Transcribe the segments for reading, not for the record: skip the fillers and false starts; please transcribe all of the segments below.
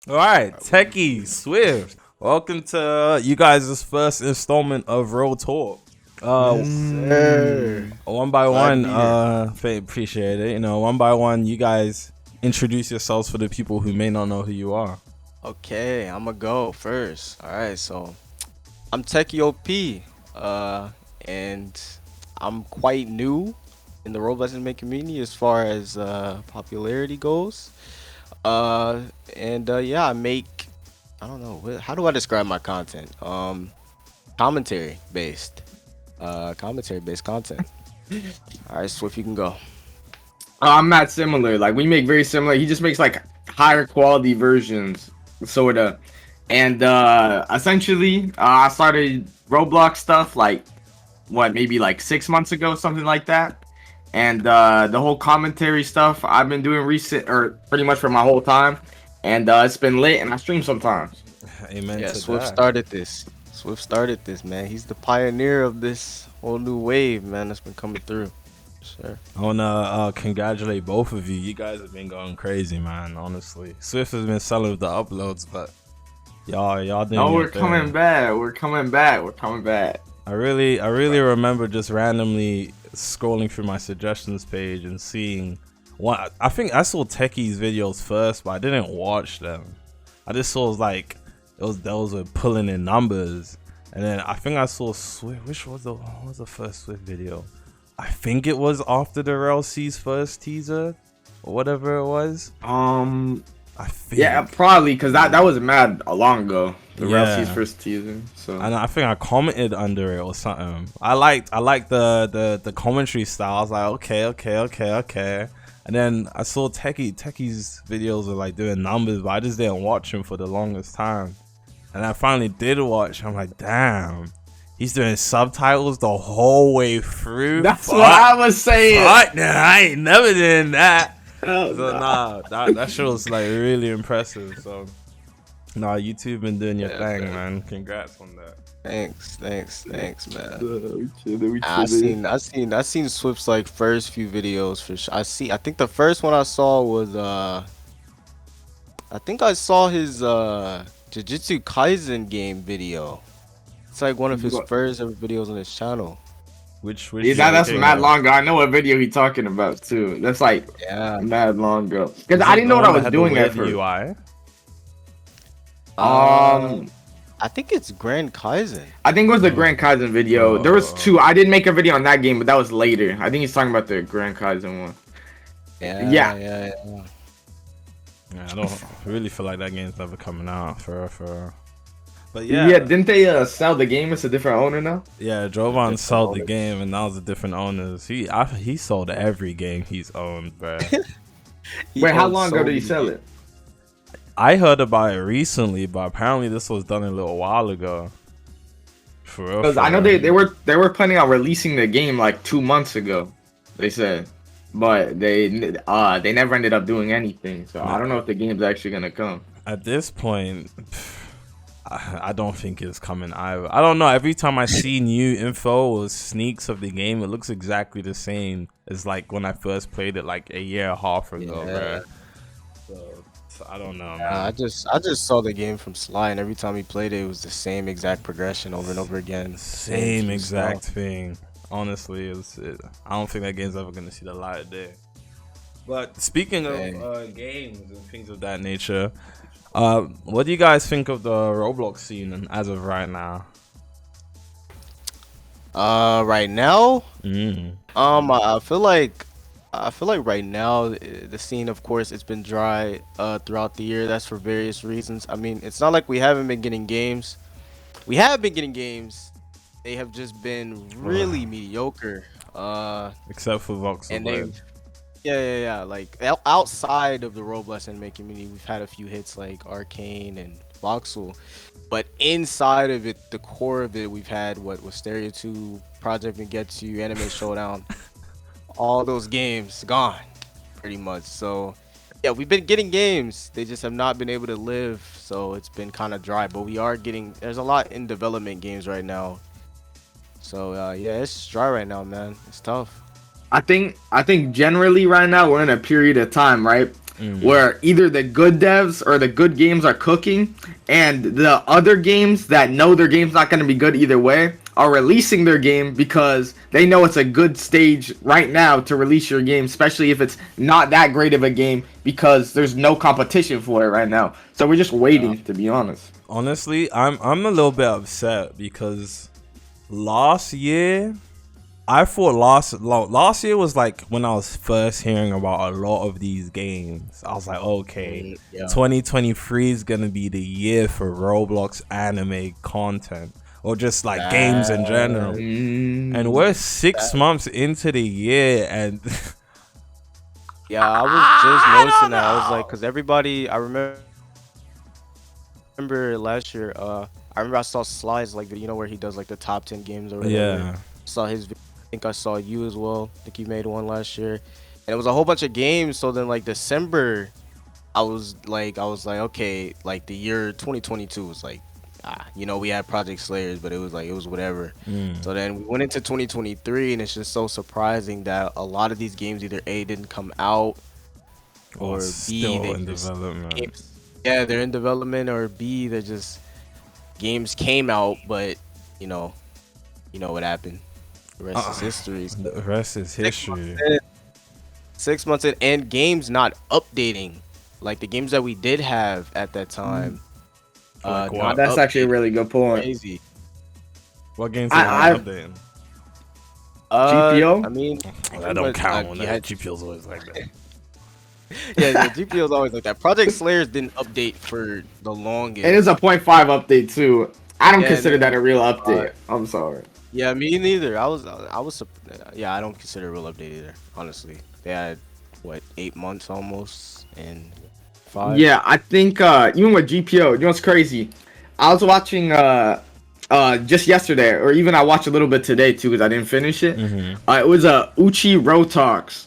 All right, Techie, Swift. Welcome to you guys' first installment of Real Talk. Yes, sir. One by Glad to one, be here. appreciate it. One by one, you guys introduce yourselves for the people who may not know who you are. Okay, I'm gonna go first. All right, so I'm TechyOP, and I'm quite new in the Roblox Game community as far as popularity goes. Yeah, I don't know how do I describe my content? Commentary based content. All right, Swift, you can go. I'm not similar. Like we make very similar. He just makes like higher quality versions, sorta. And essentially, I started Roblox stuff like what, maybe like 6 months ago, something like that. And the whole commentary stuff I've been doing recent or pretty much for my whole time. And it's been lit, and I stream sometimes. Amen Yeah, to Swift that. started this. Swift started this, man. He's the pioneer of this whole new wave, man, that's been coming through. Sure. I wanna congratulate both of you. You guys have been going crazy, man. Honestly, Swift has been selling with the uploads, but y'all doing No, your we're coming thing. back. We're coming back. We're coming back. I really remember just randomly scrolling through my suggestions page and seeing one. I think I saw Techie's videos first, but I didn't watch them. I just saw like those were pulling in numbers, and then I think I saw Swift. Which was what was the first Swift video? I think it was after the Rell Seas first teaser or whatever it was. I think. Yeah, probably because that was mad a long ago. The Rell Seas Yeah. first teaser. So And I think I commented under it or something. I liked the commentary style. I was like, okay. And then I saw Techie's videos were like doing numbers, but I just didn't watch him for the longest time. And I finally did watch. I'm like, damn, he's doing subtitles the whole way through. that's what I was saying. Fuck, nah, I ain't never doing that. Oh, So nah. that shit was like really impressive. So YouTube been doing your Yeah, thing, man. man. Congrats on that. Thanks, man. We chilling, we I chilling. seen Swift's like first few videos for sure. I think the first one I saw was I think I saw his Jujutsu Kaisen game video. It's like one of his first ever videos on his channel. Which Yeah, you that's thinking mad of? long ago. I know what video he talking about too. That's like Yeah. mad long ago. Because Is I it didn't the know what one I that was had the doing at weird first. UI? Uh, Um, I think it's Grand Kaizen. I think it was the Grand Kaizen video. There was Oh, two. I didn't make a video on that game, but that was later. I think he's talking about the Grand Kaizen one. Yeah, Yeah. yeah, yeah. yeah, I don't really feel like that game's ever coming out for. But Yeah, yeah, didn't they sell the game? It's a different owner now. yeah, Jovan Different sold the owner. game, and that was the different owners. He sold every game he's owned, bruh. He Wait, how owns long so ago did he many sell games. it? I heard about it recently, but apparently this was done a little while ago. For real, Because for I know real. they were planning on releasing the game like 2 months ago. They said, but they never ended up doing anything. So I don't know if the game's actually gonna come. At this point, I don't think it's coming either. I don't know. Every time I see new info or sneaks of the game, it looks exactly the same as like when I first played it like a year and a half ago, Yeah. bro. So I don't know, I man. just saw the game from Sly, and every time he played it, it was the same exact progression over and over again. Same Same few exact stuff. thing. Honestly, I don't think that game's ever gonna see the light of day. But speaking of Dang. games and things of that nature, what do you guys think of the Roblox scene as of right now? Right now, Mm. I feel like right now the scene, of course, it's been dry throughout the year. That's for various reasons. I mean, it's not like we haven't been getting games. We have been getting games. They have just been really mediocre. Except for And Voxel. they've yeah. Like outside of the Roblox anime community, we've had a few hits like Arcane and Voxel, but inside of it, the core of it, we've had what was Stereo 2, Project Vengetsu, Anime Showdown, all those games gone, pretty much. So yeah, we've been getting games. They just have not been able to live, so it's been kind of dry. But we are getting. There's a lot in development games right now. So yeah, it's dry right now, man. It's tough. I think generally right now we're in a period of time, right, where either the good devs or the good games are cooking, and the other games that know their game's not going to be good either way are releasing their game because they know it's a good stage right now to release your game, especially if it's not that great of a game because there's no competition for it right now. So we're just waiting, to be honest. Honestly, I'm a little bit upset because last year, I thought last year was like when I was first hearing about a lot of these games. I was like, okay, 2023 is gonna be the year for Roblox anime content, or just like games in general. And we're 6 months into the year, and yeah, I was just noticing that. I was like, because everybody, I remember last year, I remember I saw slides like, you know, where he does like the top 10 games or whatever. yeah. Saw his video. I think I saw you as well. I think you made one last year, and it was a whole bunch of games. So then like December, I was like, okay, like the year 2022 was like, you know, we had Project Slayers, but it was whatever. So then we went into 2023, and it's just so surprising that a lot of these games either A, didn't come out, or B, still they in just, development. yeah, they're in development, or B, they're just games came out, but you know what happened. The rest is history. The rest is history. 6 months in, and games not updating, like the games that we did have at that time. Like not That's actually a really good point. crazy. What games are updating? GPO? I mean, That don't count. When yeah, GPO's always like that. yeah, GPO is always like that. Project Slayers didn't update for the longest. It is a 0.5 update too. I don't Yeah, consider that a real update. Alright. I'm sorry. Yeah, me neither. I yeah, I don't consider it a real update either. Honestly, they had what 8 months almost, and 5. Yeah, I think even with GPO, you know what's crazy? I was watching just yesterday, or even I watched a little bit today too because I didn't finish it. It was Uchi Rotalks,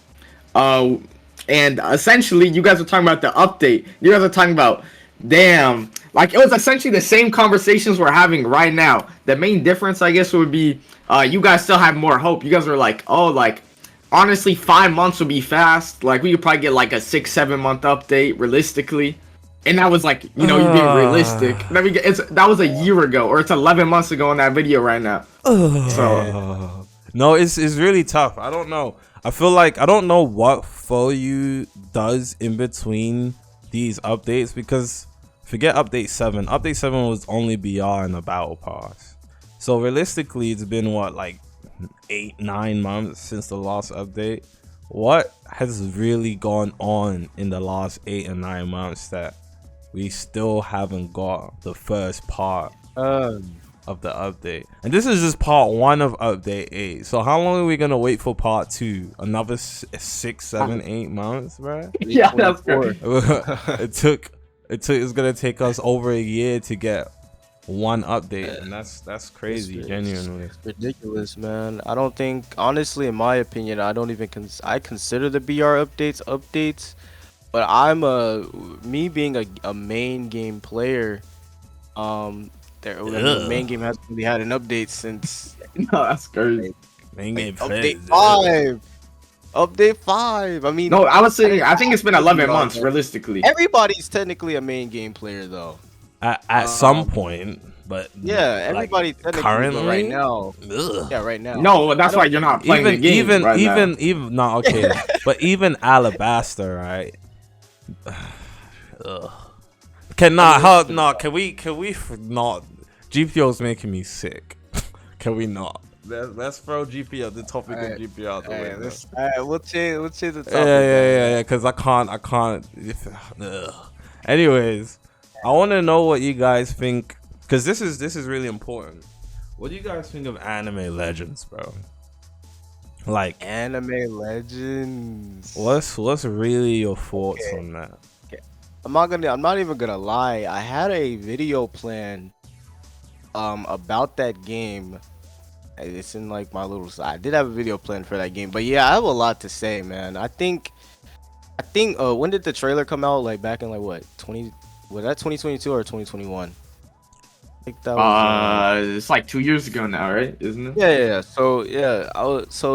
and essentially you guys were talking about the update. You guys are talking about, damn, like it was essentially the same conversations we're having right now. The main difference, I guess, would be you guys still have more hope. You guys were like, oh, like honestly, 5 months would be fast. Like we could probably get like a 6-7 month update realistically. And that was like, you know, you being realistic. That was a year ago, or it's 11 months ago in that video right now. So no, it's really tough. I don't know. I feel like I don't know what For You does in between these updates, because forget update 7. Update 7 was only BR and the battle pass. So realistically, it's been what, like 8-9 months since the last update. What has really gone on in the last 8 and 9 months that we still haven't got the first part of the update? And this is just part 1 of update 8. So how long are we gonna wait for part 2? Another 6, 7, 8 months, bro? yeah, that's good. It's gonna take us over a year to get one update, and that's crazy. Genuinely, it's ridiculous, man. I don't think, honestly, in my opinion, I don't even I consider the BR updates, but me being a main game player, the main game hasn't really had an update since No, that's crazy. main game update 5. Update 5. I mean, No, I was saying I think it's been 11 months realistically. everybody's technically a main game player though. at some point, but Yeah, everybody technically, but currently right now. ugh. Yeah, right now. No, that's why you're not playing the game even no, okay, but even Alabaster, right? Ugh. Can we not? GPO's making me sick. Can we not? Let's throw GPO, the topic of GPO out the way. We'll change the topic. Yeah. Because I can't. Anyways, I want to know what you guys think, because this is really important. What do you guys think of anime legends, bro? Like Anime legends. what's really your thoughts on that? I'm not even gonna lie. I had a video plan about that game. It's in like my little, I did have a video plan for that game, but yeah, I have a lot to say, man. I think when did the trailer come out? Like back in like what, was that 2022 or 2021? I think that was it's like 2 years ago now, right? Isn't it? yeah. So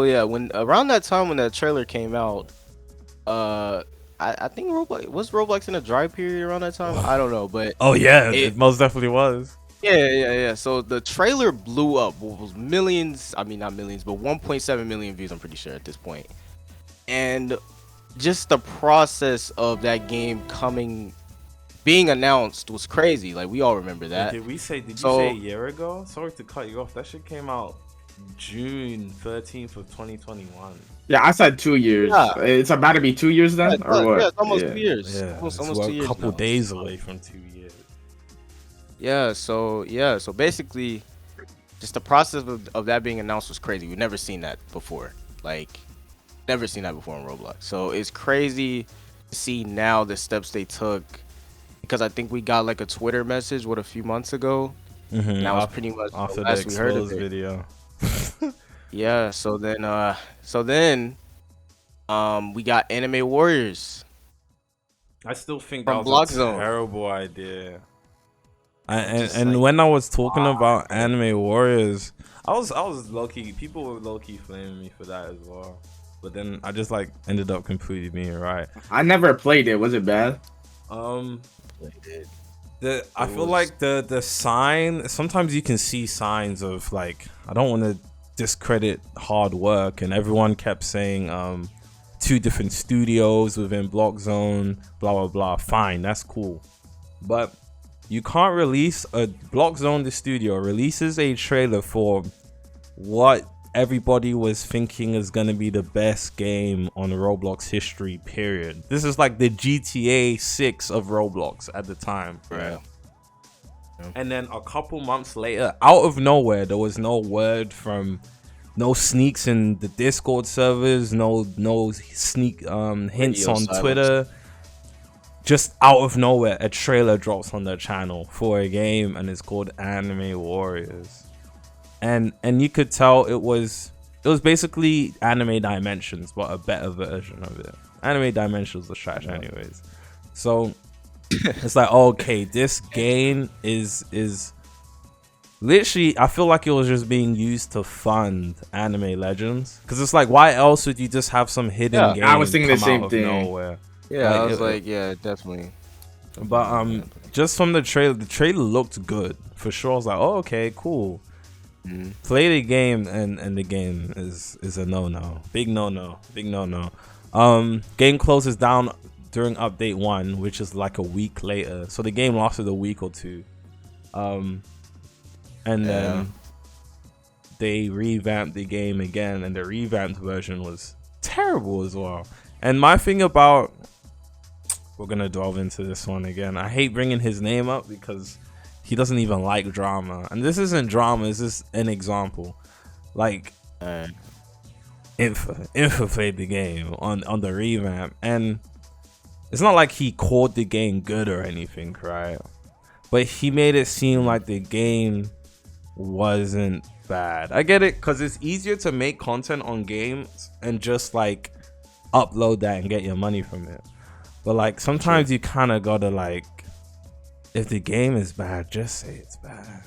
yeah, when around that time when that trailer came out, I I think Roblox in a dry period around that time. I don't know, but Oh yeah, it most definitely was. yeah. So the trailer blew up. What was millions? I mean, not millions, but 1.7 million views. I'm pretty sure at this point. And just the process of that game being announced was crazy. Like, we all remember that. Did you say a year ago? Sorry to cut you off. That shit came out June 13th of 2021. Yeah, I said 2 years. Yeah. It's about to be 2 years then, or what? Yeah, it's almost 2 years. Yeah, almost 2 years. A couple days away from 2 years. Yeah. So basically, just the process of that being announced was crazy. We've never seen that before. Like, never seen that before in Roblox. So it's crazy to see now the steps they took. Because I think we got like a Twitter message a few months ago. And that was pretty much after the last we heard of it. Video. Yeah, so then we got Anime Warriors. I still think from that was Blox a Zone. terrible idea. And when I was talking about Anime Warriors, I was low-key, people were low-key flaming me for that as well. But then I just like ended up completely being right. I never played it. Was it bad? I feel like the sign, sometimes you can see signs of like, I don't want to discredit hard work, and everyone kept saying 2 different studios within Blox Zone, blah blah blah. Fine, that's cool, but you can't release a Blox Zone. The studio releases a trailer for what everybody was thinking is gonna be the best game on Roblox history, period. This is like the GTA 6 of Roblox at the time, right? And then a couple months later, out of nowhere, there was no word from, no sneaks in the Discord servers, no sneak hints on Twitter. Just out of nowhere, a trailer drops on their channel for a game, and it's called Anime Warriors. And you could tell it was basically Anime Dimensions, but a better version of it. Anime Dimensions was trash anyways. So it's like, okay, this game is literally, I feel like it was just being used to fund Anime Legends, because it's like, why else would you just have some hidden game? I was thinking the same thing. Nowhere? Yeah, I was like, yeah, definitely. But just from the trailer looked good for sure. I was like, oh, okay, cool. Play the game, and the game is a no. Big no. Game closes down during update 1, which is like a week later. So the game lasted a week or 2. And then they revamped the game again, and the revamped version was terrible as well. And my thing about, we're gonna delve into this one again. I hate bringing his name up because he doesn't even like drama, and this isn't drama. This is an example. Like, Infa played the game on the revamp, and it's not like he called the game good or anything, right? But he made it seem like the game wasn't bad. I get it, because it's easier to make content on games and just like upload that and get your money from it. But like, sometimes you kind of gotta like, if the game is bad, just say it's bad.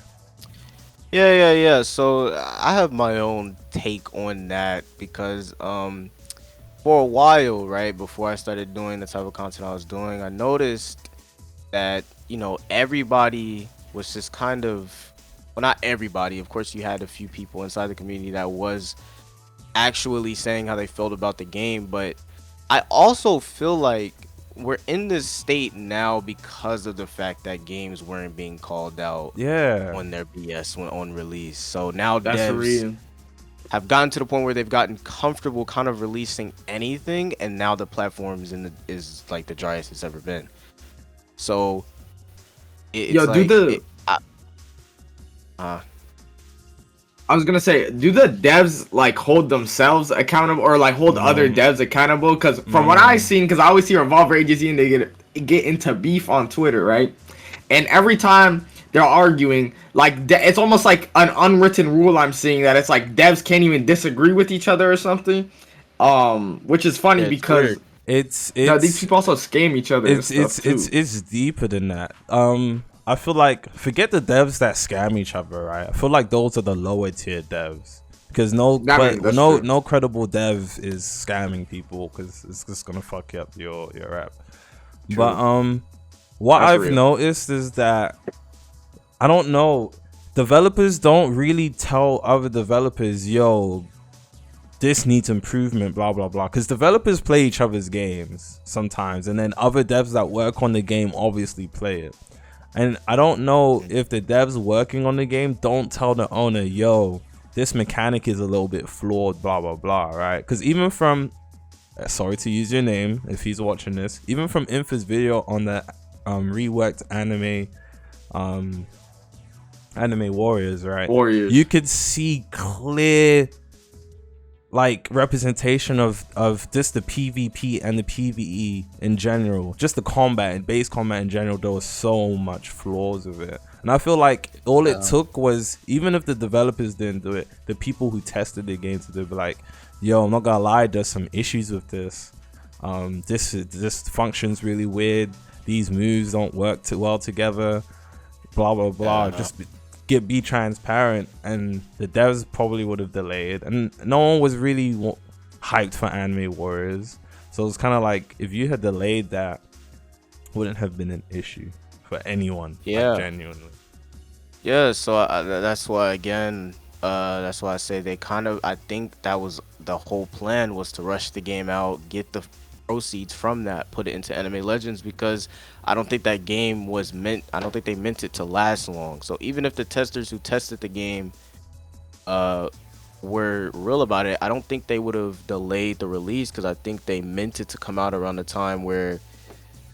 Yeah. So I have my own take on that, because for a while, right before I started doing the type of content I was doing, I noticed that, you know, everybody was just kind of, well, not everybody, of course you had a few people inside the community that was actually saying how they felt about the game, but I also feel like we're in this state now because of the fact that games weren't being called out on their BS on release. So now devs have gotten to the point where they've gotten comfortable kind of releasing anything, and now the platform is like the driest it's ever been. So I was gonna say, do the devs like hold themselves accountable, or like hold other devs accountable? Because from what I've seen, because I always see Revolveragz and they get into beef on Twitter, right? And every time they're arguing, like it's almost like an unwritten rule I'm seeing, that it's like devs can't even disagree with each other or something. Which is funny because it's these people also scam each other. It's deeper than that. I feel like, forget the devs that scam each other, right? I feel like those are the lower tier devs, because no I mean, that's true. no credible dev is scamming people, because it's just gonna fuck up your app. True. But what That's I've real. noticed is that, I don't know, developers don't really tell other developers, yo, this needs improvement, blah blah blah, because developers play each other's games sometimes, and then other devs that work on the game obviously play it. And I don't know if the devs working on the game don't tell the owner, yo, this mechanic is a little bit flawed, blah blah blah, right? Because even from, sorry to use your name if he's watching this, even from Infa's video on the reworked anime Warriors, right? Warriors. You could see clear like representation of just the PvP and the PvE in general, just the combat and base combat in general. There was so much flaws with it, and I feel like all it took was, even if the developers didn't do it, the people who tested the games to be like, yo, I'm not gonna lie, there's some issues with this. This functions really weird. These moves don't work too well together. Blah blah blah. Just be transparent, and the devs probably would have delayed, and no one was really hyped for Anime Warriors, so it's kind of like, if you had delayed that, wouldn't have been an issue for anyone. Like, genuinely. Yeah, so that's why, again, that's why I say they kind of, I think that was the whole plan, was to rush the game out, get the proceeds from that, put it into Anime Legends, because I don't think that game was meant, I don't think they meant it to last long. So even if the testers who tested the game were real about it, I don't think they would have delayed the release, because I think they meant it to come out around the time where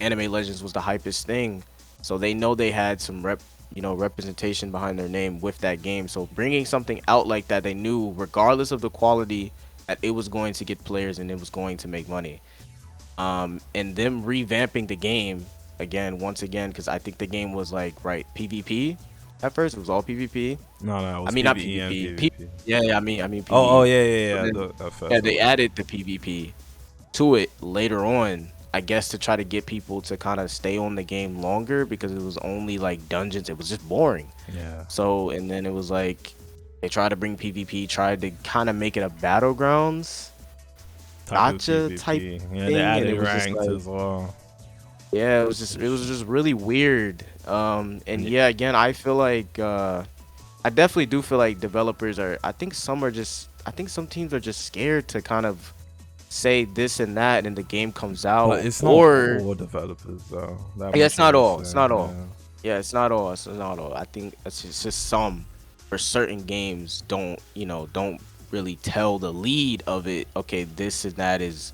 Anime Legends was the hypest thing. So they know they had some representation behind their name with that game. So bringing something out like that, they knew regardless of the quality that it was going to get players and it was going to make money. And them revamping the game once again, because I think the game was like, PvP at first. It was all PvP. No, it was, I mean, PvE not PvP. and PvP. Yeah, I mean PvE. Oh yeah. They added the PvP to it later on, I guess, to try to get people to kind of stay on the game longer, because it was only like dungeons. It was just boring. Yeah. So, and then it was like, they tried to bring PvP, tried to kind of make it a Battlegrounds gotcha type thing. Yeah, they added was ranked like, as well. Yeah, it was just really weird. And yeah, again, I feel like I definitely do feel like developers are, I think some teams are just scared to kind of say this and that, and the game comes out. But it's not all developers though. Yeah, it's not all. It's not all. Yeah, it's not all. It's not all. I think it's just some, for certain games, don't really tell the lead of it, okay, this and that is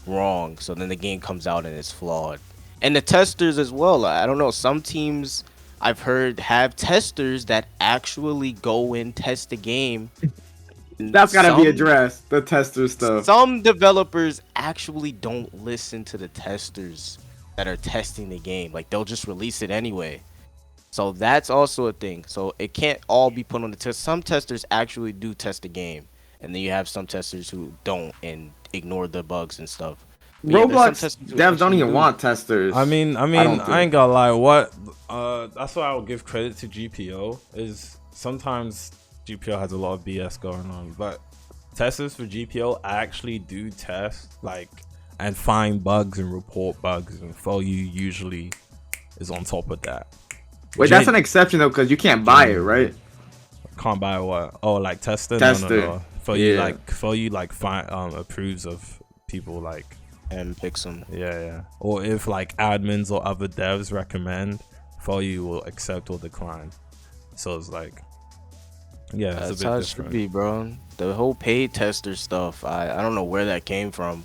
wrong, so then the game comes out and it's flawed. And the testers as well, I don't know, some teams I've heard have testers that actually go and test the game. That's gotta be addressed, the tester stuff. Some developers actually don't listen to the testers that are testing the game, like they'll just release it anyway. So that's also a thing. So it can't all be put on the test. Some testers actually do test the game, and then you have some testers who don't and ignore the bugs and stuff. But Roblox devs don't even want testers. I mean, I ain't gonna lie. That's why I would give credit to GPO. Is sometimes GPO has a lot of BS going on, but testers for GPO actually do test and find bugs and report bugs, and FOU usually is on top of that. Wait, that's an exception though, because you can't buy it, right? Can't buy what? Oh, like tester? No. FOU find approves of people and picks them. Yeah. Or if admins or other devs recommend, FOU will accept or decline. So it's yeah, it's that's a bit how it different. should be, bro. The whole paid tester stuff, I don't know where that came from.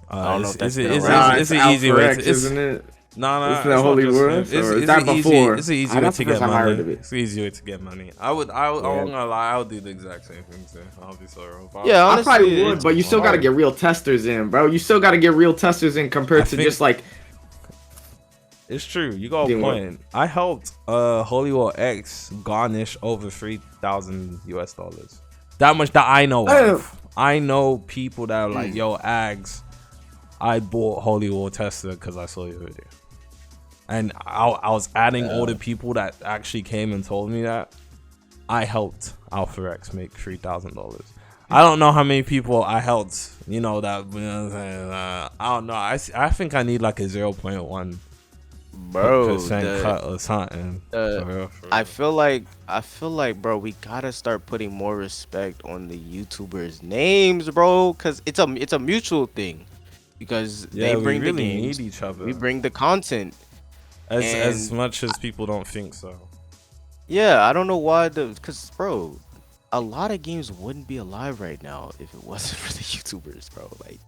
I don't know if that's it's an easy way to, isn't it? No, it's the holy word. It's an easy way to get money. It's an easy way to get money. I won't gonna lie, I would do the exact same thing too. I'll be so wrong. Yeah, honestly, I probably would, but you still gotta get real testers in, bro. You still gotta get real testers in compared to just It's true. You got a point. I helped Holy War X garnish over $3,000. That much that I know of. I know people that are like, yo, Ags, I bought Holy War Tester because I saw your video. And I was adding all the people that actually came and told me that. I helped Alpha X make $3,000. I don't know how many people I helped. You know that. You know what I'm saying? I don't know. I think I need like a 0.1% cut or something. For real. I feel like, bro, we gotta start putting more respect on the YouTubers' names, bro, because it's a mutual thing. Because Yeah, they bring we really the games, need each other. we bring the content. As much as people don't think so. Yeah, I don't know why because bro, a lot of games wouldn't be alive right now if it wasn't for the YouTubers, bro. Like,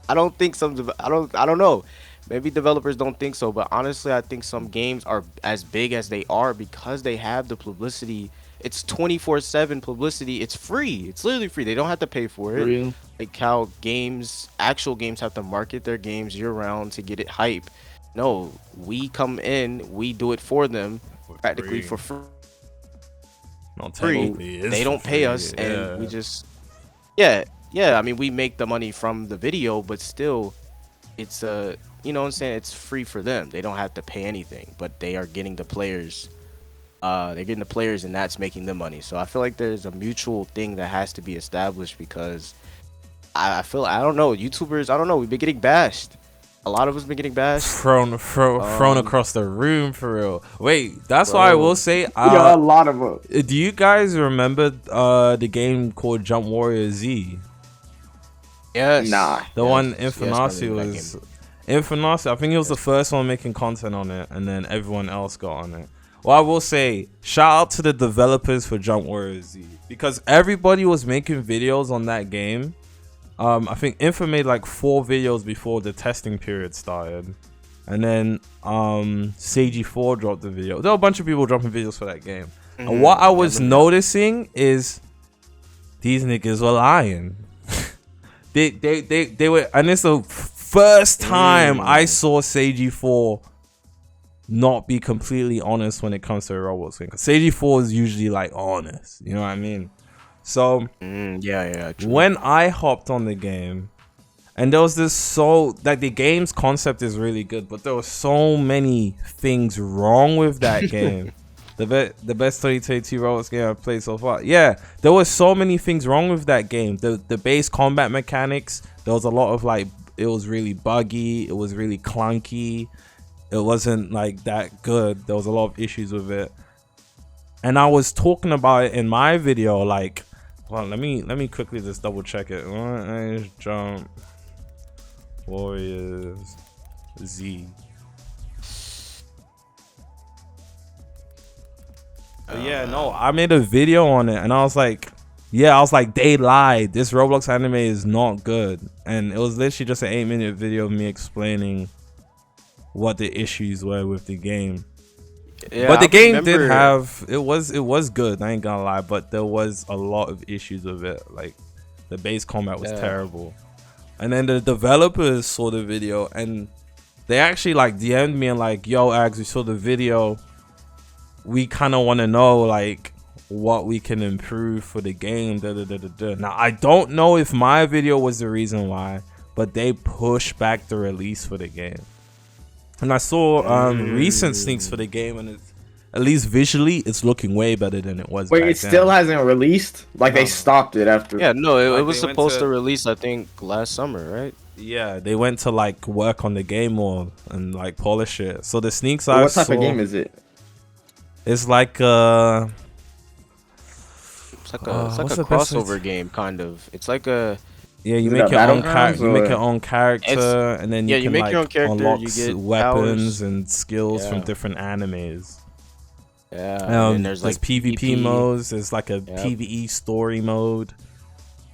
I don't think I don't know. Maybe developers don't think so, but honestly, I think some games are as big as they are because they have the publicity. It's 24/7 publicity. It's free. It's literally free. They don't have to pay for it. Real. Like how actual games have to market their games year round to get it hype. No, we come in, we do it for them, practically for free. No, technically, They don't pay us, and we just yeah. I mean, we make the money from the video, but still, it's you know what I'm saying? It's free for them. They don't have to pay anything, but they are getting the players. They're getting the players, and that's making them money. So I feel like there's a mutual thing that has to be established because I don't know, YouTubers. I don't know. We've been getting bashed. A lot of us been getting bashed. Thrown across the room for real. Wait, that's why I will say. Yeah, a lot of them. Do you guys remember the game called Jump Warrior Z? Yes. Nah. The one Infinasi was. Infinasi, I think he was the first one making content on it, and then everyone else got on it. Well, I will say, shout out to the developers for Jump Warrior Z because everybody was making videos on that game. I think Infa made like 4 videos before the testing period started. And then Seiji4 dropped the video. There were a bunch of people dropping videos for that game. And what I was noticing is these niggas were lying. they were, and it's the first time I saw Seiji4 not be completely honest when it comes to a Roblox game. Because Seiji4 is usually like honest. You know what I mean? So yeah, true. When I hopped on the game, and there was this like the game's concept is really good, but there were so many things wrong with that game. The best 2022 Roblox game I've played so far. Yeah, there were so many things wrong with that game. The base combat mechanics, there was a lot of like, it was really buggy, it was really clunky, it wasn't like that good. There was a lot of issues with it, and I was talking about it in my video like. Well, let me quickly just double check it. Jump Warriors Z. Yeah, no, I made a video on it, and I was like, they lied. This Roblox anime is not good, and it was literally just an 8-minute video of me explaining what the issues were with the game. Yeah, but the game did have it was good, I ain't gonna lie, but there was a lot of issues with it. Like the base combat was terrible. And then the developers saw the video and they actually like DM'd me and like, yo Ags, we saw the video, we kind of want to know like what we can improve for the game. Now I don't know if my video was the reason why, but they pushed back the release for the game. And I saw recent sneaks for the game, and it's, at least visually, it's looking way better than it was. Wait, it still hasn't released? Like they stopped it after? Yeah, no, it was supposed to release, I think, last summer, right? Yeah, they went to like work on the game more and like polish it. So the sneaks I saw. What type of game is it? It's like it's like a crossover game, kind of. It's like a. Yeah, you make your own character. You make your own character, and then you can make like your own character, unlock you get weapons powers and skills from different animes. Yeah, and there's like PvP modes. There's like a PvE story mode.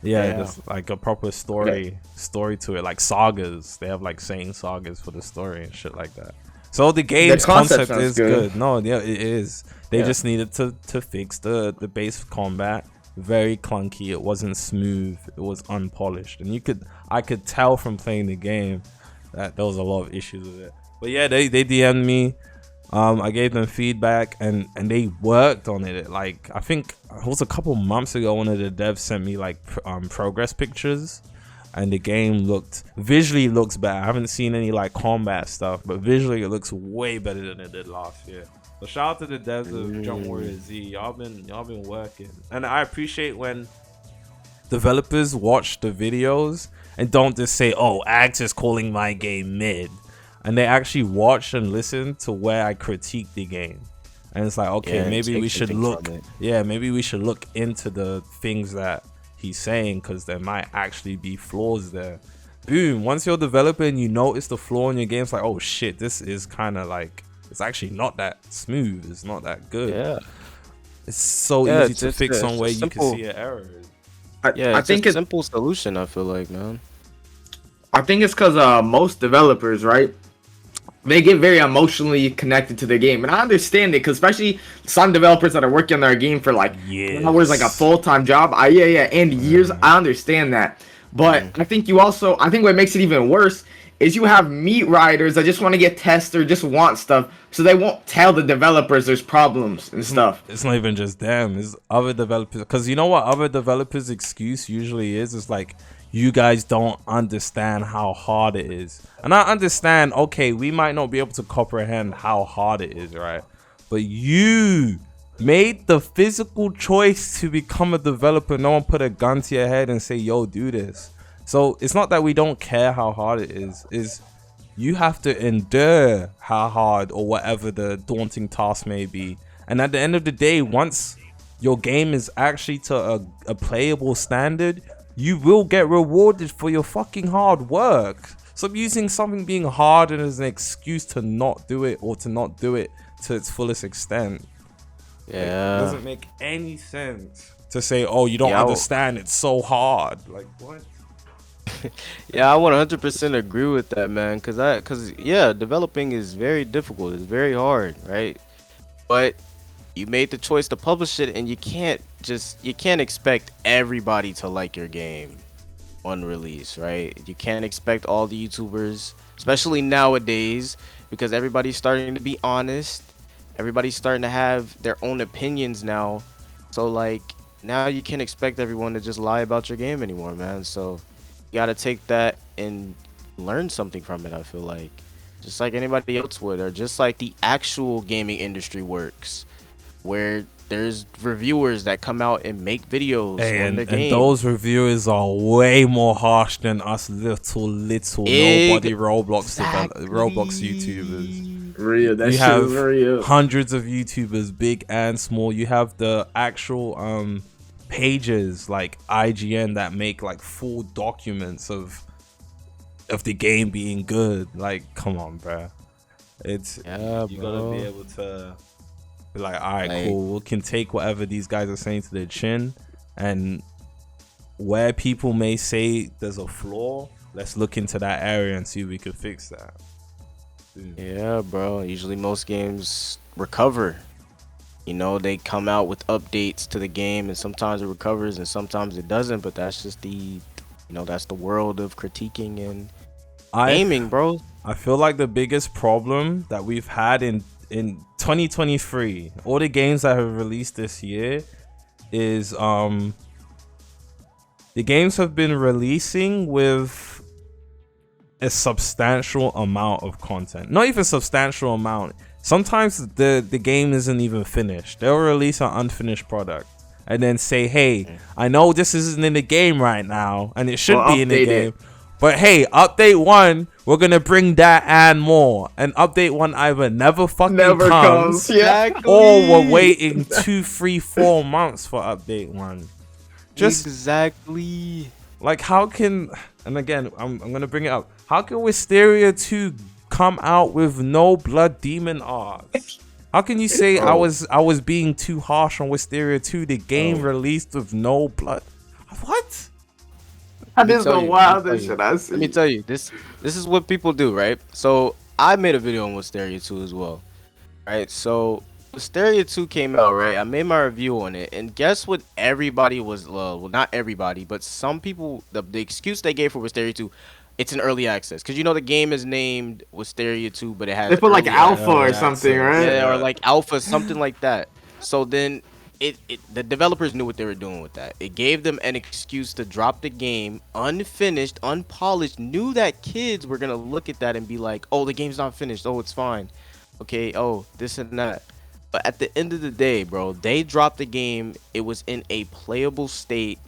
Yeah, there's like a proper story to it, like sagas. They have like saying sagas for the story and shit like that. So the game's concept is good. No, yeah, it is. They just needed to fix the base combat. Very clunky. It wasn't smooth. It was unpolished, and I could tell from playing the game that there was a lot of issues with it. But yeah, they DM'd me. I gave them feedback, and they worked on it. Like I think it was a couple months ago. One of the devs sent me like progress pictures, and the game visually looks better. I haven't seen any like combat stuff, but visually it looks way better than it did last year. So shout out to the devs of Jump Warrior Z. Y'all been working, and I appreciate when developers watch the videos and don't just say, "Oh, Axe is calling my game mid," and they actually watch and listen to where I critique the game. And it's like, okay, maybe we should look. Yeah, maybe we should look into the things that he's saying, because there might actually be flaws there. Boom. Once you're a developer and you notice the flaw in your game, it's like, oh shit, this is kind of like, it's actually not that smooth. It's not that good. Yeah. It's so easy to fix on where you can see an error. I think it's a simple solution, I feel like, man. I think it's because most developers, right? They get very emotionally connected to the game, and I understand it, because especially some developers that are working on their game for like hours, like a full-time job. And years. I understand that, but I think what makes it even worse is you have meat riders that just want to get tested or just want stuff, so they won't tell the developers there's problems and stuff. It's not even just them; it's other developers. Because you know what other developers' excuse usually is? It's like, you guys don't understand how hard it is. And I understand, okay, we might not be able to comprehend how hard it is, right? But you made the physical choice to become a developer. No one put a gun to your head and say, yo, do this. So it's not that we don't care how hard it is you have to endure how hard or whatever the daunting task may be. And at the end of the day, once your game is actually to a playable standard, you will get rewarded for your fucking hard work. Stop using something being hard as an excuse to not do it, or to not do it to its fullest extent. Yeah. It doesn't make any sense to say, oh, you don't understand, it's so hard. Like, what? Yeah, I 100% agree with that, man. Cause developing is very difficult. It's very hard, right? But you made the choice to publish it, and you can't expect everybody to like your game on release, right? You can't expect all the YouTubers, especially nowadays, because everybody's starting to be honest. Everybody's starting to have their own opinions now. So like, now you can't expect everyone to just lie about your game anymore, man. So you gotta take that and learn something from it, I feel like. Just like anybody else would, or just like the actual gaming industry works, where there's reviewers that come out and make videos on the game. And those reviewers are way more harsh than us little nobody Roblox YouTubers. Real, that you shit have is real. Hundreds of YouTubers, big and small. You have the actual pages like IGN that make like full documents of the game being good. Like, come on, bruh. It's you gotta be able to be like, all right, cool. We can take whatever these guys are saying to their chin, and where people may say there's a flaw, let's look into that area and see if we can fix that. Yeah, bro. Usually most games recover. You know, they come out with updates to the game, and sometimes it recovers and sometimes it doesn't, but that's just that's the world of critiquing and gaming, bro. I feel like the biggest problem that we've had in 2023, all the games that have released this year, is the games have been releasing with a substantial amount of content. Not even substantial amount. Sometimes the game isn't even finished. They'll release an unfinished product and then say, hey, I know this isn't in the game right now, and it should be in the game, but hey, update 1, we're gonna bring that and more. And update 1 either never comes or we're waiting 2, 3, 4 months for update 1. Just exactly. Like, how can, and again, I'm gonna bring it up, how can Wisteria 2 come out with no blood demon arts? How can you say I was being too harsh on Wisteria 2? The game released with no blood. What? That is the wildest shit I see. Let me tell you, this is what people do, right? So I made a video on Wisteria 2 as well, right? So Wisteria 2 came out, right? I made my review on it, and guess what? Everybody was, well, not everybody, but some people, the excuse they gave for Wisteria 2, it's an early access, because you know the game is named Wisteria 2, but it has, they put like alpha or something, right? Yeah, or like alpha, something like that. So then the developers knew what they were doing with that. It gave them an excuse to drop the game unfinished, unpolished, knew that kids were gonna look at that and be like, oh, the game's not finished, oh, it's fine, okay, oh, this and that. But at the end of the day, bro, they dropped the game, it was in a playable state,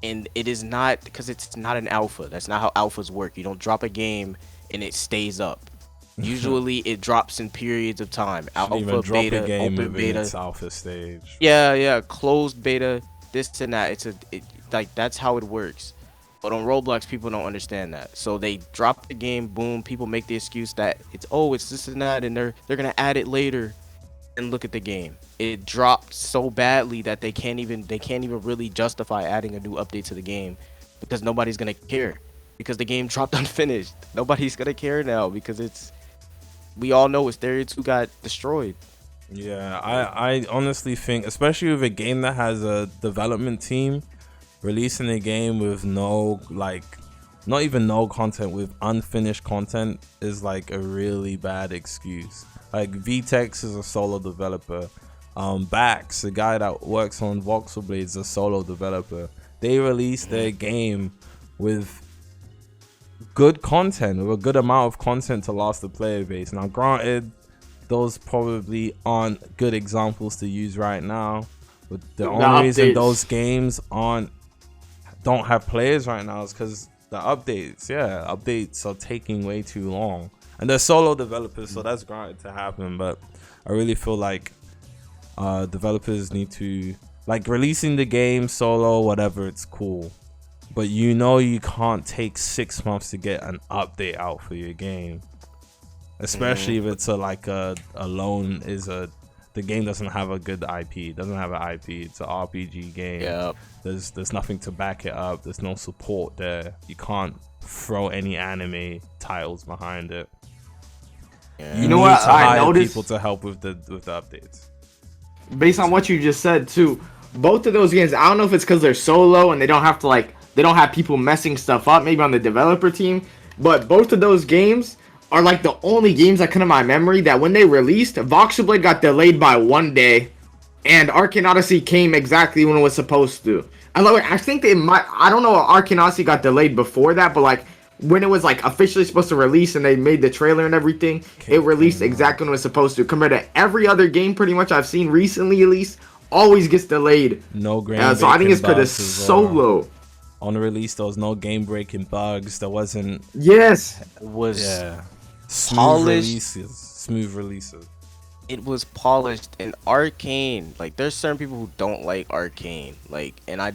and it is not because it's not an alpha. That's not how alphas work. You don't drop a game and it stays up. Usually it drops in periods of time. Shouldn't even Alpha, drop beta, a game open within beta. its alpha stage. Yeah, closed beta, this and that. Like that's how it works. But on Roblox, people don't understand that. So they drop the game, boom. People make the excuse that it's this and that, and they're gonna add it later. And look at the game. It dropped so badly that they can't even really justify adding a new update to the game because nobody's gonna care. Because the game dropped unfinished. Nobody's gonna care now because we all know Stereo 2 got destroyed. Yeah, I honestly think, especially with a game that has a development team, releasing a game with no, like, not even no content, with unfinished content is like a really bad excuse. Like VTEX is a solo developer. Bax, the guy that works on Voxel Blade, is a solo developer. They released their game with good content, with a good amount of content to last the player base. Now granted, those probably aren't good examples to use right now, but the only reason those games don't have players right now is because the updates are taking way too long, and they're solo developers, so that's granted to happen. But I really feel like developers need to, like, releasing the game solo, whatever, it's cool, but you can't take 6 months to get an update out for your game, especially if it's the game doesn't have a good IP. It doesn't have an IP. It's an RPG game. Yep. There's nothing to back it up. There's no support there. You can't throw any anime titles behind it. Yeah. You know what? I noticed people to help with the updates. Based on what you just said too, both of those games, I don't know if it's because they're solo and they don't have people messing stuff up, maybe on the developer team, but both of those games are like the only games that come to my memory that when they released, Voxel Blade got delayed by 1 day, and Arcane Odyssey came exactly when it was supposed to. I think they might. I don't know if Arcane Odyssey got delayed before that, but like when it was like officially supposed to release and they made the trailer and everything, it released exactly when it was supposed to. Compared to every other game, pretty much I've seen recently, at least, always gets delayed. No grand. So I think it's because it's solo. On release, there was no game-breaking bugs. There wasn't. Yes. It was smooth releases. It was polished and Arcane. Like, there's certain people who don't like Arcane. Like, and I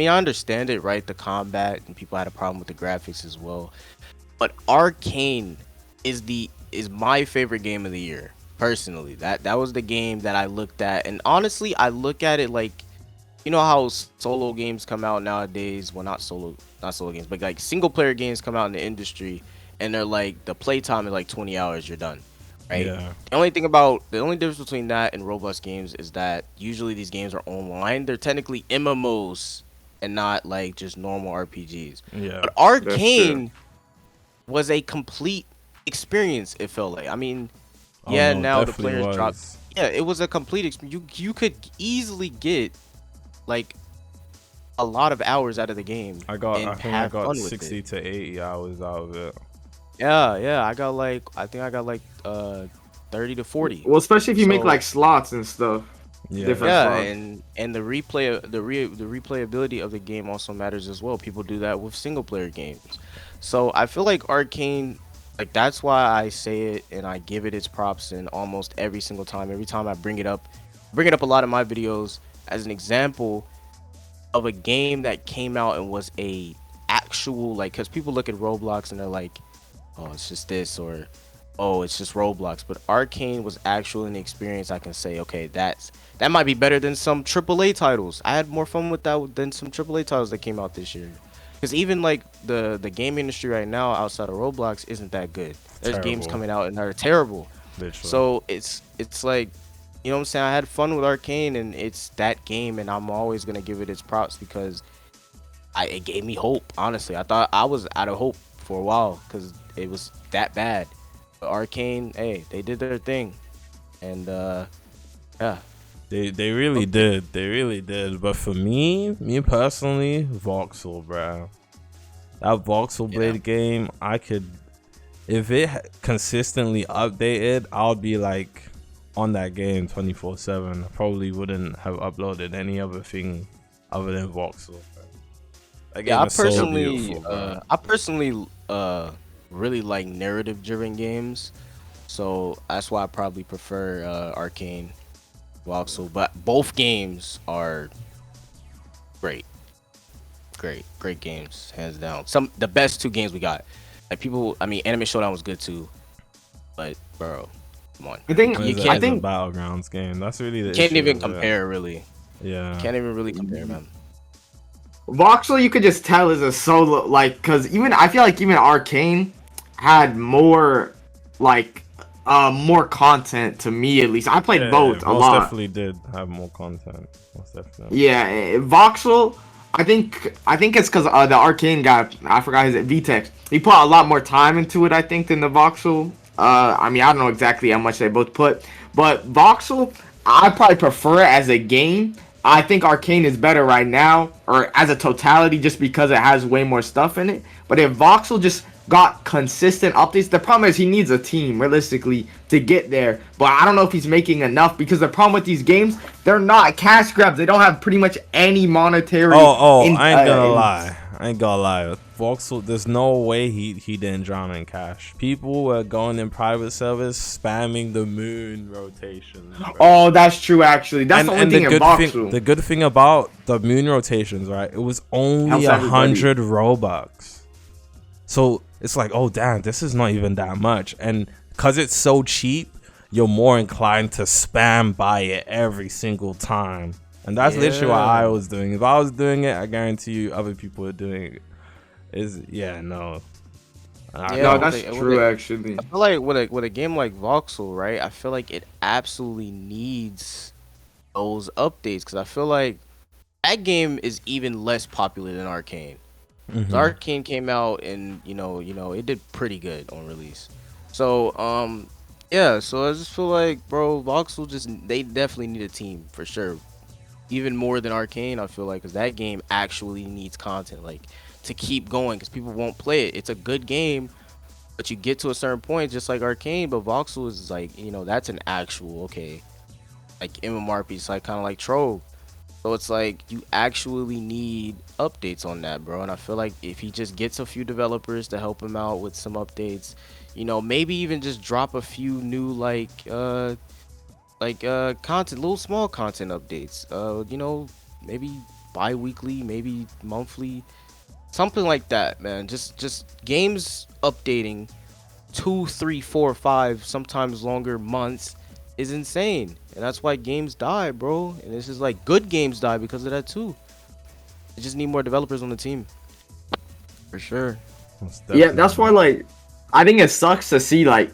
understand it, right? The combat, and people had a problem with the graphics as well. But Arcane is my favorite game of the year, personally. That was the game that I looked at, and honestly, I look at it like, you know how solo games come out nowadays? Well, not solo games, but like single player games come out in the industry, and they're like, the playtime is like 20 hours, you're done, right? Yeah. The only difference between that and Roblox games is that usually these games are online. They're technically MMOs and not like just normal RPGs. Yeah. But Arcane was a complete experience, it felt like. I mean, now the players dropped. Yeah, it was a complete experience. You could easily get like a lot of hours out of the game. I think I got 60 to 80 hours out of it. Yeah, I got like 30 to 40. Well, especially if you make like slots and stuff. Yeah, slots. and the replayability of the game also matters as well. People do that with single player games. So I feel like Arcane, like, that's why I say it and I give it its props in almost every single time. Every time I bring it up a lot in my videos as an example of a game that came out and was a actual, like, because people look at Roblox and they're like, oh, it's just this, or oh, it's just Roblox. But Arcane was actually an experience I can say, okay, that might be better than some AAA titles. I had more fun with that than some AAA titles that came out this year. Because even like the game industry right now outside of Roblox isn't that good. There's games coming out and they're terrible. Literally. So it's like, you know what I'm saying? I had fun with Arcane, and it's that game, and I'm always gonna give it its props because it gave me hope. Honestly, I thought I was out of hope for a while because it was that bad. But Arcane, hey, they did their thing, and yeah. They really did. They really did. But for me personally, Voxel, bro. That Voxel Blade game, I could, if it consistently updated, I'll be like on that game 24/7. I probably wouldn't have uploaded any other thing other than Voxel. That Yeah, game is so beautiful, bro. I personally really like narrative driven games, so that's why I probably prefer Arcane. Also, but both games are great, great games, hands down. The best two games we got. Like people, I mean, Anime Showdown was good too, but bro, come on, I think you It's I a think Battlegrounds game. That's really the can't issue even with it. compare really. Yeah. Can't even really compare, man. Voxel, you could just tell is a solo, like, because even I feel like even Arcane had more, like, more content to me at least. I played both a most lot. definitely did have more content. Most definitely. Yeah, Voxel. I think it's because the Arcane guy. I forgot his VTech. He put a lot more time into it. I think than the Voxel. I mean, I don't know exactly how much they both put, but Voxel, I probably prefer it as a game. I think Arcane is better right now, or as a totality, just because it has way more stuff in it. But if Voxel just got consistent updates, the problem is he needs a team, realistically, to get there. But I don't know if he's making enough, because the problem with these games, they're not cash grabs. They don't have pretty much any monetary. I ain't gonna lie. I ain't gonna lie. Voxel, there's no way he didn't drown in cash. People were going in private service, spamming the moon rotations. Bro. Oh, that's true. Actually, that's the only thing in Voxel. The good thing about the moon rotations, right? It was only 100 Robux. So it's like, oh damn, this is not even that much. And because it's so cheap, you're more inclined to spam buy it every single time. And that's literally what I was doing. If I was doing it, I guarantee you other people were doing it. No, that's true. Actually, I feel like with a game like Voxel, right? I feel like it absolutely needs those updates, because I feel like that game is even less popular than Arcane. So Arcane came out and you know it did pretty good on release. So yeah, so I just feel like, bro, Voxel they definitely need a team for sure. Even more than Arcane, I feel like, because that game actually needs content, like, to keep going, because people won't play it. It's a good game, but you get to a certain point, just like Arcane, but Voxel is like, that's an actual, okay, like MMORPG, like kind of like Trove. So it's like, you actually need updates on that, bro. And I feel like if he just gets a few developers to help him out with some updates, maybe even just drop a few new, content, little small content updates, maybe bi-weekly, maybe monthly, something like that, man. Just games updating 2, 3, 4, 5, sometimes longer months is insane. And that's why games die, bro. And this is like, good games die because of that too. They just need more developers on the team, for sure. Yeah, that's why, like, I think it sucks to see like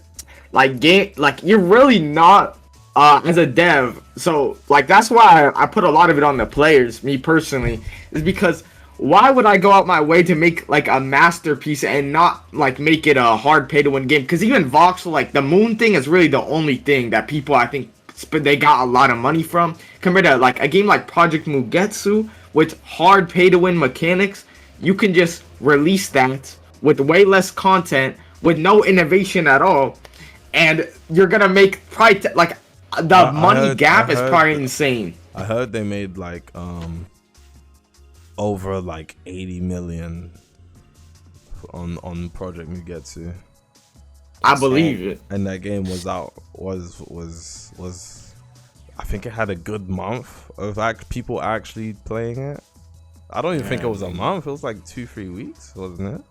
you're really not as a dev. So like that's why I put a lot of it on the players, me personally, is because why would I go out my way to make like a masterpiece and not like make it a hard pay to win game? Because even Voxel, like the moon thing is really the only thing that people, I think, they got a lot of money from, compared to like a game like Project Mugetsu with hard pay to win mechanics. You can just release that with way less content, with no innovation at all, and you're gonna make probably the money gap is probably insane. I heard they made like over like 80 million on Project Mugetsu. I believe it. And that game was I think it had a good month of people actually playing it. I don't even think it was a month. It was like 2-3 weeks, wasn't it?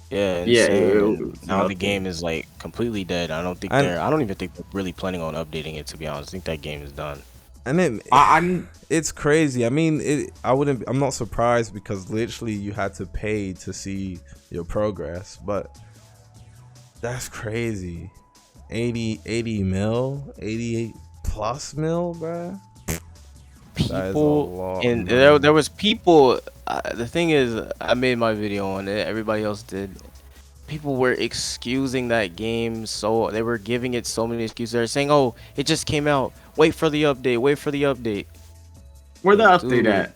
Yeah. Now the game is like completely dead. I don't even think they're really planning on updating it, to be honest. I think that game is done. And it's crazy. I mean, I'm not surprised, because literally you had to pay to see your progress, but that's crazy. 80 mil, 88 plus mil, bruh. People, and there was people. The thing is, I made my video on it. Everybody else did. People were excusing that game, so they were giving it so many excuses. They're saying, "Oh, it just came out. Wait for the update. Wait for the update." Where the update at?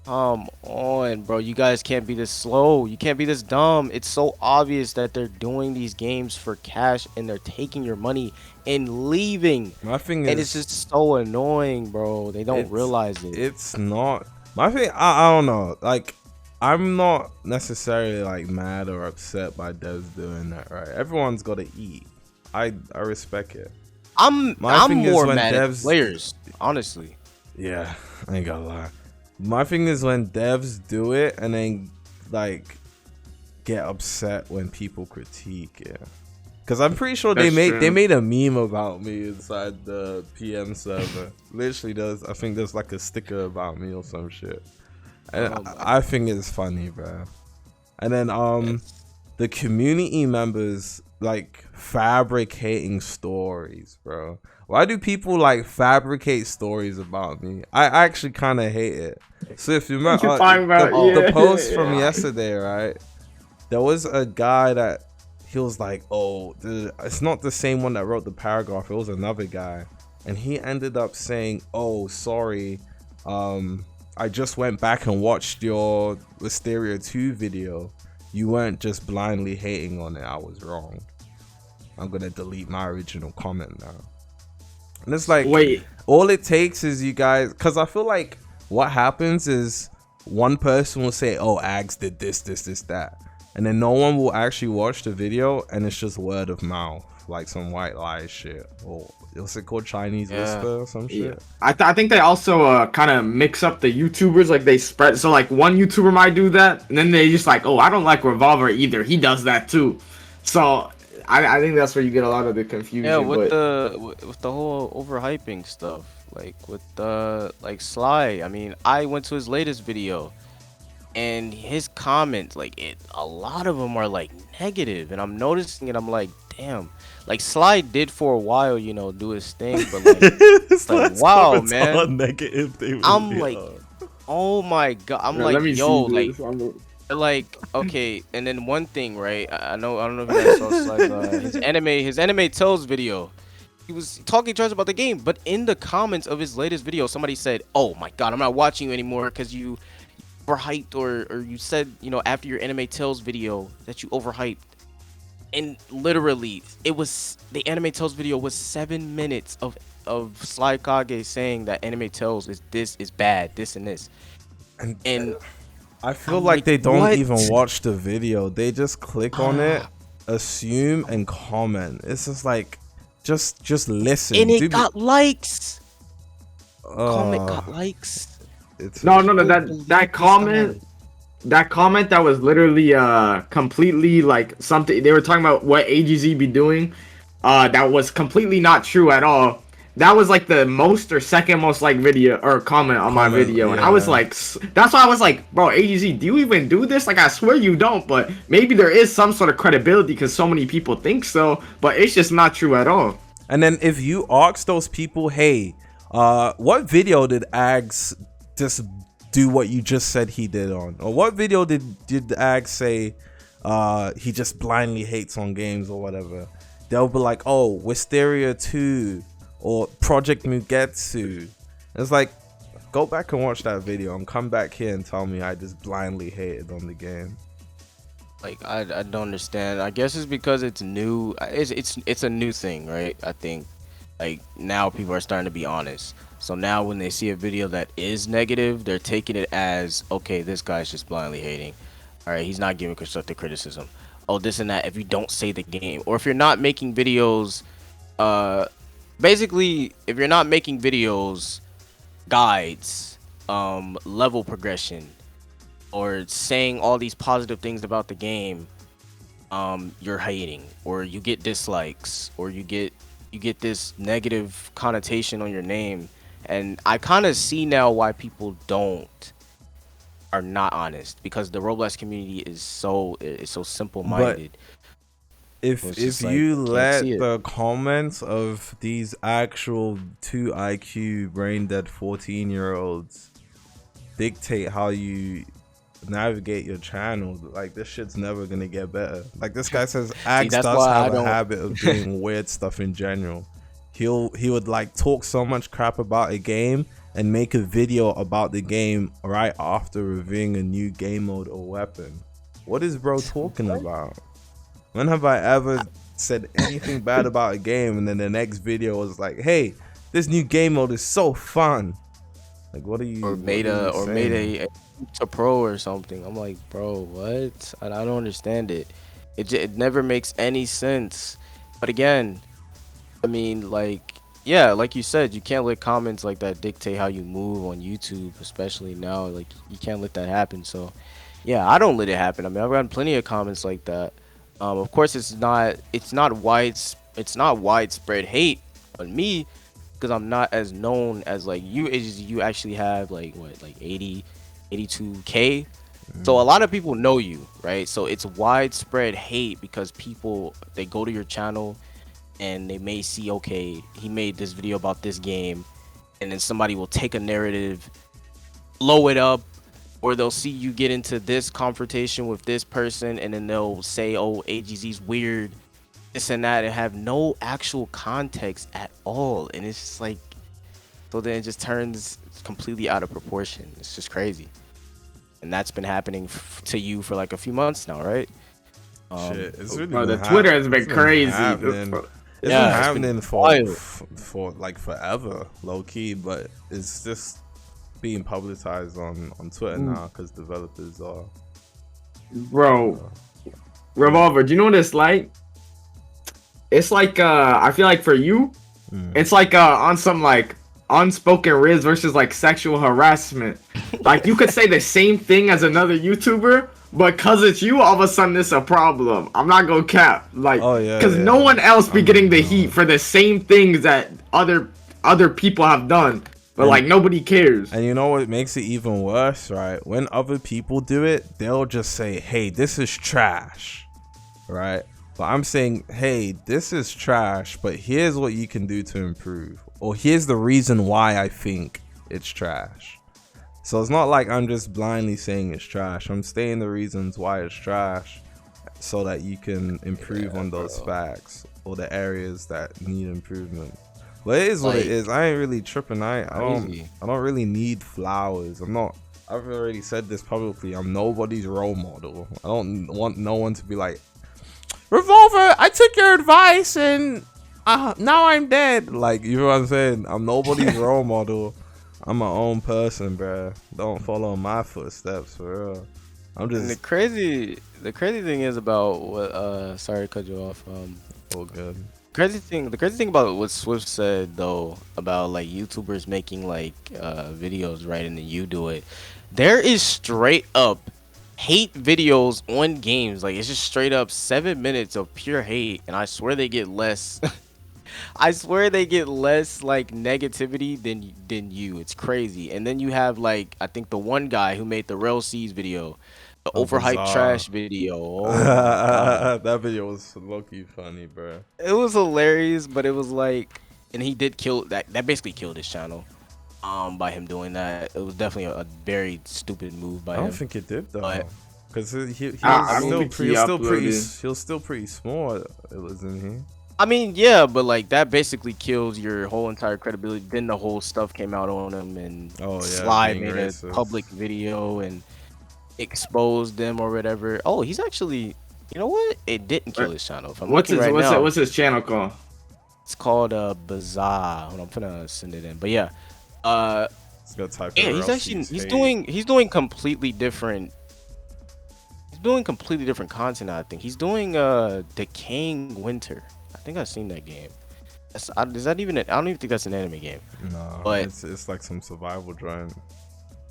Come on, bro. You guys can't be this slow. You can't be this dumb. It's so obvious that they're doing these games for cash, and they're taking your money and leaving. My thing is, and it's just so annoying, bro. They don't realize it. It's not. My thing, I don't know. Like, I'm not necessarily like mad or upset by devs doing that, right? Everyone's got to eat. I respect it. I'm thing is more when mad at devs- players, honestly. Yeah, I ain't gonna lie. My thing is when devs do it and then like get upset when people critique it. Cause I'm pretty sure they made a meme about me inside the PM server. Literally, I think there's like a sticker about me or some shit. And I think it's funny, bro. And then the community members like fabricating stories, bro. Why do people like fabricate stories about me? I actually kind of hate it. So if you remember the post from yesterday, right? There was a guy that he was like, oh, it's not the same one that wrote the paragraph. It was another guy. And he ended up saying, oh, sorry. I just went back and watched your Wisteria 2 video. You weren't just blindly hating on it. I was wrong. I'm going to delete my original comment now. And it's like, wait, all it takes is you guys, because I feel like what happens is one person will say, oh, Ags did this, that. And then no one will actually watch the video, and it's just word of mouth, like some white lie shit. Or what's it called? Chinese whisper or some shit? I think they also kind of mix up the YouTubers, like they spread. So like one YouTuber might do that, and then they just like, oh, I don't like Revolver either. He does that too. So I think that's where you get a lot of the confusion. Yeah, with the whole overhyping stuff, like with like Sly. I mean, I went to his latest video. And his comments, a lot of them are like negative, and I'm noticing it. I'm like, damn, like Sly did for a while, do his thing, but like, wow, man, negative. I'm like, oh my god, I'm like, yo, like, okay. And then one thing, right? I don't know if you guys saw Sly's his anime Tales video. He was talking trash about the game, but in the comments of his latest video, somebody said, oh my god, I'm not watching you anymore because you overhyped or you said after your Anime Tales video that you overhyped, and literally it was the Anime Tales video was 7 minutes of Sly Kage saying that Anime Tales is bad, this and this, and I feel like they don't even watch the video. They just click on it, assume, and comment. It's just like just listen, and it got likes. Comment got likes. No, that comment that was literally completely like something they were talking about what AGZ be doing, that was completely not true at all. That was like the most or second most like video or comment on my video, and I was like, that's why I was like, bro, AGZ, do you even do this? Like, I swear you don't, but maybe there is some sort of credibility because so many people think so, but it's just not true at all. And then if you ask those people, hey, what video did Ags just do what you just said he did on, or what video did Ag say he just blindly hates on games or whatever, they'll be like, oh, Wisteria 2 or Project Mugetsu. It's like, go back and watch that video and come back here and tell me I just blindly hated on the game. Like, I don't understand. I guess it's because it's new. It's a new thing, right? I think like now people are starting to be honest. So now when they see a video that is negative, they're taking it as, okay, this guy's just blindly hating. All right, he's not giving constructive criticism. Oh, this and that. If you don't say the game, or if you're not making videos, basically, if you're not making videos, guides, level progression, or saying all these positive things about the game, you're hating, or you get dislikes, or you get this negative connotation on your name. And I kind of see now why people are not honest, because the Roblox community is so simple-minded. But if you let the comments of these actual 2 IQ brain dead 14-year-olds dictate how you navigate your channel, like, this shit's never gonna get better. Like, this guy says Axe does have a habit of doing weird stuff in general. He would like talk so much crap about a game and make a video about the game right after reviewing a new game mode or weapon. What is bro talking about? When have I ever said anything bad about a game and then the next video was like, hey, this new game mode is so fun? Like, what are you? or what made are you made saying? a pro or something. I'm like, bro, what? I don't understand it. It never makes any sense. But again, I mean, like, yeah, like you said, you can't let comments like that dictate how you move on YouTube, especially now. Like, you can't let that happen. So, yeah, I don't let it happen. I mean, I've gotten plenty of comments like that. Of course, it's not widespread hate on me because I'm not as known as like you. It's just you actually have like what, like 82K. So a lot of people know you, right? So it's widespread hate because people, they go to your channel and they may see, okay, he made this video about this game, and then somebody will take a narrative, blow it up, or they'll see you get into this confrontation with this person, and then they'll say, oh, AGZ's weird, this and that, and have no actual context at all. And it's just like, so then it just turns completely out of proportion. It's just crazy. And that's been happening to you for like a few months now, right? Shit, it's really Bro, the been Twitter has been it's crazy. happening. It's Yeah, been it's happening been for wild. for like forever, low key, but it's just being publicized on Twitter now because developers are. Bro, Revolver, do you know what it's like? It's like I feel like for you, it's like on some like unspoken riz versus like sexual harassment. Like you could say the same thing as another YouTuber, but cause it's you, all of a sudden it's a problem. I'm not gonna cap. Like, Oh, yeah, cause yeah. no one else be I'm getting the not. heat for the same things that other people have done, but like nobody cares. And you know what makes it even worse, right? When other people do it, they'll just say, "Hey, this is trash," right? But I'm saying, "Hey, this is trash, but here's what you can do to improve, or here's the reason why I think it's trash." So it's not like I'm just blindly saying it's trash. I'm stating the reasons why it's trash so that you can improve on those facts or the areas that need improvement. But it is what it Like, is. I ain't really tripping. I crazy. don't really need flowers. I've already said this publicly. I'm nobody's role model. I don't want no one to be like, Revolver, I took your advice and now I'm dead. Like, you know what I'm saying? I'm nobody's role model. I'm my own person, bruh. Don't follow my footsteps, for real. I'm And the just crazy thing is about what sorry to cut you off. all good. The crazy thing about what Swift said though about like YouTubers making like videos, right, and then you do it. There is straight up hate videos on games. Like, it's just straight up 7 minutes of pure hate, and I swear they get less. I swear they get less like negativity than you. It's crazy. And then you have like, I think the one guy who made the Rell Seas video, the overhyped bizarre. trash video. Oh my god. That video was low-key funny, bruh. It was hilarious, but it was like, and he did kill that. That basically killed his channel. By him doing that, it was definitely a very stupid move by I him. don't think it did though, But- because he I was don't think he was still pretty small. It was in here. I mean, yeah, but like that basically kills your whole entire credibility. Then the whole stuff came out on him, and Oh, yeah, Sly being made racist. a public video and exposed them or whatever. Oh, he's actually, you know what? It didn't kill his channel. If I'm What's looking his right now, what's his channel called? it's called Bazaar. Hold on, I'm gonna send it in. But yeah, Just gotta type yeah, in he's Rell actually Seas hate. he's doing completely different. He's doing completely different content. I think he's doing Decaying Winter. I think I've seen that game. Is that even? I don't even think that's an anime game. No, but- it's like some survival joint.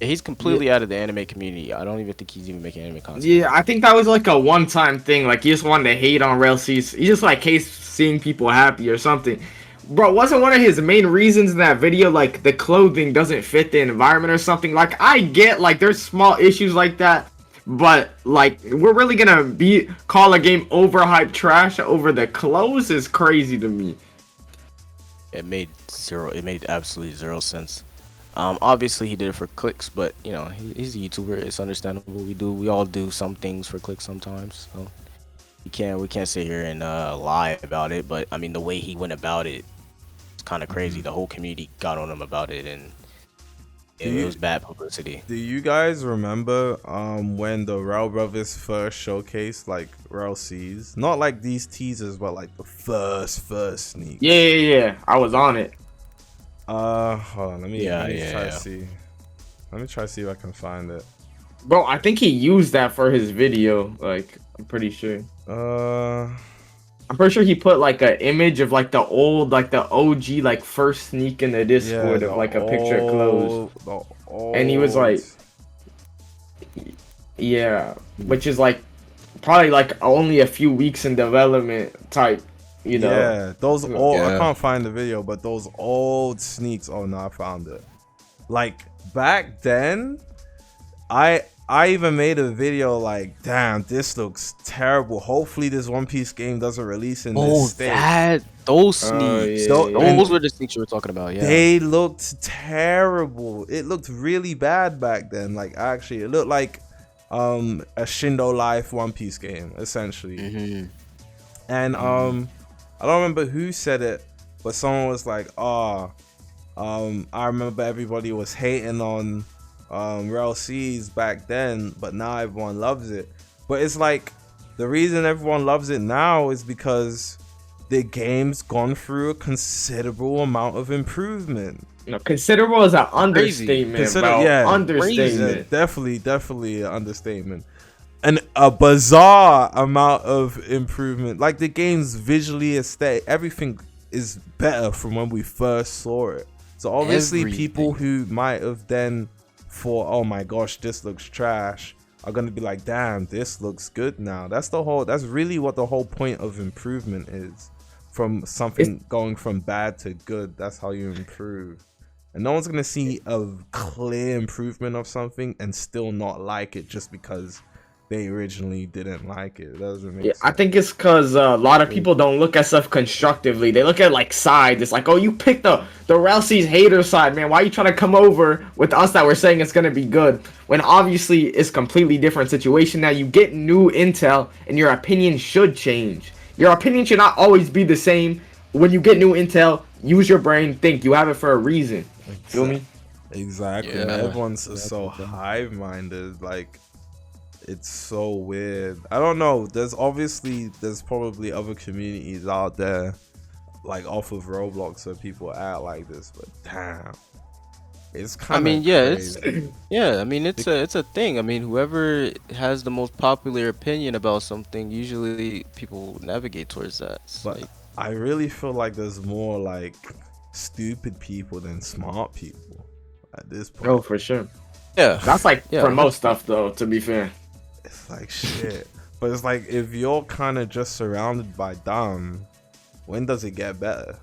He's completely out of the anime community. I don't even think he's even making anime content. Yeah, I think that was like a one-time thing. Like he just wanted to hate on Rell Seas. He just like hates seeing people happy or something. Bro, wasn't one of his main reasons in that video like the clothing doesn't fit the environment or something? Like I get like there's small issues like that, but like we're really gonna call a game overhyped trash over the clothes is crazy to me. It made absolutely zero sense. Obviously he did it for clicks, but you know, he's a YouTuber. It's understandable. We all do some things for clicks sometimes. So we can't sit here and lie about it. But I mean, the way he went about it, it's kind of crazy. The whole community got on him about it, and it was bad publicity. Do you guys remember when the Rell Brothers first showcased like Rell Seas? Not like these teasers, but like the first sneak. Yeah. I was on it. Hold on, let me try Yeah. to see. Let me try to see if I can find it. Bro, I think he used that for his video. Like, I'm pretty sure. I'm pretty sure he put like an image of like the old, like the OG, like first sneak in the Discord of like a picture of clothes. And he was like, yeah, which is like probably like only a few weeks in development type, you know. Yeah, those old. I can't find the video, but those old sneaks. Oh no, I found it. Like back then, I even made a video like, damn, this looks terrible. Hopefully this One Piece game doesn't release in this state. Those sneaks. Those were the sneaks you were talking about, yeah. They looked terrible. It looked really bad back then. Like actually, it looked like a Shindo Life One Piece game, essentially. And I don't remember who said it, but someone was like, I remember everybody was hating on Rell Seas back then, but now everyone loves it. But it's like the reason everyone loves it now is because the game's gone through a considerable amount of improvement. No, considerable is an understatement, bro. Yeah, understatement. Definitely an understatement. And a bizarre amount of improvement. Like the game's visually aesthetic, everything is better from when we first saw it. So obviously people who might have then thought, oh my gosh, this looks trash, are gonna be like, damn, this looks good now. That's really what the whole point of improvement is. From something going from bad to good, that's how you improve. And no one's gonna see a clear improvement of something and still not like it just because they originally didn't like it. That doesn't make sense. I think it's because a lot of people don't look at stuff constructively. They look at like sides. It's like, oh, you picked the Rell Seas hater side, man. Why are you trying to come over with us that we're saying it's gonna be good when obviously it's completely different situation now? You get new intel and your opinion should change. Your opinion should not always be the same. When you get new intel, use your brain, think. You have it for a reason. Feel me? Exactly. Yeah. Everyone's so hive-minded. Like, it's so weird. I don't know. There's probably other communities out there, like off of Roblox, where people act like this. But damn, it's kind of. I mean, yeah, I mean, it's a thing. I mean, whoever has the most popular opinion about something, usually people navigate towards that. But like, I really feel like there's more like stupid people than smart people at this point. Oh, for sure. Yeah, that's like for most stuff, though. To be fair. It's like shit. But it's like, if you're kind of just surrounded by dumb, when does it get better?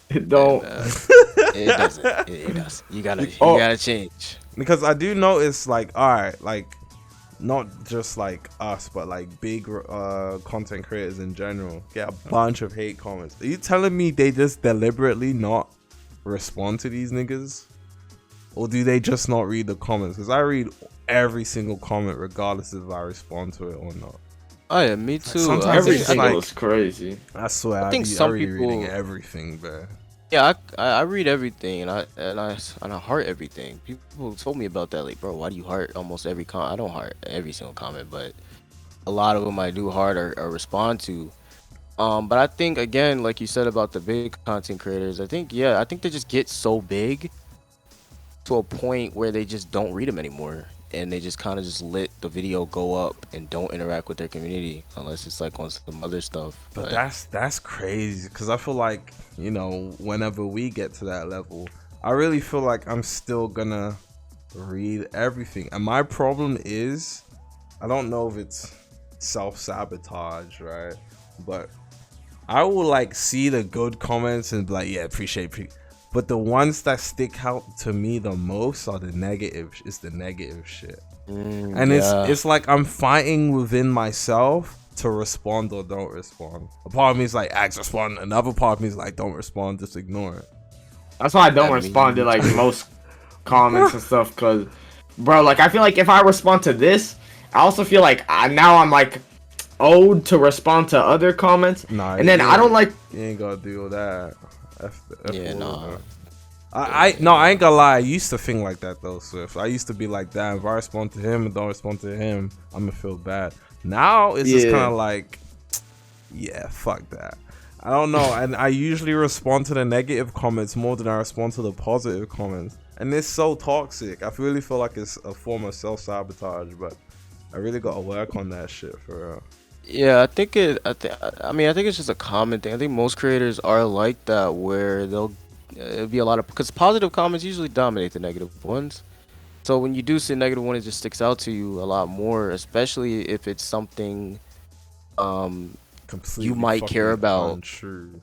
It don't. It doesn't. It does. You gotta change. Because I do notice, like, alright, like, not just like us, but like big content creators in general get a bunch of hate comments. Are you telling me they just deliberately not respond to these niggas? Or do they just not read the comments? Because I read every single comment regardless if I respond to it or not. Oh yeah, me too. Sometimes every single is crazy. I swear, I think some people reading everything, bro. Yeah, I read everything and I heart everything. People told me about that, like, bro, why do you heart almost every comment? I don't heart every single comment, but a lot of them I do heart or respond to. But I think, again, like you said about the big content creators, I think they just get so big to a point where they just don't read them anymore, and they just kind of just let the video go up and don't interact with their community unless it's like on some other stuff. But that's crazy, because I feel like, you know, whenever we get to that level, I really feel like I'm still gonna read everything. And my problem is, I don't know if it's self-sabotage, right? But I will like see the good comments and be like, yeah, appreciate. But the ones that stick out to me the most are the negative. It's the negative shit. And it's like I'm fighting within myself to respond or don't respond. A part of me is like, act, respond. Another part of me is like, don't respond, just ignore it. That's why I don't respond to like most comments and stuff. Cause, bro, like I feel like if I respond to this, I also feel like now I'm like owed to respond to other comments. Nah, and then I don't like. You ain't gotta do that. Yeah, no. I ain't gonna lie. I used to think like that though, Swift. I used to be like, damn, if I respond to him and don't respond to him, I'm gonna feel bad. Now it's just kind of like, yeah, fuck that. I don't know, and I usually respond to the negative comments more than I respond to the positive comments, and it's so toxic. I really feel like it's a form of self-sabotage, but I really gotta work on that shit for real. Yeah, I think it's just a common thing. I think most creators are like that, where it'll be a lot of, because positive comments usually dominate the negative ones. So when you do see a negative one, it just sticks out to you a lot more, especially if it's something Completely you might care fucking about, untrue.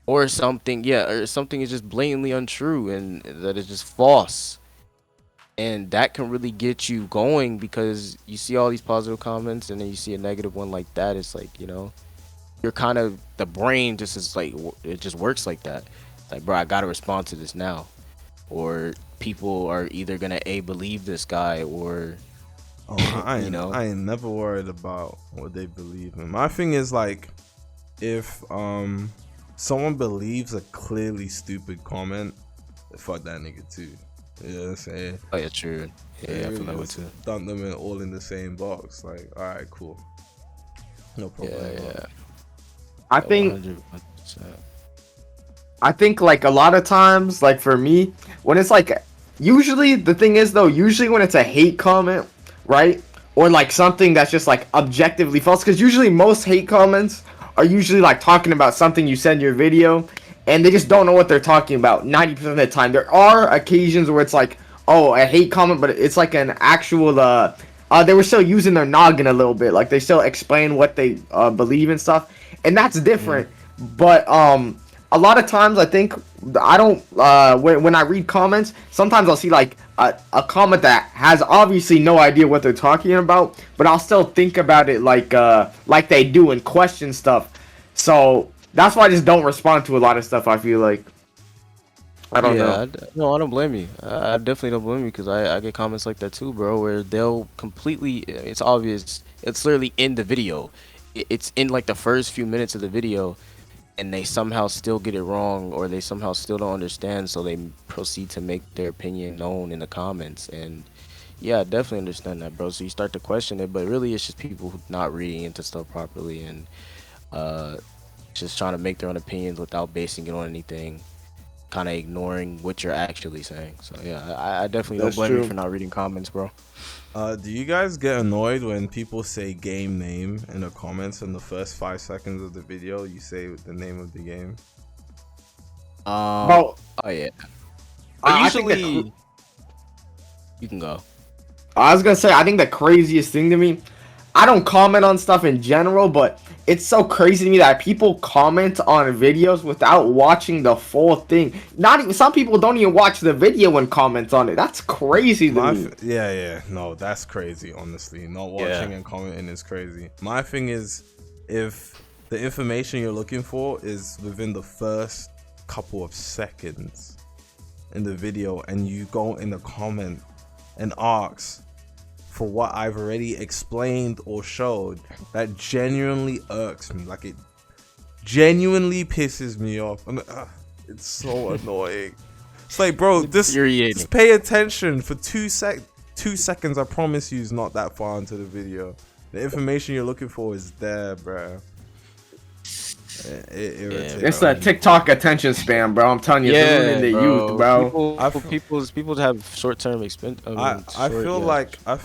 or something, or something is just blatantly untrue and that is just false. And that can really get you going, because you see all these positive comments and then you see a negative one like that. It's like, you're kind of, the brain just is like, it just works like that. Like, bro, I gotta respond to this now, or people are either gonna believe this guy, or I ain't never worried about what they believe in. My thing is, like, if someone believes a clearly stupid comment, fuck that nigga too. You know what I'm saying? Oh yeah, true. Yeah, I feel that way too. Dump them all in the same box. Like, all right, cool, no problem. Yeah. I think 100%. I think like a lot of times, like for me, when it's like, usually the thing is though, usually when it's a hate comment, right? Or like something that's just like objectively false, because usually most hate comments are usually like talking about something you said in your video, and they just don't know what they're talking about 90% of the time. There are occasions where it's like, oh, a hate comment, but it's like an actual, they were still using their noggin a little bit. Like they still explain what they believe and stuff. And that's different. But a lot of times I think, I don't, when I read comments, sometimes I'll see like a comment that has obviously no idea what they're talking about, but I'll still think about it like they do and question stuff. So that's why I just don't respond to a lot of stuff, I feel like. I don't know. No, I don't blame you. I definitely don't blame you, because I get comments like that too, bro, where they'll completely, it's obvious, it's literally in the video. It's in like the first few minutes of the video, and they somehow still get it wrong, or they somehow still don't understand, so they proceed to make their opinion known in the comments. And yeah, I definitely understand that, bro. So you start to question it, but really it's just people who not reading into stuff properly, and just trying to make their own opinions without basing it on anything, kind of ignoring what you're actually saying. So yeah, I definitely don't blame you for not reading comments, bro. Do you guys get annoyed when people say game name in the comments in the first 5 seconds of the video? You say the name of the game. Bro, Oh yeah. I think Usually, you can go. I was gonna say, I think the craziest thing to me, I don't comment on stuff in general, but it's so crazy to me that people comment on videos without watching the full thing. Not even, some people don't even watch the video and comment on it. That's crazy to me. Yeah, no, that's crazy, honestly. Not watching and commenting is crazy. My thing is, if the information you're looking for is within the first couple of seconds in the video, and you go in the comment and ask for what I've already explained or showed, that genuinely irks me. Like, it genuinely pisses me off. It's so annoying. It's like, bro, just pay attention for 2 seconds. I promise you, is not that far into the video. The information you're looking for is there, bro. It irritates It's a TikTok attention span, bro. I'm telling you, it's ruining the youth, bro. People have short-term expense. I feel like I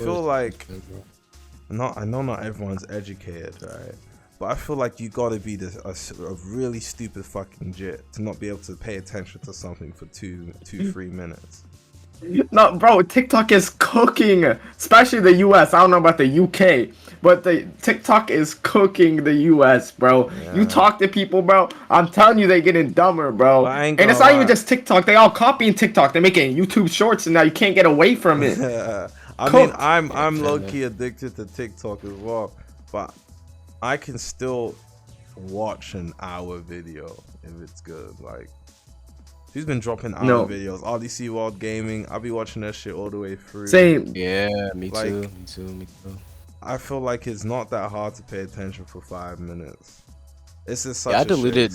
know not everyone's educated, right? But I feel like you gotta be a really stupid fucking jit to not be able to pay attention to something for 3 minutes. No, bro, TikTok is cooking, especially the US. I don't know about the UK, but the TikTok is cooking the US, bro. Yeah. You talk to people, bro, I'm telling you, they getting dumber, bro. And it's not even just TikTok. They all copying TikTok. They're making YouTube shorts, and now you can't get away from it. I mean, I'm low-key addicted to TikTok as well, but I can still watch an hour video if it's good. Like, he's been dropping hour videos. RDC World Gaming, I'll be watching that shit all the way through. Same. Yeah, me too. I feel like it's not that hard to pay attention for 5 minutes. It's just such I deleted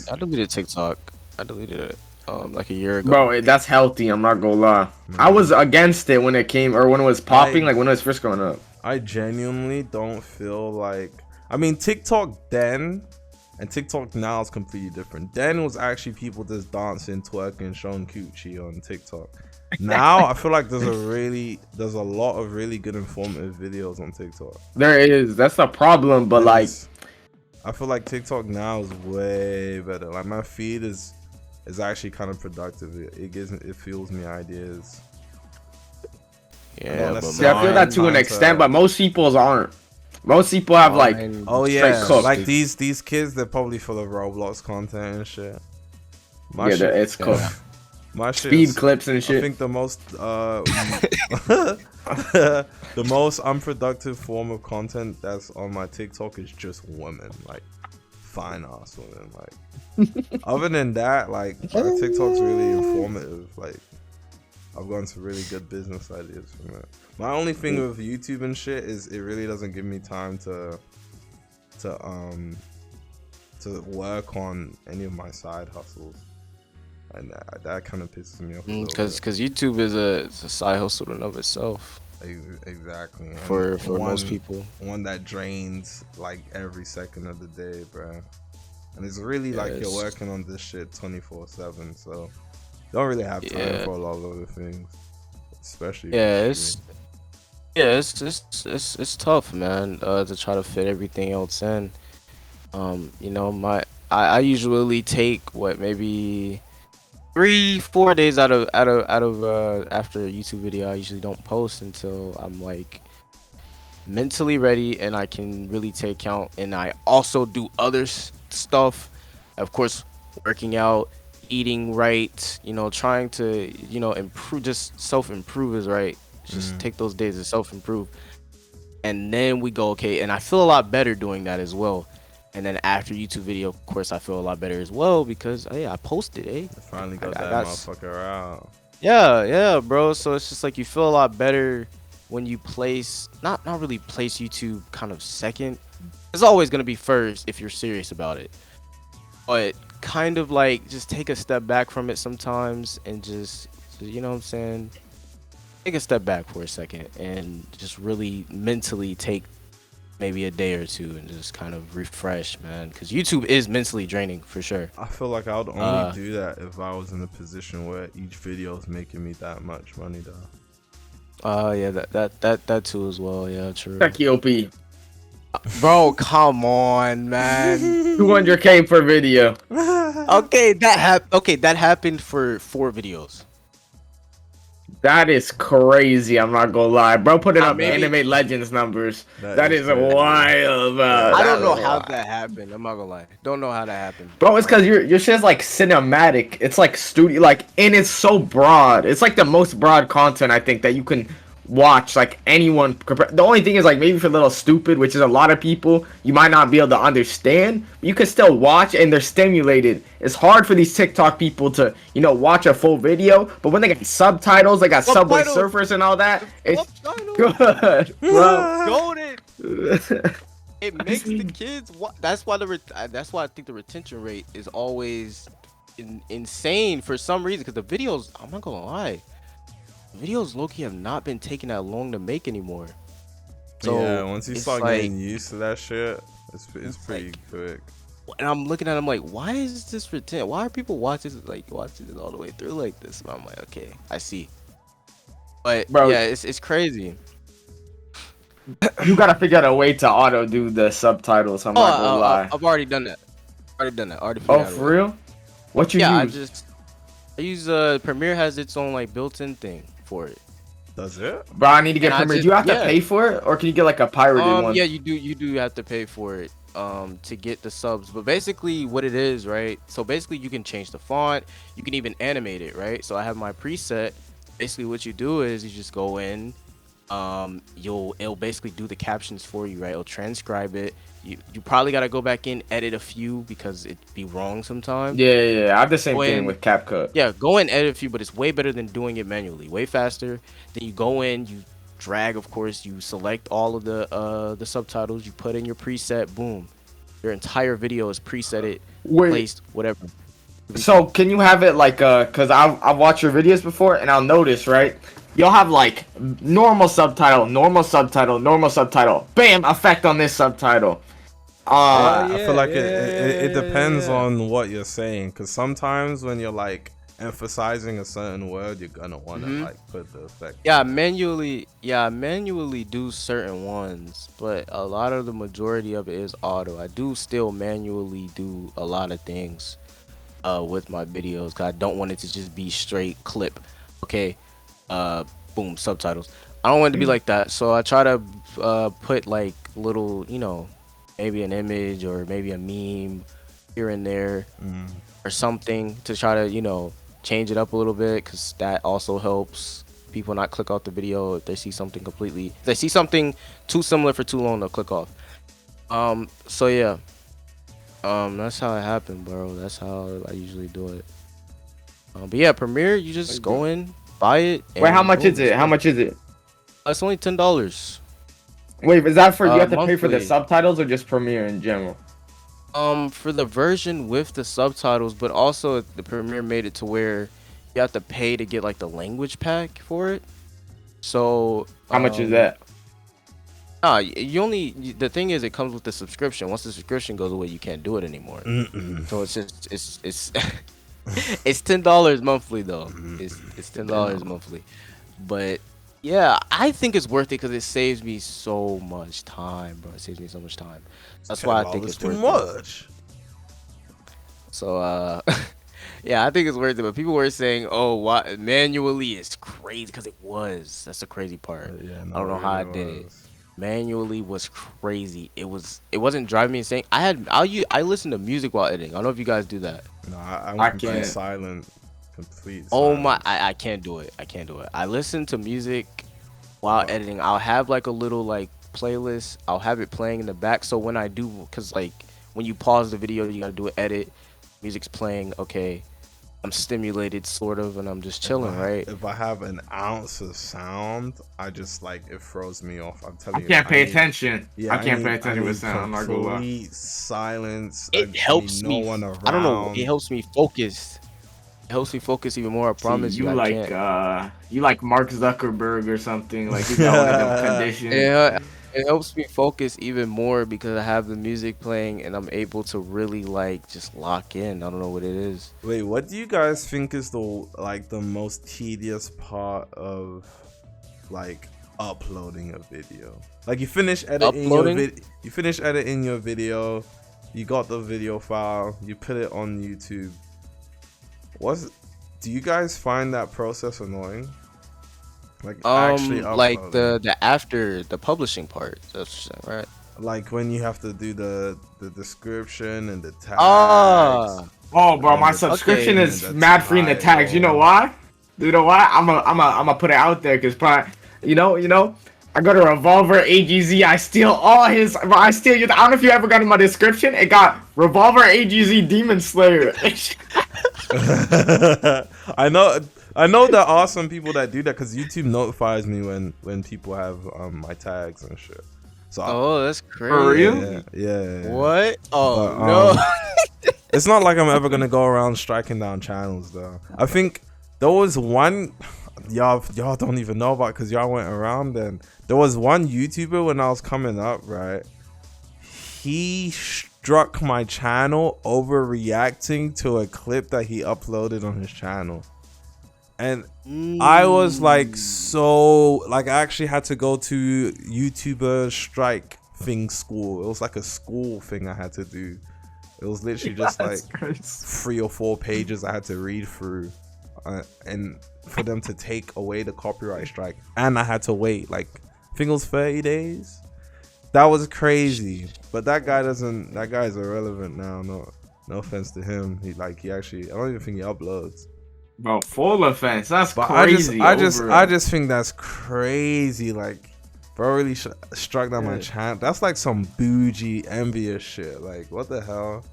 TikTok. I deleted it like a year ago. Bro, that's healthy, I'm not gonna lie. I was against it when it came, or when it was popping, like when it was first going up. I genuinely don't feel like, I mean, TikTok then And TikTok now is completely different. Then it was actually people just dancing, twerking, showing coochie on TikTok. Now I feel like there's a lot of really good informative videos on TikTok. There is. That's the problem. But like, I feel like TikTok now is way better. Like my feed is actually kind of productive. It fuels me ideas. Yeah, see, I feel that to an extent, but most people's aren't. Most people have like, like these kids, they're probably full of Roblox content and shit. It's cooked. My shit speed clips and shit. I think the most the most unproductive form of content that's on my TikTok is just women, like fine ass women. Like other than that, like TikTok's really informative. Like I've gotten some really good business ideas from it. My only thing with YouTube and shit is it really doesn't give me time to work on any of my side hustles, and that kind of pisses me off. Because YouTube is a side hustle in of itself. Exactly. For most people, one that drains like every second of the day, bro. And it's really like you're working on this shit 24/7, so you don't really have time for a lot of other things, especially. It's tough, man, to try to fit everything else in. You know, I usually take maybe 3-4 days out of after a YouTube video. I usually don't post until I'm like mentally ready and I can really take count. And I also do other stuff, of course, working out, eating right, you know, trying to, you know, improve, just self-improve is right. Just take those days to self-improve, and then we go, okay, and I feel a lot better doing that as well. And then after YouTube video, of course, I feel a lot better as well because I posted, I finally got that motherfucker out. Yeah, bro. So it's just like you feel a lot better when you place, not really place YouTube kind of second. It's always gonna be first if you're serious about it, but kind of like just take a step back from it sometimes and just, you know what I'm saying, take a step back for a second and just really mentally take maybe a day or two and just kind of refresh, man, because YouTube is mentally draining for sure. I feel like I would only do that if I was in a position where each video is making me that much money, though. Yeah, that too as well. Yeah, true. TechyOP. Bro, come on, man. 200K per video. Okay, that happened for 4 videos. That is crazy. I'm not gonna lie, bro. Put it up. Anime Legends numbers. That is wild, bro. I don't know how that happened. I'm not gonna lie. Don't know how that happened. Bro, it's because your shit's like cinematic. It's like studio, like, and it's so broad. It's like the most broad content I think that you can watch. Like anyone. The only thing is like maybe for little stupid, which is a lot of people, you might not be able to understand. But you can still watch and they're stimulated. It's hard for these TikTok people to, you know, watch a full video. But when they got subtitles, they got Subway Surfers and all that. It's good, bro. It makes the kids. That's why I think the retention rate is always insane for some reason. Because the videos, I'm not gonna lie, videos low-key have not been taking that long to make anymore. So yeah, once you start getting used to that shit, it's pretty quick. And I'm looking at them like, why is this retent? Why are people watching it all the way through like this? And I'm like, okay, I see. But bro, yeah, it's crazy. You gotta figure out a way to auto do the subtitles. I'm not gonna lie. I've already done that. Already for real? What you use? I use Premiere has its own like built-in thing for it. Does it? Bro, I need to get Premiere. Do you have to pay for it, or can you get like a pirated one? Yeah, you do have to pay for it to get the subs. But basically what it is, right? So basically you can change the font, you can even animate it, right? So I have my preset. Basically what you do is you just go in, it'll basically do the captions for you, right? It'll transcribe it. You probably gotta go back in, edit a few because it'd be wrong sometimes. Yeah. I have the same thing with CapCut. Yeah, go in, edit a few, but it's way better than doing it manually. Way faster. Then you go in, you drag, of course, you select all of the subtitles, you put in your preset, boom. Your entire video is presetted, placed, whatever. So can you have it like cause I've watched your videos before and I'll notice, right? You'll have like normal subtitle, bam, effect on this subtitle. I feel like it depends on what you're saying, because sometimes when you're like emphasizing a certain word, you're gonna want to like put the effect. Yeah, manually do certain ones, but a lot of the majority of it is auto. I do still manually do a lot of things with my videos, because I don't want it to just be straight clip. Okay, boom, subtitles. I don't want it to be like that, so I try to put like little, you know, maybe an image or maybe a meme here and there or something to try to, you know, change it up a little bit, because that also helps people not click off the video if they see something if they see something too similar for too long, they'll click off. So yeah, that's how it happened, bro. That's how I usually do it. But yeah, Premiere, you just go in, buy it. Wait, how much is it? How much is it? It's only $10. Wait, is that for you have to pay for the monthly. subtitles or just Premiere in general? For the version with the subtitles, but also the Premiere made it to where you have to pay to get like the language pack for it. So How much is that? The thing is, it comes with the subscription. Once the subscription goes away, you can't do it anymore. So it's just it's it's $10 monthly though. It's $10 monthly, but yeah, I think it's worth it because it saves me so much time, bro. It saves me so much time. That's why I think it's too worth much. it. So yeah, I think it's worth it. But people were saying, "Oh, why manually is crazy," because it was. That's the crazy part. Yeah, I don't know how I did it. Manually was crazy. It wasn't driving me insane. I listen to music while editing. I don't know if you guys do that. No, I'm I complete can't. silent. Complete. Oh silence. my, I can't do it. I listen to music while editing. I'll have like a little like playlist. I'll have it playing in the back. So when I do, because like when you pause the video, you gotta do an edit. Music's playing. Okay, I'm stimulated sort of, and I'm just chilling, right? If I have an ounce of sound, I just like it throws me off. I'm telling you. I can't pay attention. Yeah, I can't pay attention with sound. I'm not gonna lie. Complete silence. It helps no me. one around. I don't know. It helps me focus. It helps me focus even more. I promise See, you. You like Mark Zuckerberg or something. Like you got one of them conditions. Yeah, it helps me focus even more because I have the music playing and I'm able to really like just lock in. I don't know what it is. Wait, what do you guys think is the most tedious part of like uploading a video? Like you finish editing your video, you got the video file, you put it on YouTube. Do you guys find that process annoying? Like actually uploading? Like the after the publishing part. That's right. Like when you have to do the description and the tags. Ah. Oh, bro, my Okay. subscription is That's mad free in the tags. You know why? You know why? I'm a put it out there because probably, you know, I go to Revolveragz. I steal all his. I steal. I don't know if you ever got in my description. It got Revolveragz Demon Slayer. I know there are some people that do that because YouTube notifies me when people have my tags and shit. So That's crazy. For real? Yeah. What? Oh But, no. It's not like I'm ever gonna go around striking down channels though. I think there was one y'all don't even know about because y'all went around then. There was one YouTuber when I was coming up, right? He struck my channel overreacting to a clip that he uploaded on his channel. And I was like, I actually had to go to YouTuber strike thing school. It was like a school thing I had to do. It was literally just like 3 or 4 pages I had to read through, and for them to take away the copyright strike, and I had to wait like I think it was 30 days. That was crazy. But that guy's irrelevant now. No offense to him. He actually, I don't even think he uploads. Bro, full offense. That's But crazy. I just think that's crazy. Like, bro really struck down my channel. That's like some bougie, envious shit. Like, what the hell?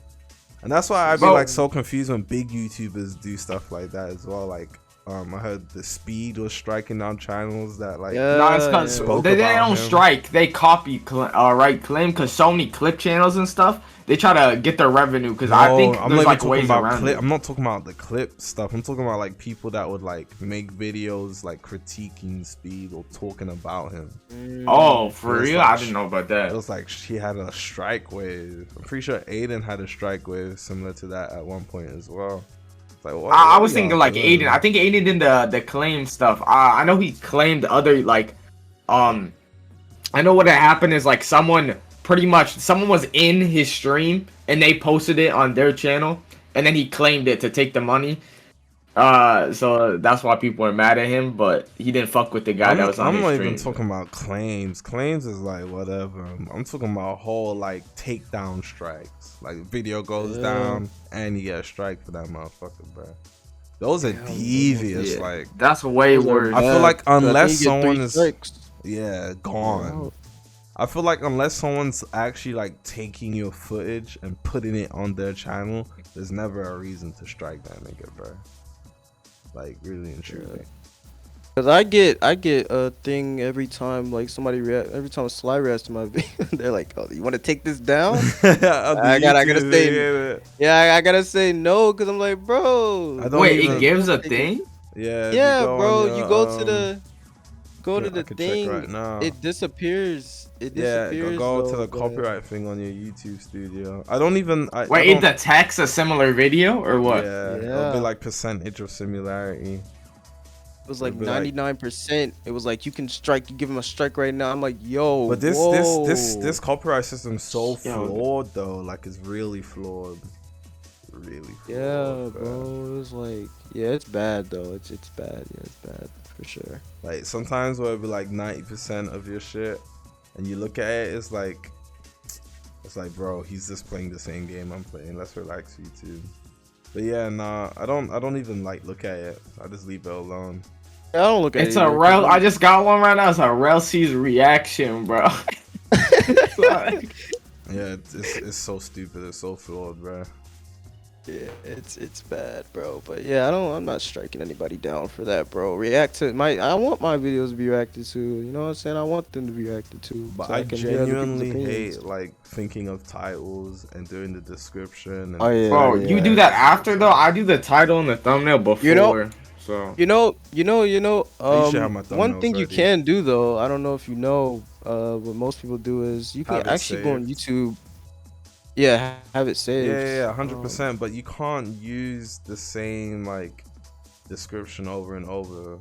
And that's why I'd be like so confused when big YouTubers do stuff like that as well. Like, I heard the Speed was striking down channels that like. No, it's cause they don't strike. They copy, right? Claim because so many clip channels and stuff. they try to get their revenue because No, I think I'm there's not like even talking ways about around clip. it. I'm not talking about the clip stuff. I'm talking about like people that would like make videos like critiquing Speed or talking about him. Oh, for It was real? like I didn't know about It that. was like she had a strike wave. I'm pretty sure Aiden had a strike wave similar to that at one point as well. It's like, what I are was y'all thinking like doing? Aiden. I think Aiden did the claim stuff. I know he claimed other like I know what had happened is like someone was in his stream and they posted it on their channel and then he claimed it to take the money. So that's why people are mad at him, but he didn't fuck with the guy that was on I'm his not stream. even talking about claims. Claims is like whatever. I'm talking about whole like takedown strikes. Like video goes down and you get a strike for that motherfucker, bro. Those are devious. Yeah, Like that's way worse. I feel like unless someone is strikes. gone. I feel like unless someone's actually like taking your footage and putting it on their channel, there's never a reason to strike that nigga, bro. Like really and truly. Cause I get a thing every time like every time Sly reacts to my video, they're like, "Oh, you want to take this down?" I gotta say, I gotta say no, cause I'm like, bro. Wait, it gives a thing? Yeah, bro. You go to the I could check thing. right now. It disappears. It Yeah, disappears. go to the but- copyright thing on your YouTube studio. I don't even. Wait, is the text a similar video or what? Yeah, it'll be like percentage of similarity. It was like It'd be like- 99%. It was like you can strike. You give him a strike right now. I'm like, yo. But this copyright system's so Yo. flawed though. Like it's really flawed. Really flawed. Yeah, bro. It was like, yeah, it's bad though. It's bad. Yeah, it's bad for sure. Like sometimes where it'll be like 90% of your shit, and you look at it, it's like, bro, he's just playing the same game I'm playing. Let's relax, YouTube. But yeah, nah, I don't even like look at it. I just leave it alone. I don't look at It's it. a either, Rell. 'cause I just got one right now. It's a Rell Seas reaction, bro. Yeah, it's so stupid. It's so flawed, bro. Yeah, it's bad, bro. But yeah, I'm not striking anybody down for that, bro. I want my videos to be reacted to. You know what I'm saying? I want them to be reacted to. But so I can hear other people's genuinely opinions. hate like thinking of titles and doing the description. And Oh yeah, Bro, yeah. you do that after though. I do the title and the thumbnail before. You know- So You know. should have my One thumbnails thing you ready. can do though, I don't know if you know, what most people do is you can Have it actually go on saved. YouTube. Yeah, have it saved. Yeah, 100%. But you can't use the same like description over and over.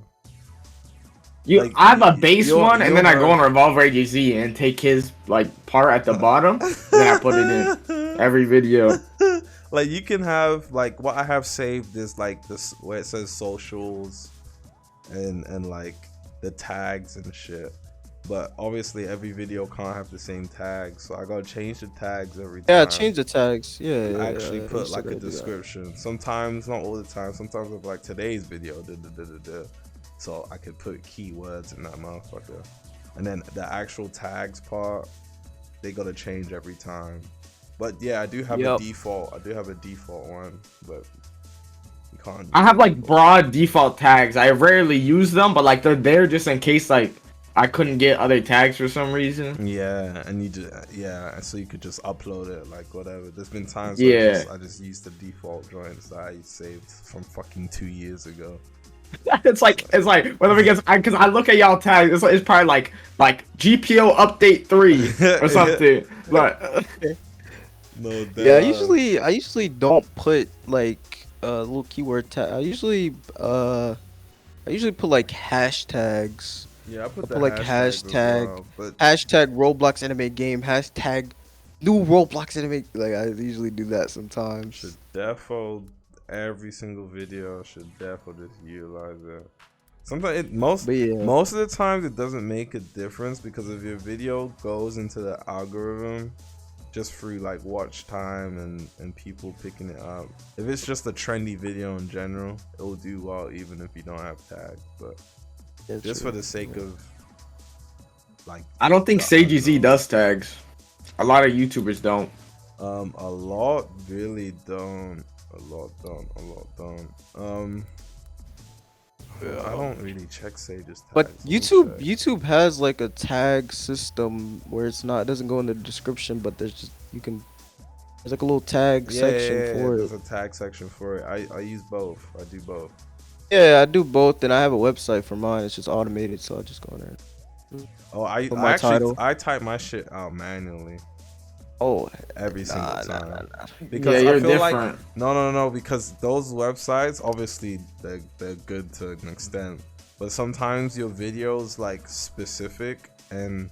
Like, I have a base you'll- one, and you'll then I go have- on Revolveragz and take his like part at the bottom, then I put it in every video. Like you can have like what I have saved is like this where it says socials and like the tags and shit. But obviously every video can't have the same tags, so I gotta change the tags every time. Yeah, change the tags. Yeah, yeah, Actually yeah, put you like still a gotta do that. description. Sometimes, not all the time. Sometimes with like today's video, so I could put keywords in that motherfucker. And then the actual tags part, they gotta change every time. But yeah, I do have a default. I do have a default one, but you can't. I have like broad default tags. I rarely use them, but like they're there just in case like I couldn't get other tags for some reason. Yeah, and you just so you could just upload it like whatever. There's been times Yeah. where I just used the default joints that I saved from fucking 2 years ago. it's like whatever gets because I look at y'all tags. It's probably like GPO update 3 or something. But No doubt. Yeah, I usually don't put like little keyword tag. I usually put like hashtags. Yeah, I put I put like hashtag but hashtag Roblox anime game, hashtag new Roblox anime. Like I usually do that sometimes. should defo every single video should defo just utilize it. Sometimes most of the times it doesn't make a difference because if your video goes into the algorithm just through like watch time and people picking it up. If it's just a trendy video in general, it will do well even if you don't have tags. But just for the sake of like, I don't think SageZ does tags. A lot of YouTubers don't. a lot really don't. A lot don't. I don't really check Sage's tags. But Let me YouTube check. YouTube has like a tag system where it doesn't go in the description, but there's just you can There's like a little tag section for there's it. a tag section for it. I use both. I do both. Yeah, I do both, and I have a website for mine. It's just automated, so I just go there. Oh, I my actually title. I type my shit out manually Oh, every single time. nah. Because Yeah, I you're feel different. like no, because those websites obviously they're good to an extent, but sometimes your videos like specific and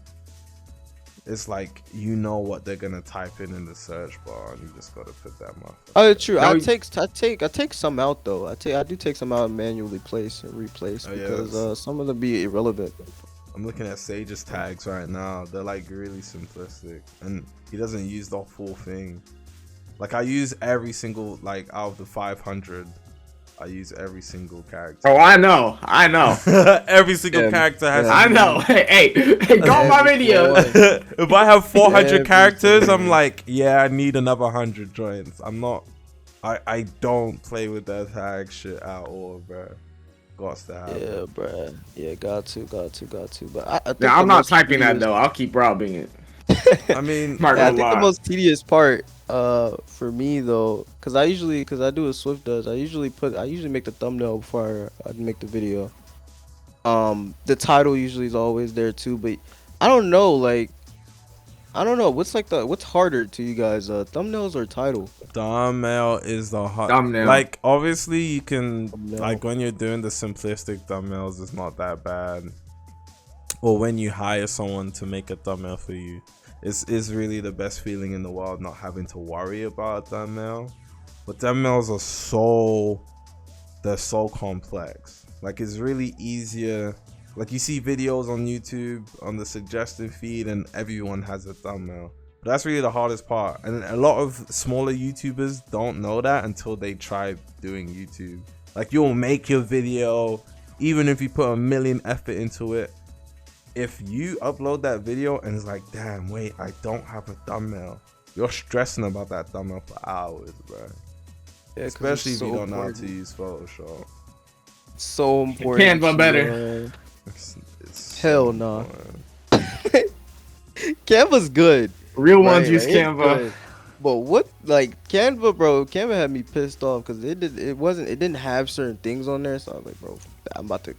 it's like you know what they're gonna type in the search bar and you just gotta put that motherfucker. Oh, true. No, I take some out though. I do take some out and manually place and replace because some of them be irrelevant. I'm looking at Sage's tags right now. They're like really simplistic, and he doesn't use the full thing. Like I use every single like out of the 500, I use every single character. Oh, I know. Every single character has. I know. Hey, go on my video. If I have 400 Every characters, single I'm like, yeah, I need another 100 joints. I'm not. I don't play with that tag shit at all, bro. Gots to have Yeah, it. bruh. Yeah, got to. But I think Yeah, I'm the not most typing that tedious- though. I'll keep robbing it. I mean, Not Yeah, I gonna think the lie. most tedious part, for me though, cause I do what Swift does. I usually make the thumbnail before I make the video. The title usually is always there too, but I don't know, what's harder to you guys, thumbnails or title? thumbnail is the hot. Thumbnail. Like obviously you can Thumbnail. like when you're doing the simplistic thumbnails, it's not that bad. Or when you hire someone to make a thumbnail for you, it's really the best feeling in the world not having to worry about a thumbnail. But thumbnails are they're so complex. Like it's really easier. Like you see videos on YouTube on the suggested feed and everyone has a thumbnail. But that's really the hardest part. And a lot of smaller YouTubers don't know that until they try doing YouTube. Like you'll make your video, even if you put a million effort into it. If you upload that video and it's like, damn, wait, I don't have a thumbnail. You're stressing about that thumbnail for hours, bro. Yeah, 'cause Especially it's if you so don't know how to important. use Photoshop. So important. Canva better. man. It's Hell so nah. important. Canva's good. Real ones Right, use like, it's Canva. good. But what, like Canva, bro? Canva had me pissed off because it didn't have certain things on there. So I was like, bro, I'm about to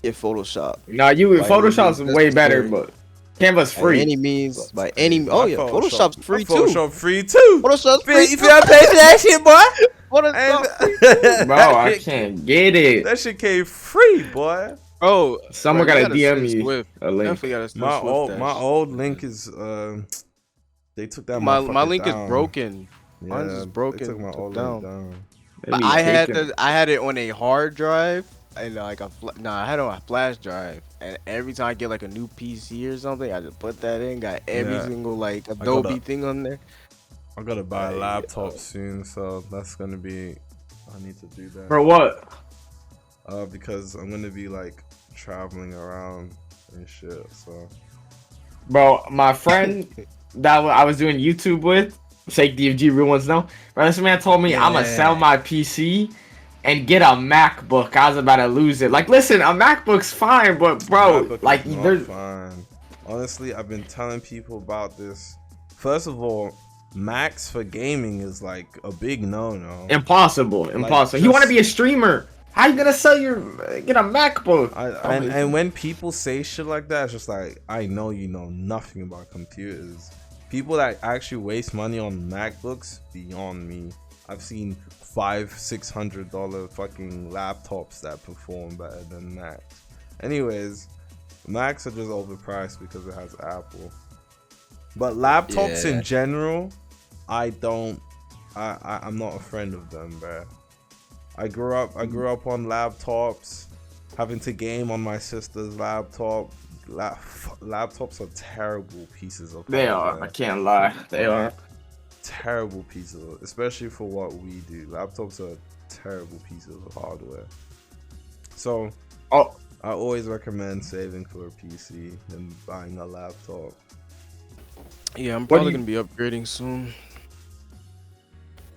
get Photoshop Nah, By Photoshop's any way means better, necessary. but Canva's by free. any means. By any, oh yeah, Photoshop's free too. Photoshop free too. Photoshop's free You too. feel pay for that shit, boy? Photoshop's free. Bro, I can't get it. That shit came free, boy. Bro, Someone bro, you gotta DM me Swift. a link. Definitely gotta send My Swift that old link is they took that. shit. My motherfucker link down. is broken. Yeah, Mine's just broken, They took my took old down. link down. They But be I taking- had it on a hard drive and like I had it on a flash drive, and every time I get like a new PC or something, I just put that in. Got every Yeah. single like gotta- Adobe thing on there. I gotta buy a Hey, laptop soon, so that's gonna be. I need to do that. For what? Because I'm gonna be like traveling around and shit. So Bro, my friend that I was doing YouTube with, TechyOP, real ones know. Bro, this man told me I'm gonna sell my PC and get a MacBook. I was about to lose it. Like, listen, a MacBook's fine, but bro, MacBook like, is not there's fine. Honestly, I've been telling people about this. First of all, Macs for gaming is like a big no-no. impossible. Impossible. You want to just- be a streamer? How you gonna get a MacBook? And when people say shit like that, it's just like, I know you know nothing about computers. People that actually waste money on MacBooks, beyond me. I've seen $500-$600 fucking laptops that perform better than Macs. Anyways, Macs are just overpriced because it has Apple. But laptops in general, I'm not a friend of them, bruh. I grew up on laptops, having to game on my sister's laptop. Laptops are terrible pieces of They are. hardware. I can't lie. They are. Terrible pieces, especially for what we do. Laptops are terrible pieces of hardware. So, Oh, I always recommend saving for a PC than buying a laptop. Yeah, I'm What probably do gonna be upgrading soon.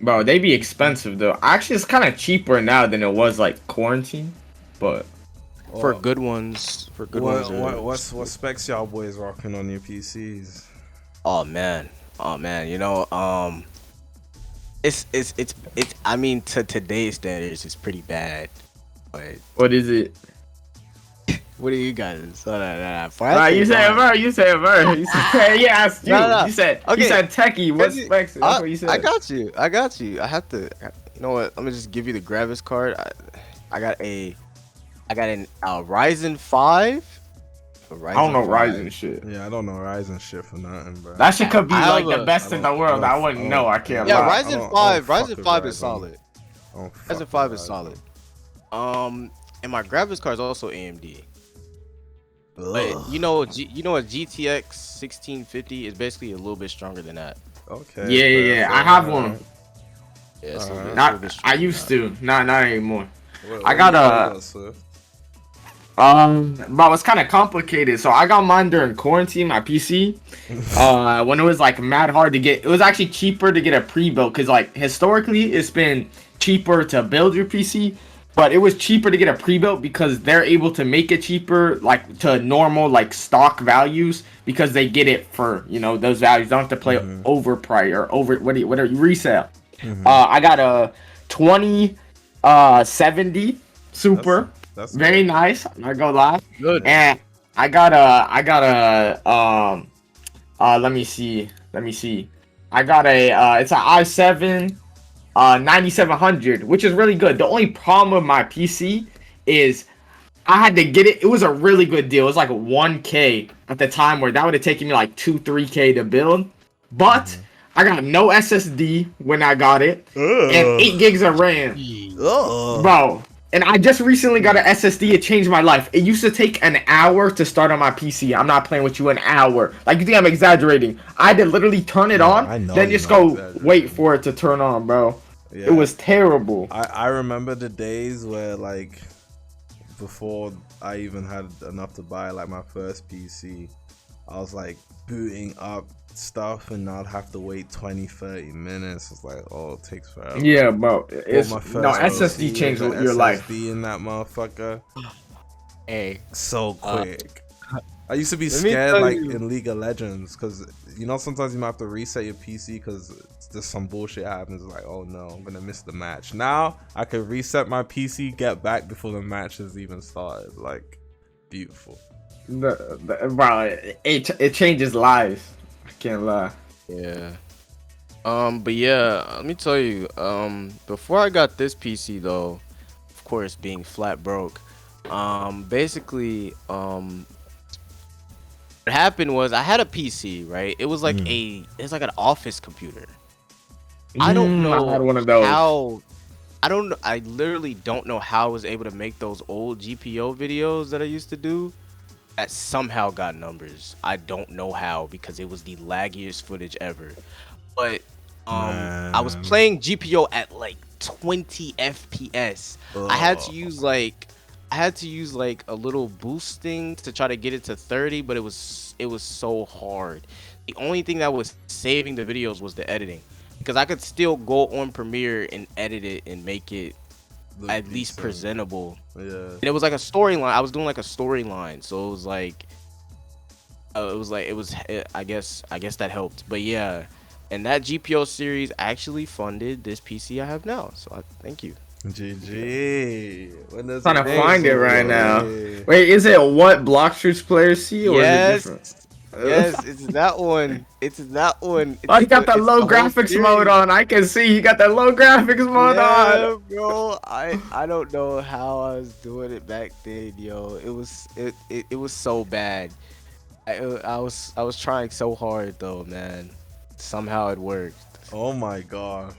bro, they be expensive though. Actually, it's kind of cheaper now than it was like quarantine, but For good ones, What specs y'all boys rocking on your PCs? Oh man, Oh man, it's I mean, to today's standards, it's pretty bad. But What is it? what do you guys? You said a verse. You said a verse. You said yeah. I asked you. No. You said Okay. you said techie. What's specs? That's what you said. I got you. I have to. You know what? I'm gonna just give you the graphics card. I got an Ryzen 5. I don't know Ryzen shit. Yeah, I don't know Ryzen shit for nothing, bro. That shit could be I like have the a- best in the world. I wouldn't know. I can't Yeah, lie. Ryzen I 5. don't fuck Ryzen with 5 is Ryzen. solid. Oh, fuck Ryzen 5 with is Ryzen. solid. And my graphics card is also AMD. But you know a GTX 1650 is basically a little bit stronger than that. Okay. Yeah. I have one. Yeah, it's a little Not. bit I stronger used than to. Not anymore. What I got you a- got, Swift? But it's kind of complicated. So I got mine during quarantine, my PC. When it was like mad hard to get, it was actually cheaper to get a pre-built because like historically it's been cheaper to build your PC, but it was cheaper to get a pre-built because they're able to make it cheaper like to normal like stock values because they get it for those values. Don't have to play over price or over whatever you resell. I got a 2070 Super. That's Very nice. I'm not gonna lie. Good. And I got a let me see. I got a it's an i7 9700, which is really good. The only problem with my PC is I had to get it. It was a really good deal. It was like 1K at the time where that would have taken me like 2-3K to build. But I got no SSD when I got it and 8 gigs of RAM. Bro. And I just recently got an SSD. It changed my life. It used to take an hour to start on my PC. I'm not playing with you, an hour. Like, you think I'm exaggerating? I had to literally turn it on, then just go wait for it to turn on, bro. Yeah. It was terrible. I remember the days where like before I even had enough to buy like my first PC, I was like booting up stuff and I'd have to wait 20-30 minutes. It's like, oh, it takes forever. Yeah, bro. It's My no first SSD PC, changed the your life. SSD in that motherfucker, Hey, so quick. I used to be let me scared tell like you. in League of Legends because sometimes you might have to reset your PC because there's some bullshit happens. Like, oh no, I'm gonna miss the match. Now I could reset my PC, get back before the match has even started. Like, beautiful. Bro, it changes lives. I can't lie. yeah. But yeah, let me tell you. Before I got this PC though, of course, being flat broke. Basically, what happened was I had a PC, right? It was like it's like an office computer. I don't know I had one of those. how. I don't know. I literally don't know how I was able to make those old GPO videos that I used to do. That somehow got numbers. I don't know how because it was the laggiest footage ever. But I was playing GPO at like 20 FPS. I had to use like a little boosting to try to get it to 30, but it was so hard. The only thing that was saving the videos was the editing, because I could still go on Premiere and edit it and make it at least presentable. Yeah. And it was like a storyline. I was doing like a storyline, so it was like, I guess that helped. But yeah, and that GPO series actually funded this PC I have now. So I thank you. GG. I'm trying to find it right now. Wait, is it what Blox Fruits players see, or Yes. is it different? Yes, it's that one. It's that one. Oh, you got the low whole graphics series. mode on. I can see you got that low graphics mode Yeah, on. bro. I don't know how I was doing it back then, yo. It was so bad. I was trying so hard though, man. Somehow it worked. Oh my gosh.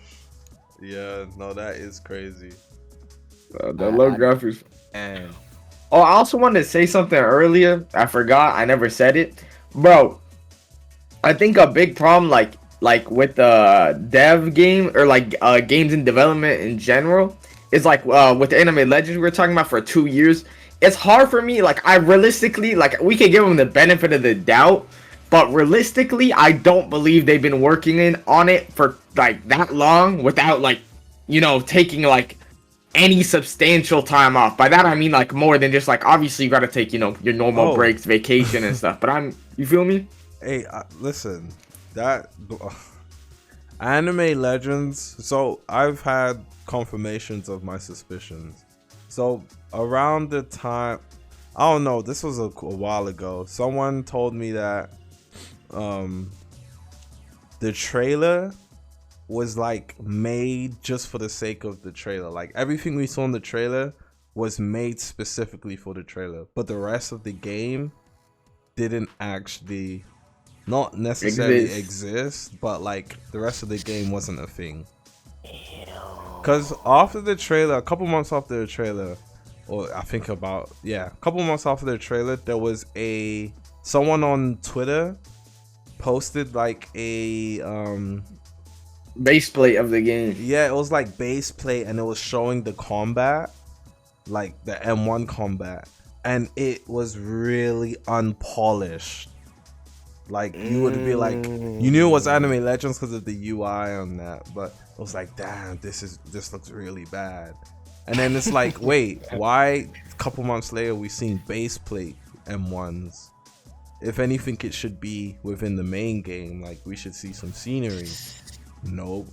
Yeah, no, that is crazy. The low graphics. And Oh, I also wanted to say something earlier. I forgot. I never said it. Bro, I think a big problem like with the dev game or like games in development in general is like with the Anime Legends we were talking about for 2 years. It's hard for me. Like, I realistically, like, we could give them the benefit of the doubt, but realistically, I don't believe they've been working on it for like that long without like, taking like any substantial time off. By that I mean like more than just like, obviously you got to take your normal breaks, vacation and stuff. But you feel me? Hey, listen, that Anime Legends. So I've had confirmations of my suspicions. So around the time, I don't know, this was a while ago, someone told me that the trailer was like made just for the sake of the trailer. Like everything we saw in the trailer was made specifically for the trailer, but the rest of the game didn't actually not necessarily exist, but like the rest of the game wasn't a thing. Because after the trailer, a couple months after the trailer, or I think about, yeah, a couple months after the trailer, there was someone on Twitter posted like a base plate of the game. Yeah, it was like base plate, and it was showing the combat, like the M1 combat, and it was really unpolished. Like you would be like, you knew it was Anime Legends because of the UI on that, but it was like, damn, this looks really bad. And then it's like, wait, why? A couple months later, we seen base plate M1s. If anything, it should be within the main game. Like we should see some scenery. Nope.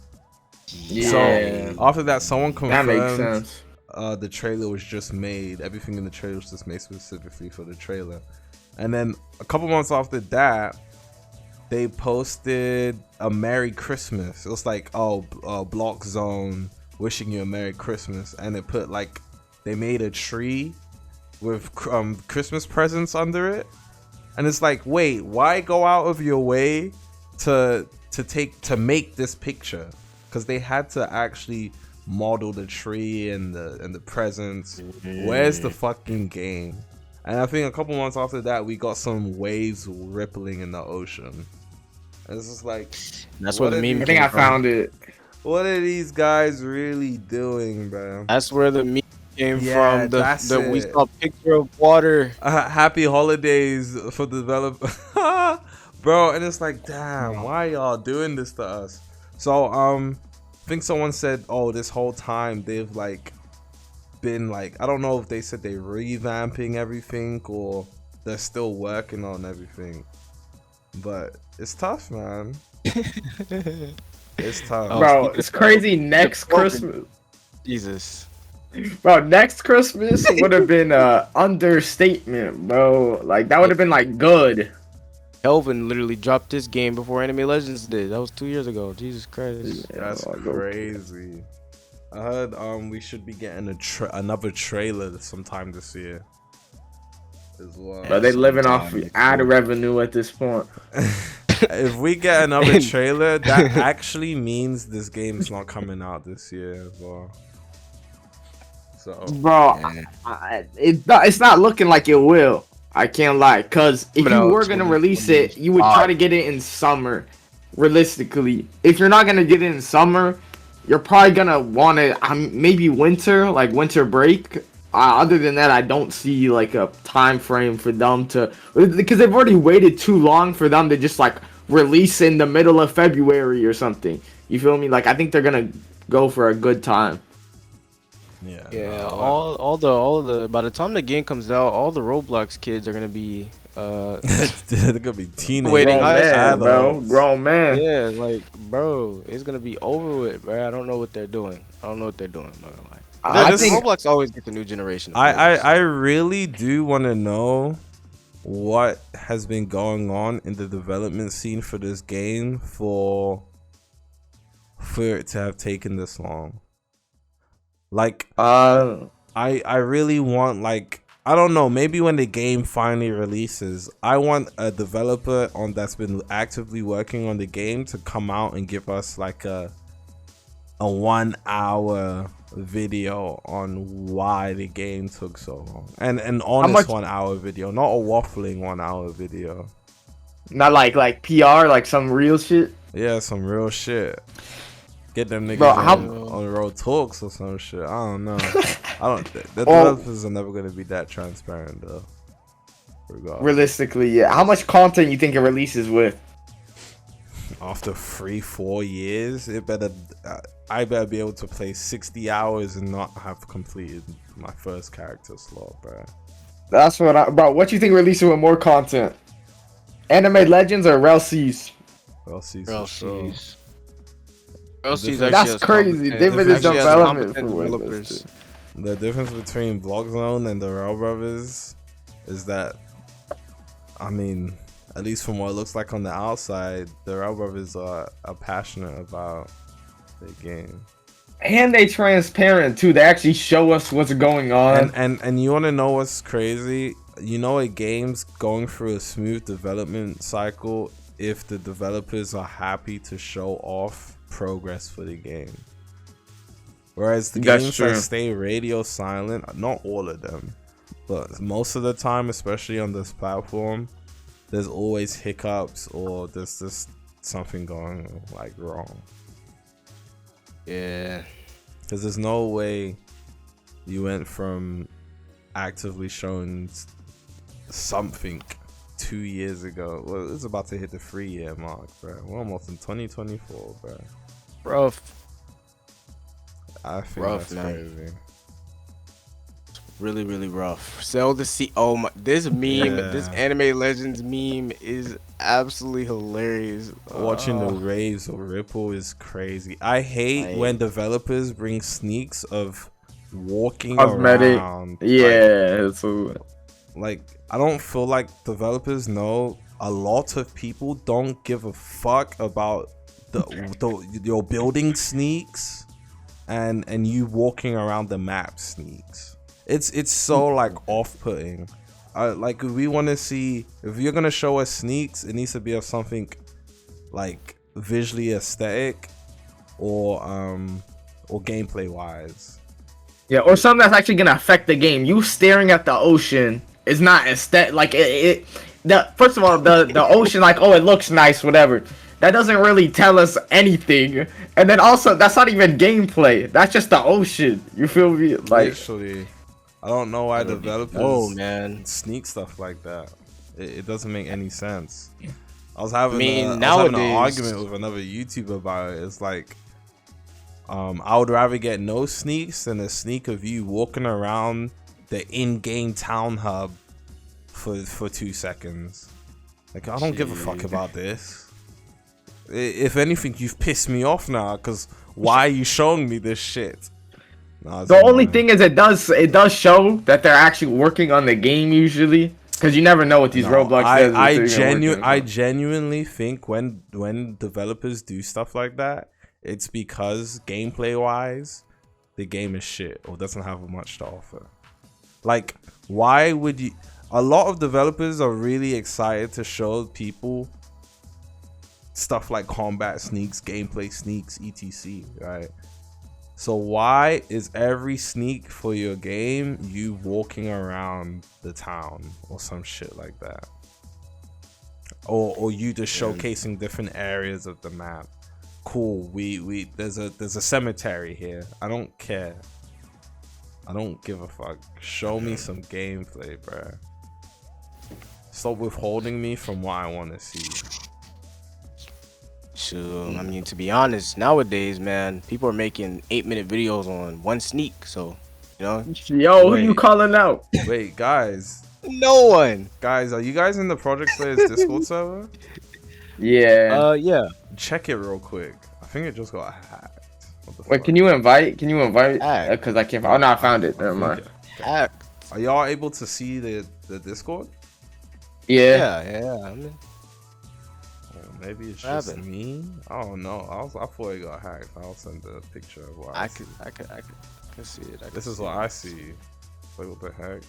Yeah. So after that, someone confirmed That makes sense. The trailer was just made. Everything in the trailer was just made specifically for the trailer. And then a couple months after that, they posted a Merry Christmas. It was like, oh, Block Zone wishing you a Merry Christmas, and it put like, they made a tree with Christmas presents under it, and it's like, wait, why go out of your way to make this picture? Because they had to actually model the tree and the presents. Where's the fucking game? And I think a couple months after that, we got some waves rippling in the ocean. And it's just like, that's where the meme. I think I found it. What are these guys really doing, bro? That's where the meme came from. That's it. We saw a picture of water. Happy holidays for the developer, bro. And it's like, damn, why y'all doing this to us? So I think someone said, oh, this whole time they've like been like, I don't know if they said they revamping everything or they're still working on everything, but it's tough, man. It's tough, bro. It's crazy. Next Christmas, Jesus, bro. Next Christmas would have been a understatement, bro. Like that would have been like good. Kelvin literally dropped this game before Anime Legends did. That was 2 years ago. Jesus Christ, that's crazy. I heard we should be getting another trailer sometime this year as well. But they living off ad revenue at this point. If we get another trailer, that actually means this game's not coming out this year as well. So, bro, it's not looking like it will. I can't lie, cause if you were gonna release it, you would try to get it in summer. Realistically, if you're not gonna get it in summer, you're probably gonna want it maybe winter, like winter break. Other than that, I don't see like a time frame for them to, because they've already waited too long for them to just like release in the middle of February or something. You feel me? Like I think they're gonna go for a good time. Yeah. All the by the time the game comes out, all the Roblox kids are gonna be they're gonna be teenagers. Grown man. Yeah, like bro, it's gonna be over with, bro. I don't know what they're doing. I'm not gonna lie. I think Roblox always get the new generation. I really do want to know what has been going on in the development scene for this game for it to have taken this long. Like, I really want, like, I don't know, maybe when the game finally releases, I want a developer that's been actively working on the game to come out and give us like a 1 hour video on why the game took so long, and an honest 1 hour video, not a waffling 1 hour video, not like PR, like some real shit. Yeah, some real shit. Get them niggas on Rotalks or some shit. I don't know. The developers are never gonna be that transparent though. Realistically, yeah. How much content you think it releases with? After 3-4 years, I better be able to play 60 hours and not have completed my first character slot, bro. That's what bro. What you think releasing with more content? Anime Legends or Rell Seas? Rell Seas Rell for sure. Seas. Rell Seas difference- actually That's has crazy. competent- David is actually has development competent for developers. The difference between Blox Zone and the Rell Brothers is that, I mean, at least from what it looks like on the outside, the Rell Brothers are passionate about their game. And they transparent too. They actually show us what's going on. And you want to know what's crazy? You know, a game's going through a smooth development cycle if the developers are happy to show off progress for the game. Whereas the That's games true. that stay radio silent, not all of them, but most of the time, especially on this platform, there's always hiccups or there's just something going like wrong. Yeah. Because there's no way you went from actively showing something 2 years ago. Well, it's about to hit the 3-year mark, bro. We're almost in 2024, bro. Rough. I think Rough, that's man. crazy. Really, really rough. Sell the sea. Oh my! This meme, this Yeah. Anime Legends meme is absolutely hilarious. Watching the Oh. waves of Ripple is crazy. I hate when developers bring sneaks of walking Cosmetic. around. Yeah. So Like, I don't feel like developers know a lot of people don't give a fuck about your building sneaks and you walking around the map sneaks. It's so like off-putting. Like, we want to see, if you're gonna show us sneaks, it needs to be of something like visually aesthetic or gameplay wise. yeah, or something that's actually gonna affect the game. You staring at the ocean is not aesthetic. Like first of all, the ocean, like, oh, it looks nice, whatever. That doesn't really tell us anything. And then also, that's not even gameplay. That's just the ocean. You feel me? Like, Literally, I don't know why developers Oh man. sneak stuff like that. It doesn't make any sense. I was having, I an nowadays- argument with another YouTuber about it. It's like, I would rather get no sneaks than a sneak of you walking around the in-game town hub for 2 seconds. Like, I don't give a fuck about this. If anything, you've pissed me off now, because why are you showing me this shit? Nah, it's the only annoying. thing is it does show that they're actually working on the game usually. Because you never know what these No, Roblox devs are working I on. genuinely think when developers do stuff like that, it's because gameplay wise, the game is shit or doesn't have much to offer. Like, why would you? A lot of developers are really excited to show people stuff like combat sneaks, gameplay sneaks, etc. Right? So why is every sneak for your game you walking around the town or some shit like that? Or you just showcasing different areas of the map? Cool, there's a cemetery here. I don't care. I don't give a fuck. Show me some gameplay, bruh. Stop withholding me from what I want to see. So, I mean, to be honest, nowadays, man, people are making 8-minute videos on one sneak. So, you know, Yo, who Wait. you calling out? Wait, guys, no one. are you guys in the Project Slayers Discord server? Yeah. Yeah. Check it real quick. I think it just got hacked. What the Wait, fuck? can you invite? Can you invite? Alright. Because I can't. Oh no, I found it. Never mind. Act. Are y'all able to see the Discord? Yeah. Yeah. I mean, Or maybe it's What just happened? me. I don't know. I thought it got hacked. I'll send a picture of what I I see. can see it. This is what I see. Like, what the heck?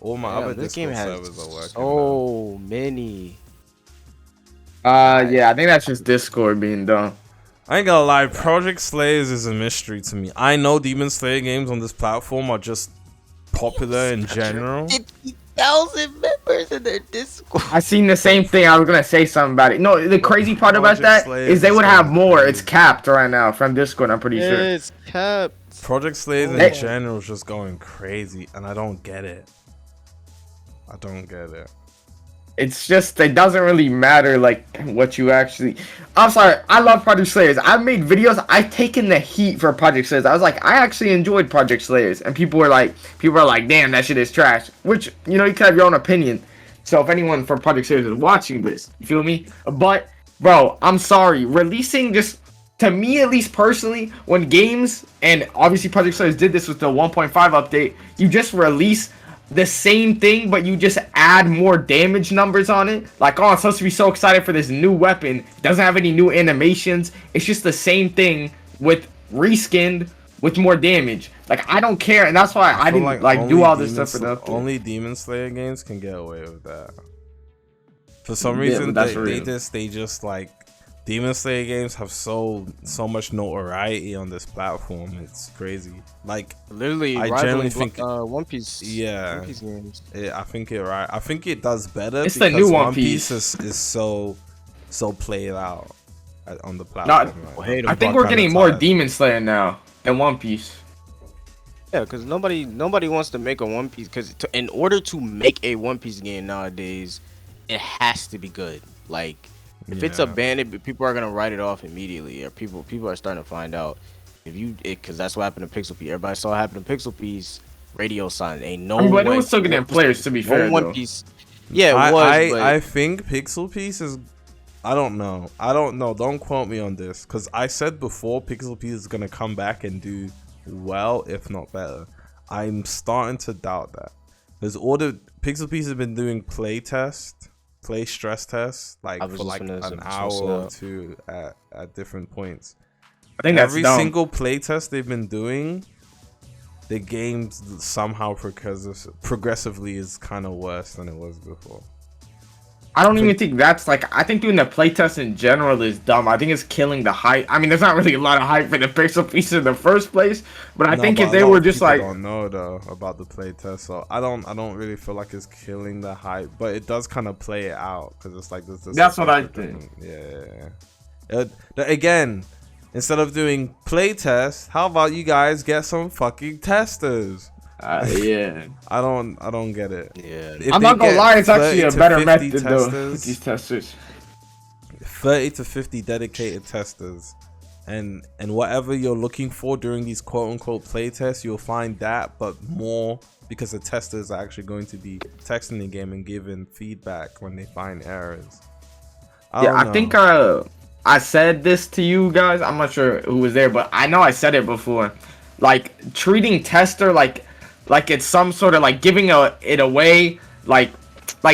All my Damn, other this Discord game has servers are working now. so many. Yeah. I think that's just Discord being done. I ain't gonna lie, Project Slayers is a mystery to me. I know Demon Slayer games on this platform are just popular in general. 50,000 members in their Discord. I seen the same thing. I was gonna say something about it. No, the crazy part about Project that Slayers is they is would have going more. It's crazy. capped right now from Discord. I'm pretty sure. It's capped. Project Slayers in Hey. general is just going crazy, and I don't get it. I don't get it. It's just it doesn't really matter like what you actually. I'm sorry. I love Project Slayers. I've made videos. I've taken the heat for Project Slayers. I was like, I actually enjoyed Project Slayers, and people are like, damn, that shit is trash. Which, you know, you can have your own opinion. So if anyone from Project Slayers is watching this, you feel me? But bro, I'm sorry. Releasing just, to me at least personally, when games, and obviously Project Stars did this with the 1.5 update, you just release the same thing, but you just add more damage numbers on it. Like, oh, I'm supposed to be so excited for this new weapon. It doesn't have any new animations. It's just the same thing with reskinned with more damage. Like, I don't care, and that's why I didn't like do all this stuff for the update. Only Demon Slayer games can get away with that. For some reason, they just like Demon Slayer games have so much notoriety on this platform. It's crazy. Like Literally, I generally think One Piece. Yeah, One Piece games. I think I think it does better. It's the new One Piece is so played out on the platform. I think we're getting more Demon Slayer now than One Piece. Yeah, because nobody wants to make a One Piece. Because in order to make a One Piece game nowadays, it has to be good. Like, if it's abandoned, people are gonna write it off immediately, or people are starting to find out. Because that's what happened to Pixel Piece. Everybody saw what happened to Pixel Piece. Radio silent. Ain't no way. But it was still getting players, to be fair. One Piece. Yeah, it was. I think Pixel Piece is. I don't know. Don't quote me on this, because I said before Pixel Piece is gonna come back and do well, if not better. I'm starting to doubt that. There's all the Pixel Piece has been doing play stress tests, like for like an hour or two at different points. I think that's every single play test they've been doing, the game somehow progressively is kind of worse than it was before. I don't even think that's like. I think doing the playtest in general is dumb. I think it's killing the hype. I mean, there's not really a lot of hype for the Pixel Piece in the first place, but I think if they were just like, I don't know though about the playtest, so I don't really feel like it's killing the hype, but it does kind of play it out because it's like this. That's what I think. Yeah. Again, instead of doing playtests, how about you guys get some fucking testers? Yeah. I don't get it. Yeah. I'm not gonna lie, it's actually a better method though with these testers. 30 to 50 dedicated testers, and whatever you're looking for during these quote unquote play tests, you'll find that, but more, because the testers are actually going to be texting the game and giving feedback when they find errors. I think I said this to you guys. I'm not sure who was there, but I know I said it before. Like, treating tester like it's some sort of like giving it away, like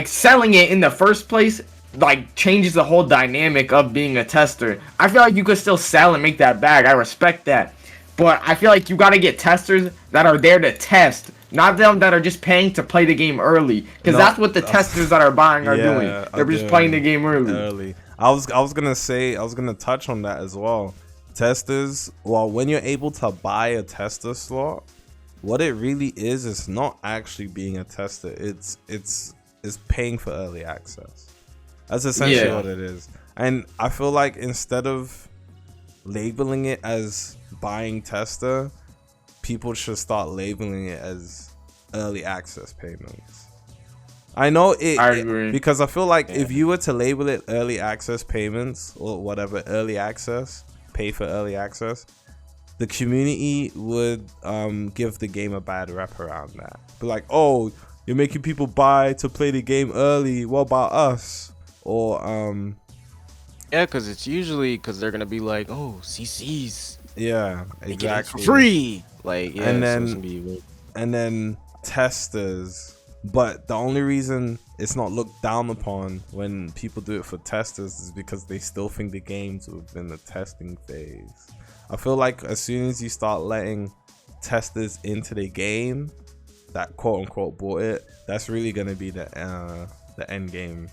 selling it in the first place, like changes the whole dynamic of being a tester. I feel like you could still sell and make that bag. I respect that, but I feel like you got to get testers that are there to test, not them that are just paying to play the game early, because that's what the testers that are buying are doing. They're just playing the game early. I was gonna touch on that as well. Testers, well, when you're able to buy a tester slot, what it really is not actually being a tester. It's paying for early access. That's essentially what it is. And I feel like instead of labeling it as buying tester, people should start labeling it as early access payments. I know I agree. Because I feel like if you were to label it early access payments or whatever, early access, pay for early access, the community would give the game a bad rep around that. Be like, oh, you're making people buy to play the game early. What about us? Or yeah, because it's usually because they're gonna be like, oh, CCs. Yeah, exactly. For free. Like, yeah, and then testers. But the only reason it's not looked down upon when people do it for testers is because they still think the game's within the testing phase. I feel like as soon as you start letting testers into the game that quote unquote bought it, that's really gonna be the end game.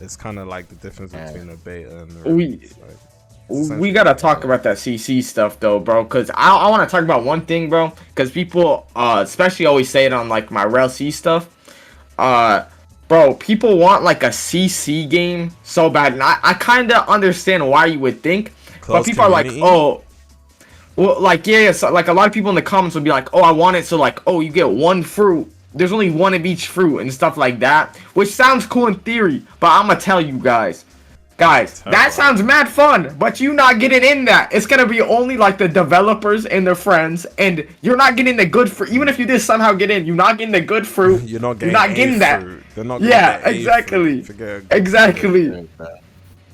It's kind of like the difference between a beta and the release. We gotta talk about that CC stuff though, bro, because I want to talk about one thing, bro, because people especially always say it on like my Rell Seas stuff. Bro, people want like a CC game so bad, and I kind of understand why you would think, but people community? Are like, oh, well, like, yeah, so, like, a lot of people in the comments would be like, oh, I want it, so, like, oh, you get one fruit. There's only one of each fruit and stuff like that, which sounds cool in theory, but I'm gonna tell you guys, that sounds mad fun, but you not getting in that. It's gonna be only, like, the developers and their friends, and you're not getting the good fruit. Even if you did somehow get in, you're not getting the good fruit. You're not getting that. Fruit. They're not exactly. Exactly.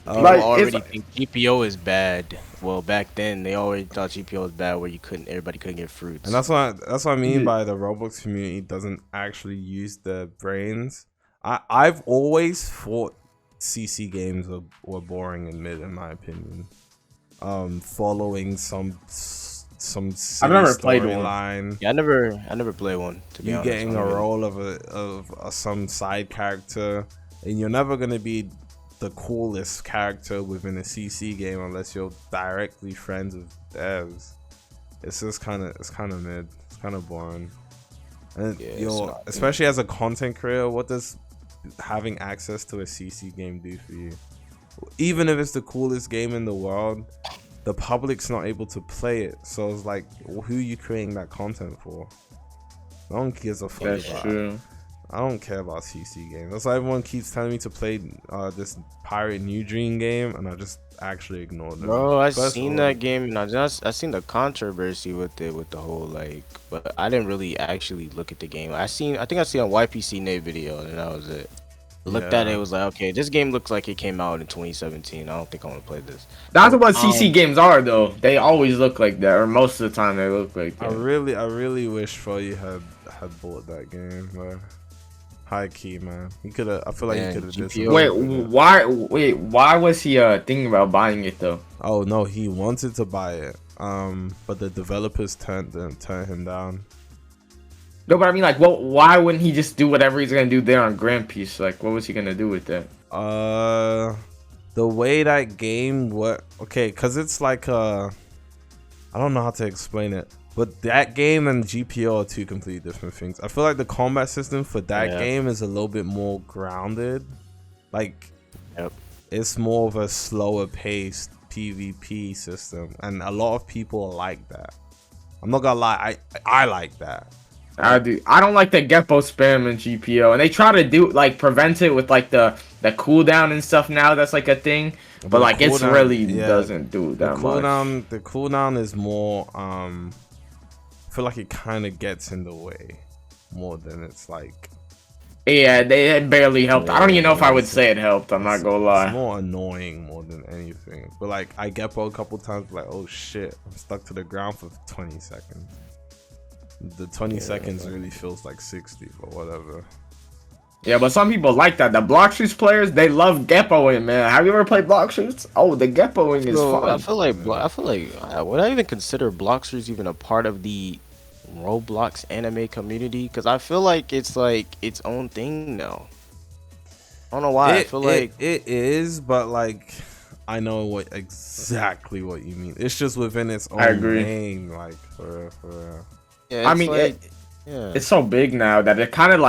People Like, already think GPO is bad. Well, back then they already thought GPO was bad, where everybody couldn't get fruits. And that's what I mean by the Roblox community doesn't actually use their brains. I've always thought CC games were boring and mid, in my opinion. Following some I've never played one. line. Yeah, I never played one. To be You honest, getting a role of some side character, and you're never gonna be the coolest character within a CC game unless you're directly friends with devs. It's just kind of mid. It's kind of boring. And especially as a content creator, what does having access to a CC game do for you? Even if it's the coolest game in the world, the public's not able to play it. So it's like, who are you creating that content for? No one gives a fuck. That's true. I don't care about CC games. That's why everyone keeps telling me to play this Pirate New Dream game, and I just actually ignore them. Bro, I seen that game, and I seen the controversy with it, with the whole like, but I didn't really actually look at the game. I think I seen a YPC Nate video, and that was it. Looked at it, was like, okay, this game looks like it came out in 2017. I don't think I want to play this. That's what CC games are, though. They always look like that, or most of the time they look like that. I really wish Froy had bought that game, man. High key, man. He could have. I feel like he could have did something. Why was he thinking about buying it though? Oh no, he wanted to buy it. But the developers turned him down. No, but I mean, like, why wouldn't he just do whatever he's gonna do there on Grand Piece? Like, what was he gonna do with that? The way that game worked. Okay, cause it's like I don't know how to explain it. But that game and GPO are two completely different things. I feel like the combat system for that game is a little bit more grounded. Like, it's more of a slower paced PvP system. And a lot of people like that. I'm not gonna lie, I like that. I do. I don't like the Geppo spam in GPO. And they try to do, like, prevent it with, like, the cooldown and stuff now. That's, like, a thing. But like, it's really doesn't do that much. The cooldown is more, I feel like it kind of gets in the way more than it's like. Yeah, it barely helped. I don't even know if I would say it helped. I'm not gonna lie. It's more annoying more than anything. But like, I get a couple times like, oh shit, I'm stuck to the ground for 20 seconds. The 20 seconds really feels like 60, but whatever. Yeah, but some people like that. The Blox Fruits players, they love Geppoing, man. Have you ever played Blox Fruits? Oh, the Geppoing is fun. I feel like would I even consider Blox Fruits even a part of the Roblox anime community? Because I feel like it's its own thing now. I don't know why. I feel like it is, but like, I know exactly what you mean. It's just within its own name, like for. Yeah, I mean, it's so big now that it kind of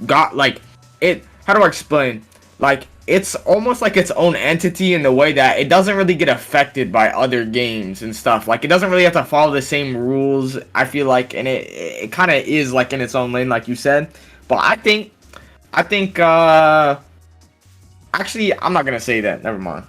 got like it. How do I explain? Like, it's almost like its own entity in the way that it doesn't really get affected by other games and stuff. Like, it doesn't really have to follow the same rules, I feel like, and it kind of is like in its own lane, like you said. But I think actually, I'm not gonna say that. Never mind.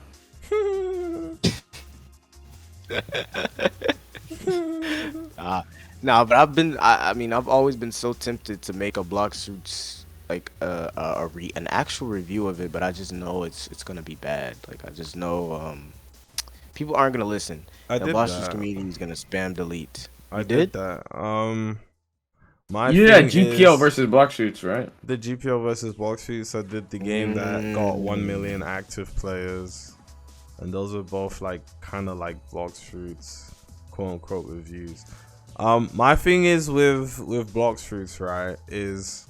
Nah, but I've always been so tempted to make a Blox Fruits, like an actual review of it, but I just know it's gonna be bad. Like, I just know people aren't gonna listen. The Blox Fruits community is gonna spam delete. I did that. You did GPO versus Blox Fruits, right? The GPO versus Blox Fruits. I did the game that got 1 million active players, and those are both like kind of like Blox Fruits, quote unquote, reviews. My thing is with Blox Fruits, right, is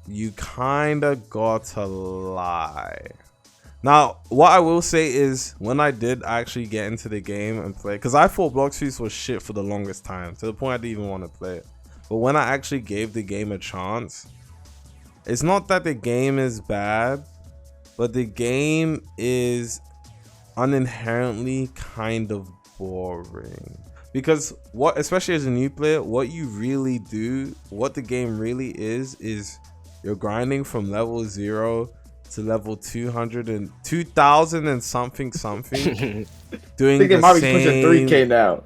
you kind of gotta lie. Now, what I will say is, when I did actually get into the game and play, because I thought Blox Fruits was shit for the longest time, to the point I didn't even want to play it. But when I actually gave the game a chance, it's not that the game is bad, but the game is uninherently kind of boring. Because especially as a new player, what you really do, what the game really is you're grinding from level 0 to level 200 and 2000 and something doing I think it might be pushing 3K now.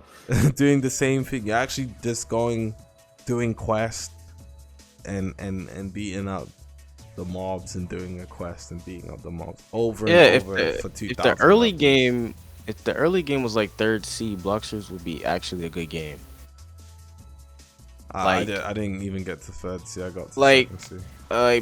Doing the same thing. You're actually just doing quests and beating up the mobs and doing a quest and beating up the mobs over Yeah, and over for 2,000. if the early game, if the early game was like 3rd C, Blox Fruits would be actually a good game. I didn't even get to 3rd C. I got to Like, 2nd C.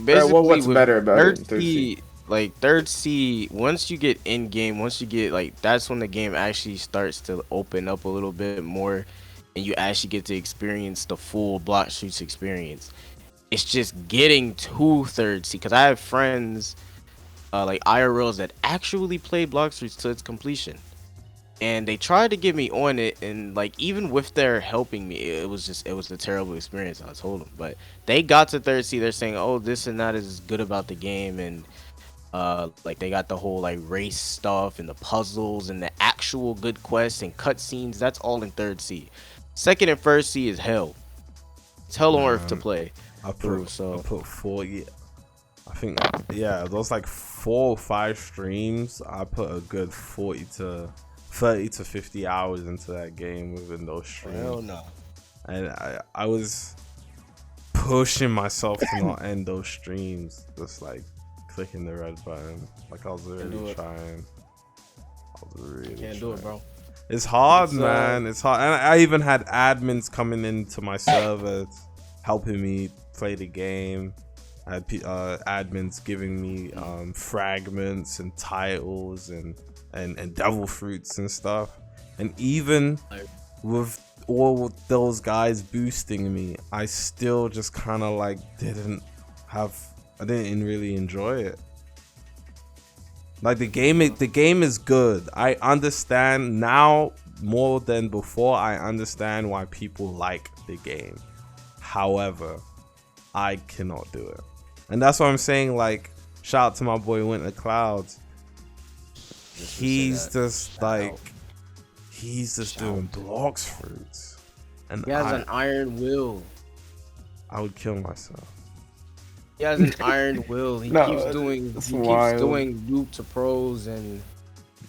Basically, what's with better about it? 3rd C, like 3rd C, once you get in game, once you get like, that's when the game actually starts to open up a little bit more, and you actually get to experience the full Blox Fruits experience. It's just getting to 3rd C, because I have friends, like IRLs, that actually played Blox Fruits to its completion. And they tried to get me on it, and like even with their helping me, it was a terrible experience. I told them, but they got to 3rd C. They're saying, "Oh, this and that is good about the game," and like they got the whole like race stuff and the puzzles and the actual good quests and cutscenes. That's all in 3rd C. 2nd and 1st C is hell. It's hell on earth to play. I put 40. I think those like 4 or 5 streams. I put a good 30 to 50 hours into that game within those streams. Hell no. And I was pushing myself to not end those streams, just like clicking the red button. Like I was really trying. Can't do it, bro. It's hard, man. It's hard. And I even had admins coming into my server helping me play the game. I had admins giving me fragments and titles and devil fruits and stuff. And even with all those guys boosting me, I still just kind of like I didn't really enjoy it. Like the game is good. I understand now more than before. I understand why people like the game. However, I cannot do it. And that's what I'm saying. Like, shout out to my boy Winter Clouds. He's just doing Blox Fruits, and he has an iron will. I would kill myself. He has an iron will. He keeps doing loop to pros and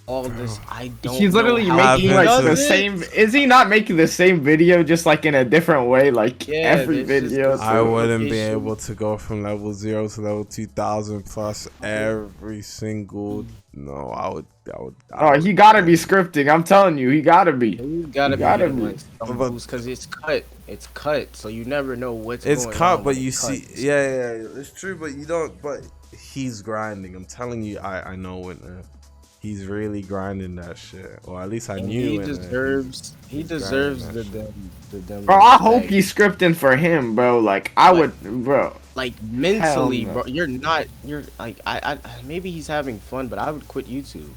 all this. I don't. He's literally making like the same. Is he not making the same video just like in a different way? Like every video. I wouldn't be able to go from level 0 to level 2000 plus every single. No, I would. Oh, he gotta be scripting. I'm telling you, he gotta be. He gotta be. Because it's cut. It's cut, so you never know what's going on. It's cut, but you see, yeah, it's true, but you don't. But he's grinding. I'm telling you, I know Winter. He's really grinding that shit, or at least I knew. He deserves the demo. Bro, I hope he's scripting for him, bro. Like I would, bro. Like mentally, bro. You're like I maybe he's having fun, but I would quit YouTube.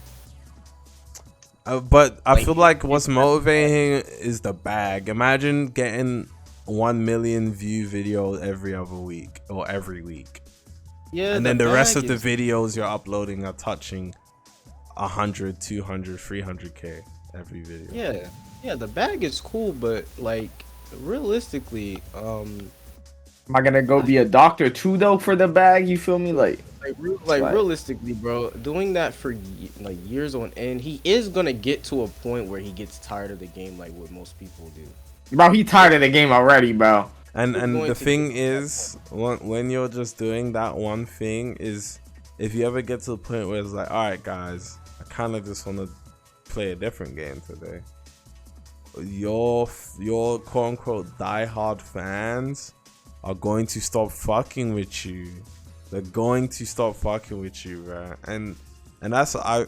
But I feel like what's motivating is the bag. Imagine getting 1 million view video every other week or every week. Yeah, and then the rest of the videos you're uploading are touching 100, 200, 300k every video. Yeah, the bag is cool, but like realistically, am I gonna go be a doctor too though for the bag? You feel me? Like realistically, bro, doing that for like years on end, he is gonna get to a point where he gets tired of the game, like what most people do. Bro, he tired of the game already, bro. And the thing is, when you're just doing that one thing, is if you ever get to the point where it's like, all right, guys, I kind of just want to play a different game today. Your quote unquote diehard fans are going to stop fucking with you. They're going to stop fucking with you, right? And that's why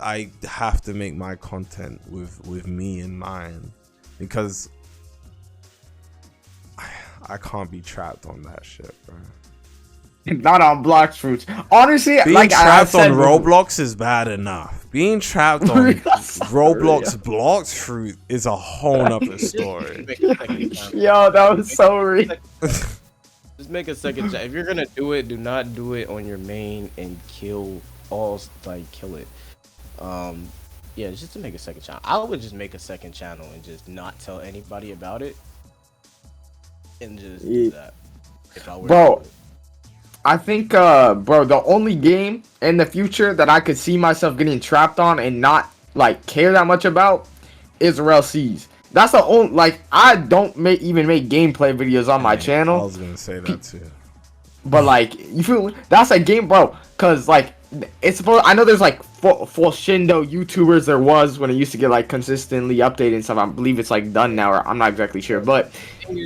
I have to make my content with me in mind, because I can't be trapped on that shit, bro. Not on Blox Fruits. Honestly, being like trapped on Roblox is bad enough. Being trapped on Roblox Blox Fruit is a whole nother story. Yo, that was so real. Just make a second. If you're gonna do it, do not do it on your main and kill it. Yeah, just to make a second channel. I would just make a second channel and just not tell anybody about it, and just do that. If I were to do it. I think, bro, the only game in the future that I could see myself getting trapped on and not like care that much about is Rell Seas. That's the only, like, I don't even make gameplay videos on my channel. I was gonna say that too. But like, you feel that's a game, bro. Cause like, it's supposed. I know there's like full Shindo YouTubers. There was when it used to get like consistently updated and stuff. I believe it's like done now, or I'm not exactly sure. But The thing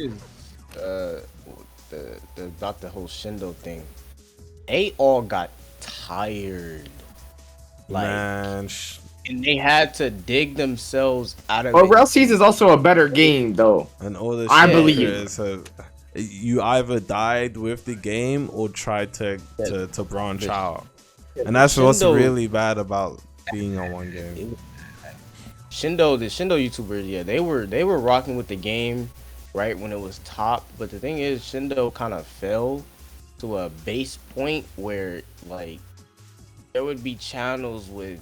is, about the whole Shindo thing, they all got tired. Like, Man, and they had to dig themselves out of but it. Rell Seas is also a better game though. and all this I shit believe. is, you either died with the game or tried to branch out, and that's what's Shindo- really bad about being on one game. Shindo, the Shindo YouTubers, yeah, they were rocking with the game right when it was top. But the thing is, Shindo kind of fell to a base point where like there would be channels with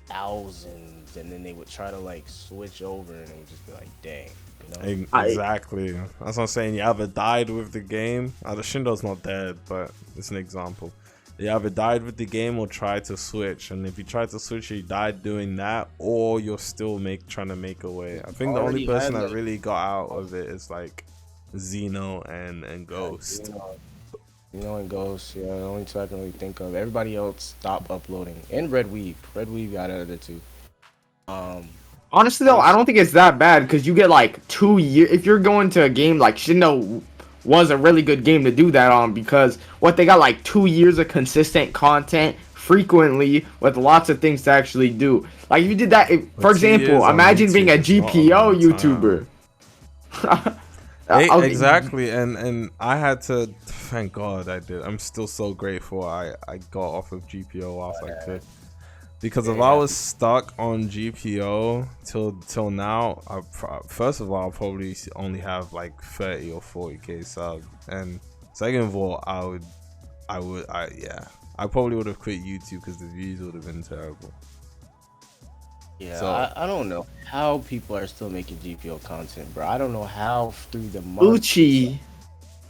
thousands, and then they would try to like switch over, and it would just be like, dang, you know? Exactly. That's what I'm saying. You either died with the game. The Shindo's not dead, but it's an example. You either died with the game or tried to switch. And if you tried to switch, you died doing that, or you're still trying to make a way. I think the only person that really got out of it is like Xeno and Ghost. Xeno and Ghost, yeah, the only two I can really think of. Everybody else stopped uploading. And Red Weave got out of it too. Honestly though, I don't think it's that bad because you get like 2 years. If you're going to a game like Shindo was a really good game to do that on, because what they got like 2 years of consistent content frequently with lots of things to actually do. Like if you did that, for example, imagine being a GPO YouTuber. Exactly, and I had to. Thank God I did. I'm still so grateful I got off of GPO whilst I could. Because if I was stuck on GPO till now, first of all, I'll probably only have like 30 or 40k subs, and second of all, I probably would have quit YouTube because the views would have been terrible. Yeah, So, I don't know how people are still making GPO content, bro. I don't know how through the months. Uchi.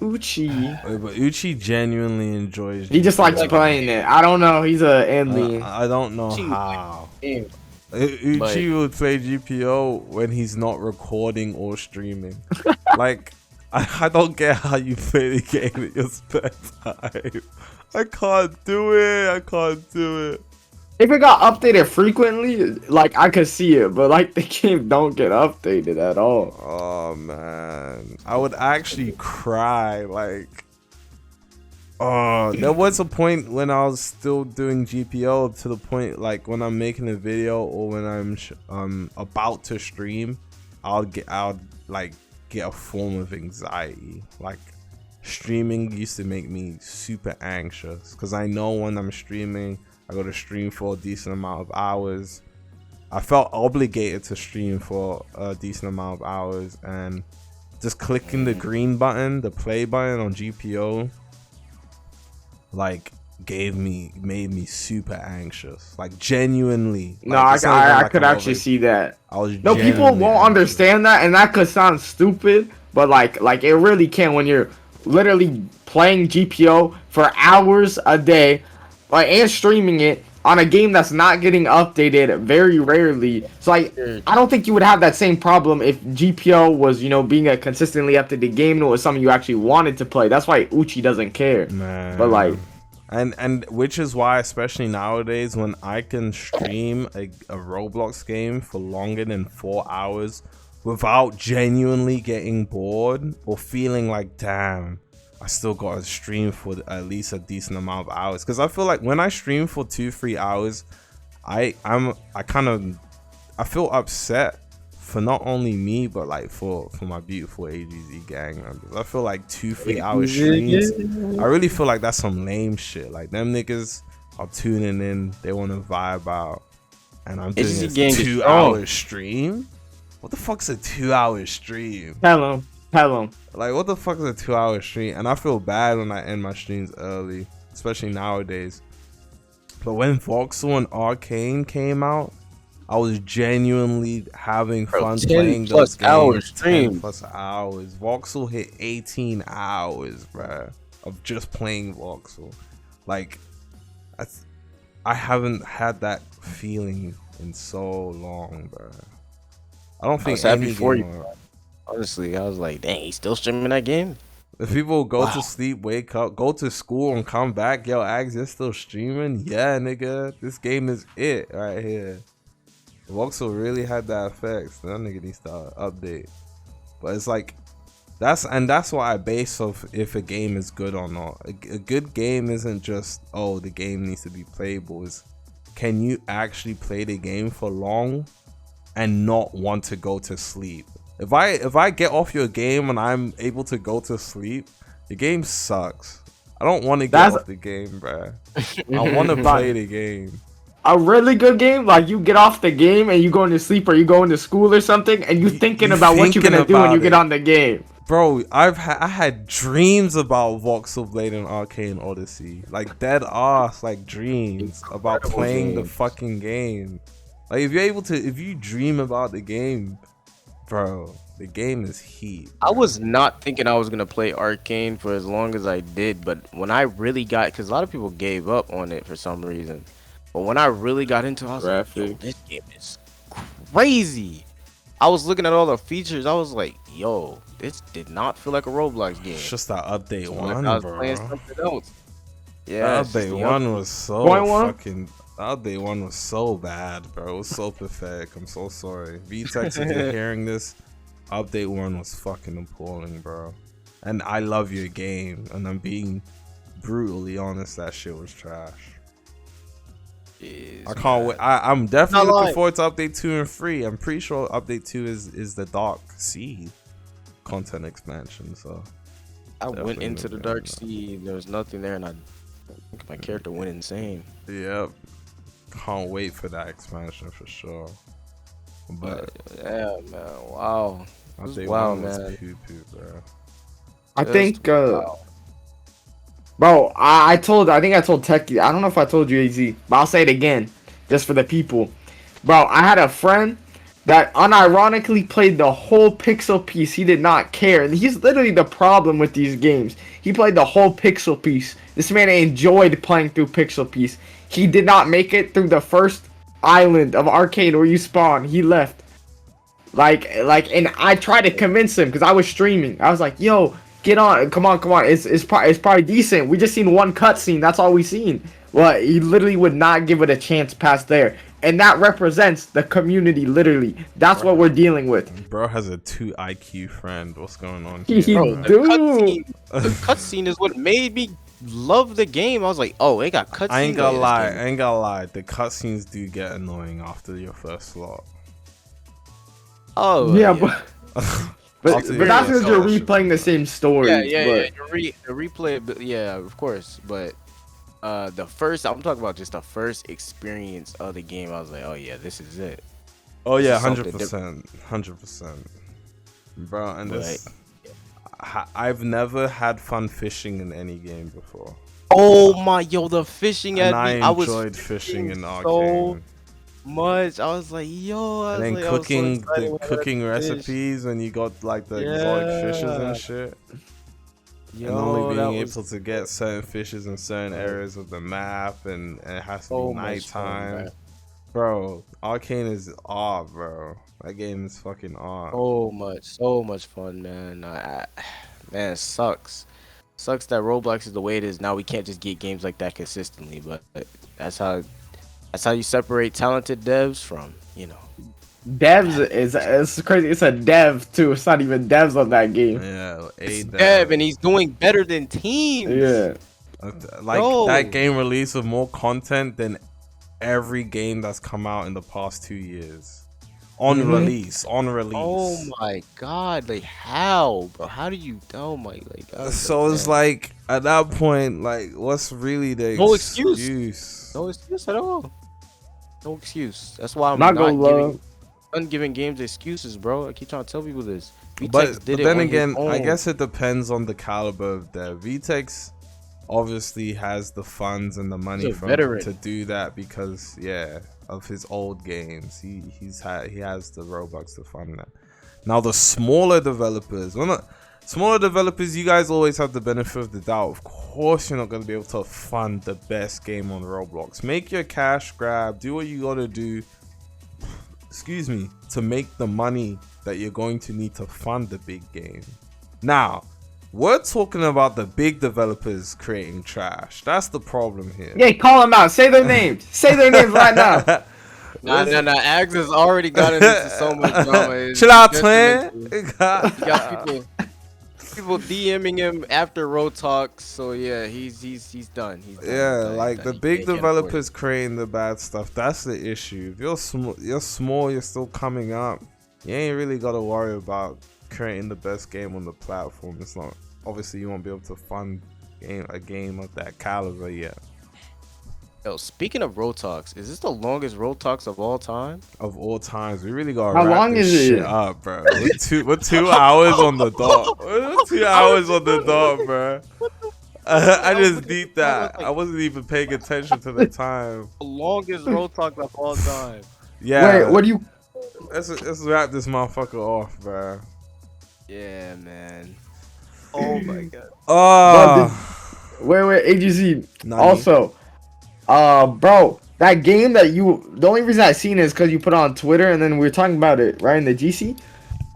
But Uchi genuinely enjoys. He just likes playing it. I don't know. He's a alien. I don't know how. Uchi would play GPO when he's not recording or streaming. Like, I don't get how you play the game in your spare time. I can't do it. If it got updated frequently, like I could see it, but like the game don't get updated at all. Oh man, I would actually cry. Like, oh, there was a point when I was still doing GPO to the point like when I'm making a video or when I'm about to stream, I'll like get a form of anxiety. Like, streaming used to make me super anxious because I know when I'm streaming, I go to stream for a decent amount of hours. I felt obligated to stream for a decent amount of hours, and just clicking the green button, the play button on GPO, like made me super anxious. Like, genuinely. No, like, I could actually see that. I was no, people won't understand that, and that could sound stupid, but like it really can when you're literally playing GPO for hours a day. Like, and streaming it on a game that's not getting updated very rarely. So like, I don't think you would have that same problem if GPO was, you know, being a consistently updated game and it was something you actually wanted to play. That's why Uchi doesn't care. Man. But like, and which is why, especially nowadays, when I can stream a Roblox game for longer than 4 hours without genuinely getting bored or feeling like, damn, I still got to stream for at least a decent amount of hours. Because I feel like when I stream for 2-3 hours, I feel upset for not only me, but like for my beautiful AGZ gang members. I feel like 2-3 hour streams, I really feel like that's some lame shit. Like, them niggas are tuning in, they want to vibe out, and I'm doing a 2-hour stream. What the fuck's a 2-hour stream? Tell him. Like, what the fuck is a 2-hour stream? And I feel bad when I end my streams early, especially nowadays. But when Voxel and Arcane came out, I was genuinely having fun playing those games. 10 plus hours. Voxel hit 18 hours, bruh, of just playing Voxel. Like, I haven't had that feeling in so long, bruh. I don't think any game. Honestly, I was like, dang, he's still streaming that game? If people go to sleep, wake up, go to school, and come back, yo, Ags, you're still streaming? Yeah, nigga, this game is it right here. Voxel really had that effect. So that nigga needs to update. But it's like, that's why I base off if a game is good or not. A good game isn't just, oh, the game needs to be playable. It's, can you actually play the game for long and not want to go to sleep? If I get off your game and I'm able to go to sleep, the game sucks. I don't want to get off the game, bruh. I want to play the game. A really good game, like you get off the game and you going to sleep or you going to school or something, and you thinking about what you're gonna do when you get on the game. Bro, I had dreams about Voxel Blade and Arcane Odyssey, like dead ass, like dreams about playing the fucking game. Like if you dream about the game, bro, the game is heat. I was not thinking I was gonna play Arcane for as long as I did, but when I really got, because a lot of people gave up on it for some reason, but when I really got into it, I was like, yo, this game is crazy. I was looking at all the features, I was like, yo, this did not feel like a Roblox game. It's just that update one, I was bro. playing something else. Yeah, update one was so fucking. Update one was so bad, bro. It was so pathetic. I'm so sorry, VTech. If you're hearing this, update one was fucking appalling, bro. And I love your game, and I'm being brutally honest. That shit was trash. I can't wait. I'm definitely looking forward to update 2 and 3. I'm pretty sure update 2 is the Dark Sea content expansion. So I went into the Dark Sea. There was nothing there, and I think my character went insane. Yep. Can't wait for that expansion for sure. But yeah, man, wow, wow, man. Bro. I think, bro, I think I told Techie. I don't know if I told you, AZ, but I'll say it again, just for the people. Bro, I had a friend that unironically played the whole Pixel Piece. He did not care, and he's literally the problem with these games. He played the whole Pixel Piece. This man enjoyed playing through Pixel Piece. He did not make it through the first island of Arcane where you spawn. He left. Like, and I tried to convince him because I was streaming. I was like, yo, get on, come on. It's probably decent. We just seen one cutscene. That's all we seen. Well, he literally would not give it a chance past there. And that represents the community, literally. That's what we're dealing with. Bro has a 2 IQ friend. What's going on here? Bro, the cutscene is what made me love the game. I was like, oh, it got cutscenes. I ain't gonna lie. The cutscenes do get annoying after your first slot. Oh yeah. But that's because you're replaying the same story. Yeah. Replay, yeah, of course. But I'm talking about just the first experience of the game. I was like, oh yeah, this is it. Oh yeah, 100%, bro. And this, I've never had fun fishing in any game before. Oh my, the fishing at me. I enjoyed fishing in Arcane much. I was like, yo, and then cooking recipes when you got like the exotic fishes and shit. And only being able to get certain fishes in certain areas of the map, and it has to be nighttime. Bro, Arcane is art, bro. That game is fucking art. So much fun, man. Man, it sucks. Sucks that Roblox is the way it is now. We can't just get games like that consistently, but that's how you separate talented devs from, Devs it's crazy. It's a dev too. It's not even devs on that game. Yeah, it's dev, and he's doing better than teams. Yeah, that game released with more content than every game that's come out in the past 2 years. On release. Oh my god, like how, bro? How do you? Oh my god. So it's like at that point, like, what's really the excuse? No excuse at all. No excuse. That's why I'm not giving games excuses, bro. I keep trying to tell people this. But then again, I guess it depends on the caliber of dev. VTech obviously has the funds and the money to do that because of his old games. He has the Robux to fund that. Now the smaller developers, you guys always have the benefit of the doubt. Of course you're not going to be able to fund the best game on Roblox. Make your cash grab, do what you got to do, to make the money that you're going to need to fund the big game. Now, We're talking about the big developers creating trash. That's the problem here. Yeah, call them out. Say their names. Say their names right now. Nah. Ags has already gotten into so much drama. Chill out, twin. You got people DMing him after Rotalks. So yeah, he's done. He's done. Yeah, He's the done. big developers creating the bad stuff. That's the issue. If you're small, you're still coming up. You ain't really got to worry about creating the best game on the platform. It's not, obviously you won't be able to fund a game of that caliber yet. Yo, speaking of Rotalks, is this the longest Rotalks of all time? Of all times, we really gotta How wrap long this is shit it? up, bro. We're 2 hours on the dot. We're 2 hours on the dot, bro. I just deep that. I wasn't even paying attention to the time. The longest Rotalks of all time. Yeah. Wait, what do you? Let's wrap this motherfucker off, bro. Yeah, man. Oh my god. Oh. Wait, AGZ. Nani? Also, bro, that game that the only reason I seen it is because you put it on Twitter and then we were talking about it right in the GC.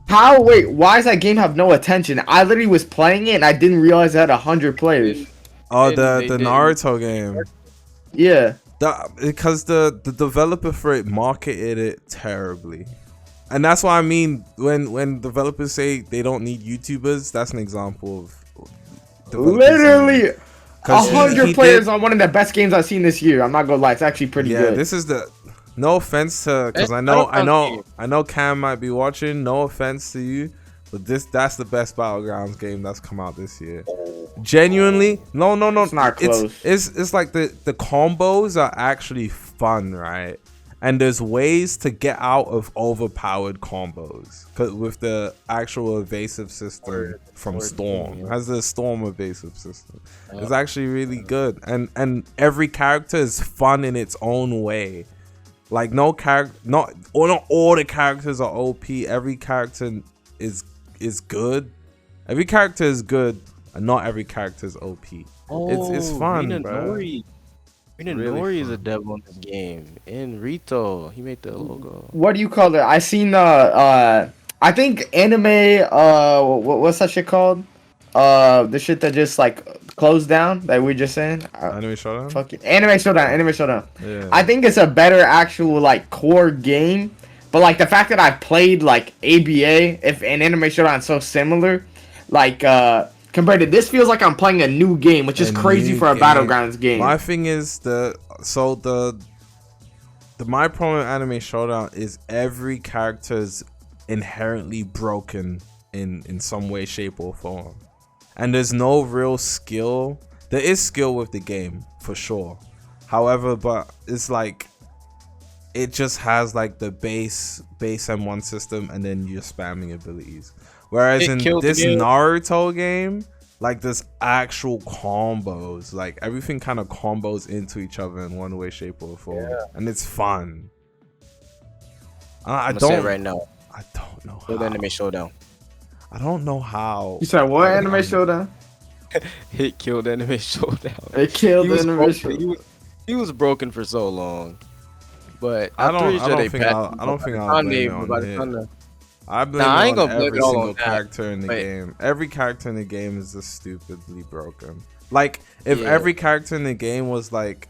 Why does that game have no attention? I literally was playing it and I didn't realize it had 100 players. Oh, They the did. Naruto game. Yeah. Because the developer for it marketed it terribly. And that's what I mean when developers say they don't need YouTubers. That's an example of developers Literally 'Cause 100 he players did- on one of the best games I've seen this year. I'm not gonna lie, it's actually pretty Yeah, good. this is the. No offense to, because I know Cam might be watching. No offense to you, but that's the best Battlegrounds game that's come out this year. Genuinely, no, It's not close. It's like the combos are actually fun, right? And there's ways to get out of overpowered combos, 'cause with the actual evasive system from Storm. It has the Storm evasive system. It's actually really good, and every character is fun in its own way. Like not all the characters are OP. Every character is good. Every character is good, and not every character is OP. It's fun, Rina bro. Nori. Rina Really Nori is a fun. dev on this game. And Rito, he made the logo. What do you call it? I seen I think anime what's that shit called? The shit that just like closed down that we just saying. Anime Showdown. Fucking Anime Showdown. Yeah. I think it's a better actual like core game, but like the fact that I played like ABA and Anime Showdown so similar, like compared to this feels like I'm playing a new game, which is A crazy new for a game. Battlegrounds game. My thing is my problem with Anime Showdown is every character is inherently broken in some way, shape, or form, and there's no real skill. There is skill with the game for sure, however, but it's like it just has like the base M1 system, and then you're spamming abilities. Whereas It in killed the this game. Naruto game, like there's actual combos, like everything kind of combos into each other in one way, shape, or form, and it's fun. I I'm gonna say don't it right now. I don't know Build how. Anime Showdown. I don't know how. You said what? Anime Showdown? It killed Anime Showdown. It killed He was Anime broken. Showdown. He was broken for so long. But I I'm don't- pretty I sure don't they think patched I'll- him I don't by think the I'll time blame they- it on by the it. time they- I blame Nah, I it ain't on gonna blame every it all single on that. character in the Wait. game. Every character in the game is just stupidly broken. Like if Yeah. every character in the game was like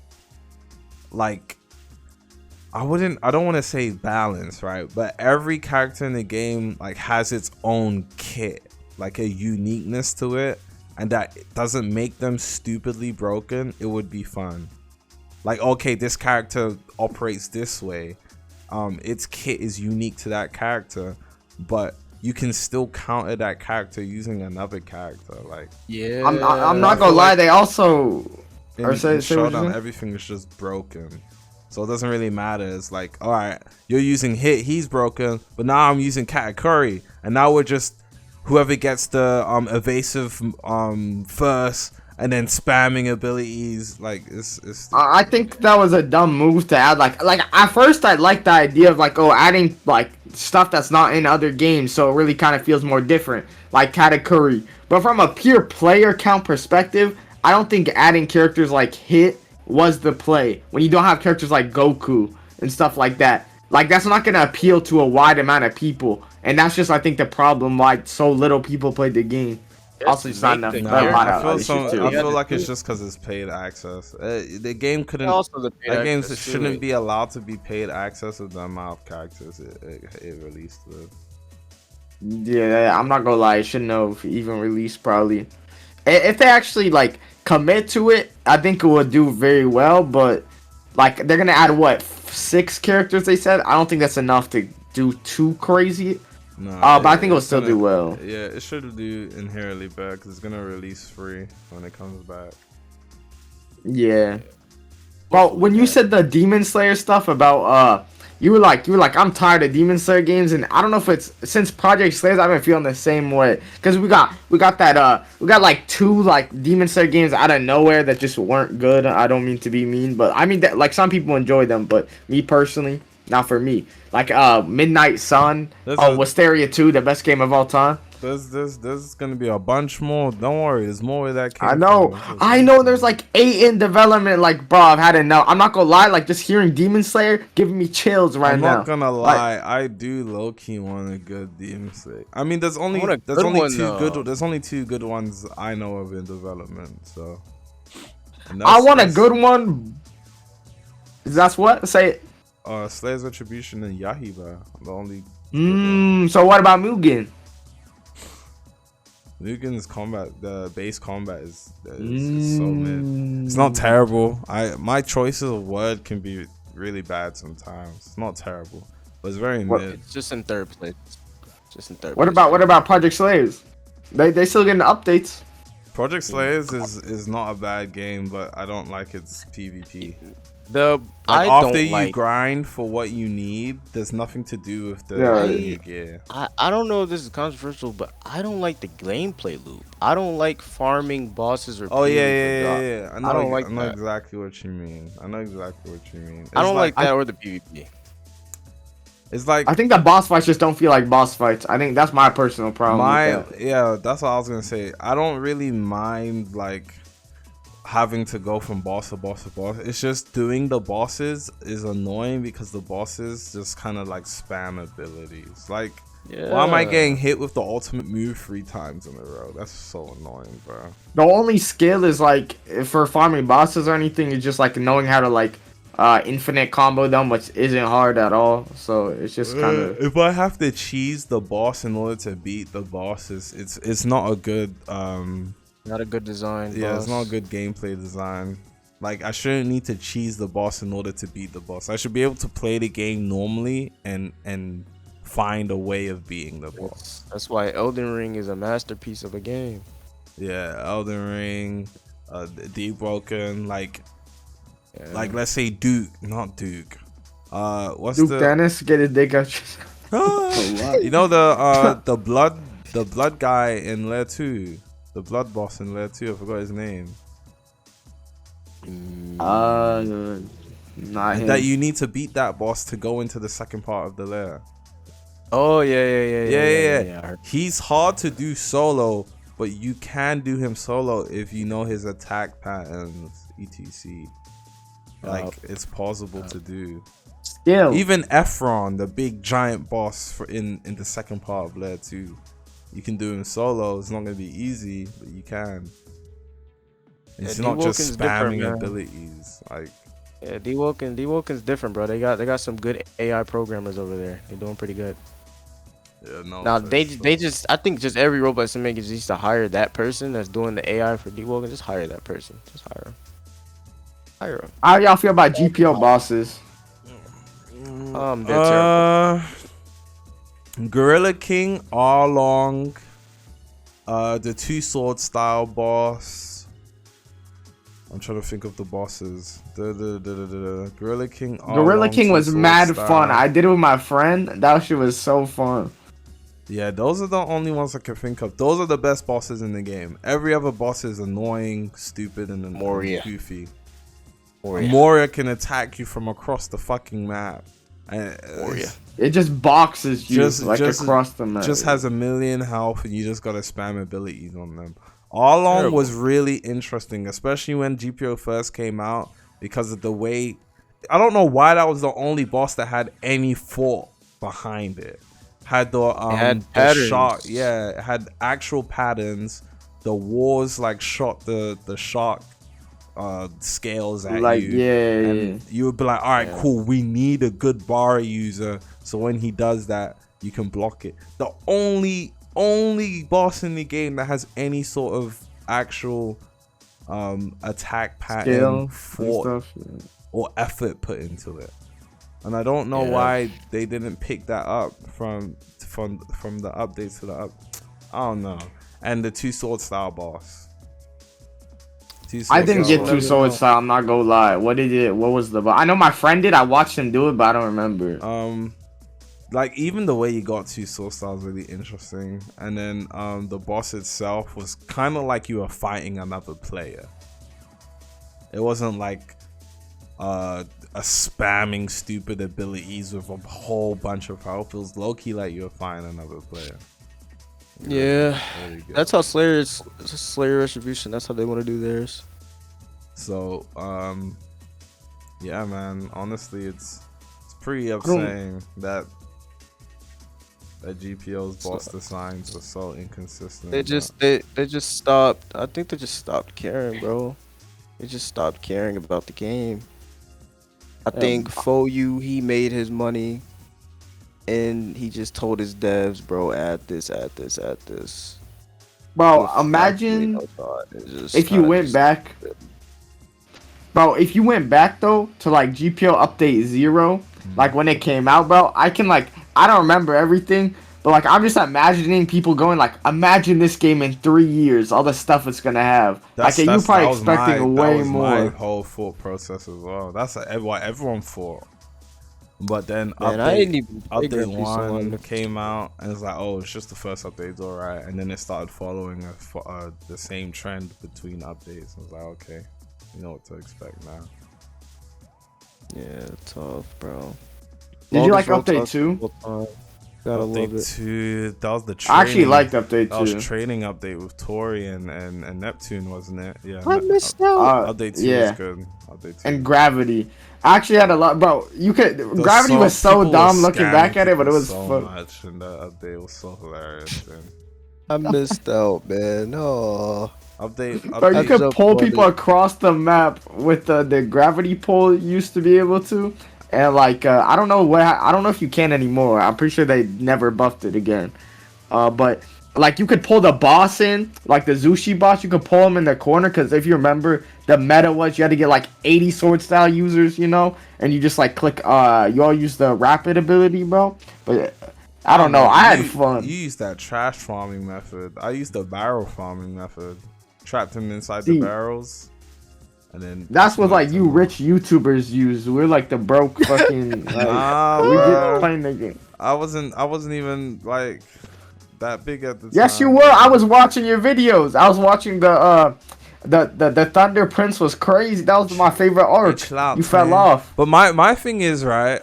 I don't want to say balance, right? But every character in the game like has its own kit, like a uniqueness to it, and that doesn't make them stupidly broken, it would be fun. Like, okay, this character operates this way. Its kit is unique to that character, but you can still counter that character using another character. Like Yeah. I'm not gonna lie, they also in, Or say in what you're Showdown, saying? everything is just broken. So it doesn't really matter. It's like, all right, you're using hit, he's broken, but now I'm using Katakuri, and now we're just whoever gets the evasive first, and then spamming abilities. Like it's I think that was a dumb move to add. Like at first I liked the idea of like adding like stuff that's not in other games, so it really kind of feels more different, like Katakuri. But from a pure player count perspective, I don't think adding characters like Hit was the play when you don't have characters like Goku and stuff like that. Like that's not gonna appeal to a wide amount of people, and that's just I think the problem why so little people played the game. Also, it's not enough. Make the Nah, character- I feel issues too. I Yeah, feel the like it's two- just because it's paid access. The game couldn't. Also, the paid That game access, too, shouldn't like- be allowed to be paid access with the amount of characters it released with. Yeah, I'm not gonna lie. It shouldn't have even released probably. If they actually like commit to it, I think it would do very well. But like they're gonna add what 6 characters? They said. I don't think that's enough to do too crazy. Nah, But I think it'll it's still do well. Yeah, it should do inherently better because it's gonna release free when it comes back. Yeah. Well, when you said the Demon Slayer stuff about you were like I'm tired of Demon Slayer games, and I don't know if it's since Project Slayers I've been feeling the same way because we got like 2 like Demon Slayer games out of nowhere that just weren't good. I don't mean to be mean, but I mean that like some people enjoy them, but me personally, not for me. Like Midnight Sun, Wisteria 2, the best game of all time. There's gonna be a bunch more. Don't worry, there's more where that came I know. There's like 8 in development. Like, bro, I've had enough. I'm not gonna lie. Like, just hearing Demon Slayer giving me chills right now. I'm not gonna lie. I do low key want a good Demon Slayer. I mean, there's only two good ones I know of in development. So I want a good one. That's what say it. Slayer's Retribution and Yahiba. The only. So what about Mugen? Mugen's combat, the base combat is so mid. It's not terrible. My choices of word can be really bad sometimes. It's not terrible, but it's very mid. It's just in third place. What about Project Slayers? They still getting updates. Project Slayers is not a bad game, but I don't like its PvP. After you grind for what you need, there's nothing to do with the gear. I don't know if this is controversial, but I don't like the gameplay loop. I don't like farming bosses or. Oh yeah. I know that. exactly what you mean. I don't like that or the PvP. It's like I think the boss fights just don't feel like boss fights. I think that's my personal problem. Yeah, that's what I was gonna say. I don't really mind like having to go from boss to boss to boss. It's just doing the bosses is annoying because the bosses just kind of like spam abilities. Like, why am I getting hit with the ultimate move 3 times in a row? That's so annoying, bro. The only skill is like for farming bosses or anything is just like knowing how to like infinite combo them, which isn't hard at all. So it's just kind of. If I have to cheese the boss in order to beat the bosses, it's not a good Not a good design. Yeah, boss. It's not a good gameplay design. Like, I shouldn't need to cheese the boss in order to beat the boss. I should be able to play the game normally and find a way of beating the boss. That's why Elden Ring is a masterpiece of a game. Yeah, Elden Ring, Deep Broken, like let's say Duke, not Duke. What's Duke Dennis get his dick out. You know the blood guy in Lair 2. The blood boss in Lair 2, I forgot his name. Not him. That you need to beat that boss to go into the second part of the lair. Oh yeah. He's hard to do solo, but you can do him solo if you know his attack patterns, etc. Like it's possible to do. Skill. Even Ephron, the big giant boss in the second part of Lair 2. You can do him solo. It's not gonna be easy, but you can. It's not just spamming abilities. Like D-Woken's different, bro. They got some good AI programmers over there. They're doing pretty good. Yeah, no. Now they just I think just every Roblox maker just needs to hire that person that's doing the AI for D-Woken. Just hire that person. Just hire him. Hire him. How y'all feel about GPO bosses? They're terrible. Gorilla King, Arlong, the 2 sword style boss. I'm trying to think of the bosses. Gorilla King. Arlong, Gorilla King was mad style. fun. I did it with my friend. That shit was so fun. Yeah, those are the only ones I can think of. Those are the best bosses in the game. Every other boss is annoying, stupid, and goofy. Moria can attack you from across the fucking map. It just boxes you across the map. Just has a million health and you just gotta spam abilities on them. Arlong was really interesting, especially when GPO first came out, because of the way. I don't know why that was the only boss that had any thought behind it. Had the had patterns. it had actual patterns. the wars like shot the shark scales at Like, you, yeah, and you would be like, all right, cool, we need a good bar user, so when he does that, you can block it. The only boss in the game that has any sort of actual attack pattern for or effort put into it, and I don't know why they didn't pick that up from the updates to the up. I don't know. And the two sword style boss. I didn't get two sword style. I'm not gonna lie. What did it? What was the? I know my friend did. I watched him do it, but I don't remember. Like even the way you got two sword styles really interesting, and then the boss itself was kind of like you were fighting another player. It wasn't like a spamming stupid abilities with a whole bunch of health. It was low key like you were fighting another player. Yeah, that's how Slayer Retribution. That's how they want to do theirs. So, yeah, man. Honestly, it's pretty upsetting that GPO's boss designs are so inconsistent. They just stopped. I think they just stopped caring, bro. They just stopped caring about the game. I think FOU, he made his money. And he just told his devs, bro, add this. Bro, imagine if you went back. Bro, if you went back though to like GPO update 0, like when it came out, bro, I don't remember everything, but like I'm just imagining people going like, imagine this game in 3 years, all the stuff it's gonna have. You probably expecting way more. That was my whole thought process as well. That's what everyone thought. But then update 1 came out and it's like, oh, it's just the first update, it's alright. And then it started following the same trend between updates. I was like, okay, you know what to expect now. Yeah, tough, bro. Did you like update 2? Gotta love it. Update 2, that was the training. I actually liked update 2. That was training update with Tori and Neptune, wasn't it? Yeah. I missed out. Update 2 was good. Update 2. And Gravity. I actually had a lot, bro. Gravity was so dumb looking back at it, but it was so much, and that update was so hilarious. I missed out, man. No. Update. Bro, you could pull people across the map with the gravity pull you used to be able to, and like I don't know if you can anymore. I'm pretty sure they never buffed it again. But like you could pull the boss in, like the Zushi boss. You could pull him in the corner because if you remember, the meta was you had to get like 80 sword style users, and you just like click. You all use the rapid ability, bro. But I don't know. I had fun. You used that trash farming method. I used the barrel farming method. Trapped him inside the barrels, and then that's what like you rich YouTubers use. We're like the broke fucking. We just playing the game. I wasn't even like that big at the time. Yes, you were. I was watching your videos. I was watching the Thunder Prince was crazy. That was my favorite arc. You fell off. But my thing is right.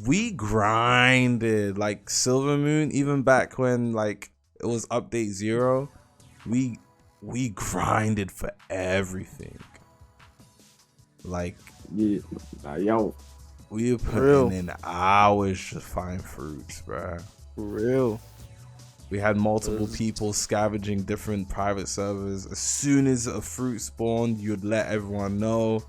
We grinded like Silver Moon even back when like it was update 0. We grinded for everything. Like yo, we were putting in hours to find fruits, bro. For real. We had multiple people scavenging different private servers. As soon as a fruit spawned, you'd let everyone know,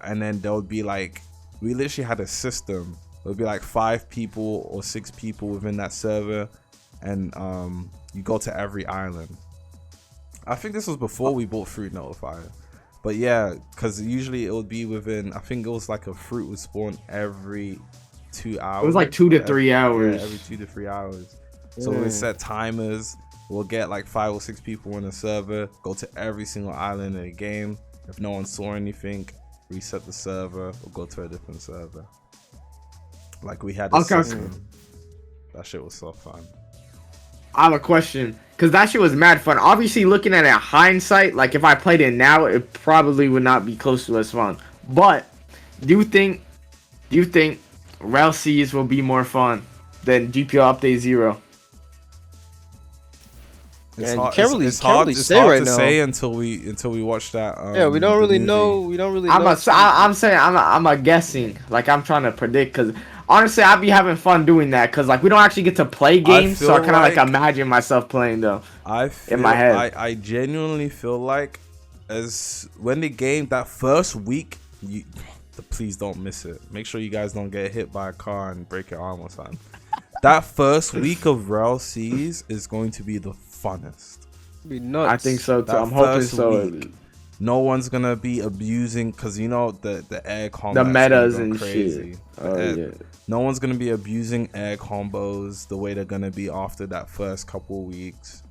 and then there would be like, we literally had a system. There would be like 5 people or 6 people within that server, and you go to every island. I think this was before we bought Fruit Notifier. But yeah, because usually it would be within, I think it was like a fruit would spawn every 2 hours. It was like 2 to 3 hours. Yeah, every 2 to 3 hours. So we set timers. We'll get like 5 or 6 people in a server, go to every single island in the game. If no one saw anything, reset the server or go to a different server. Like we had a system. That shit was so fun. I have a question, because that shit was mad fun. Obviously, looking at it in hindsight, like if I played it now, it probably would not be close to as fun. But do you think Rell Seas will be more fun than GPO Update 0? It's Man, hard, you can't really say hard right to now. say until we watch that. Yeah, we don't really know. We don't really. I'm a guessing. Like I'm trying to predict, because honestly, I'd be having fun doing that because like we don't actually get to play games, so I kind of like imagine myself playing though. In my head, I genuinely feel like as when the game that first week, please don't miss it. Make sure you guys don't get hit by a car and break your arm or something. That first week of Rell Seas is going to be the funnest. Be nuts. I think so too. I'm hoping so. Week, no one's gonna be abusing because you know the air combat, the metas and crazy. Shit. Yeah. No one's gonna be abusing air combos the way they're gonna be after that first couple weeks.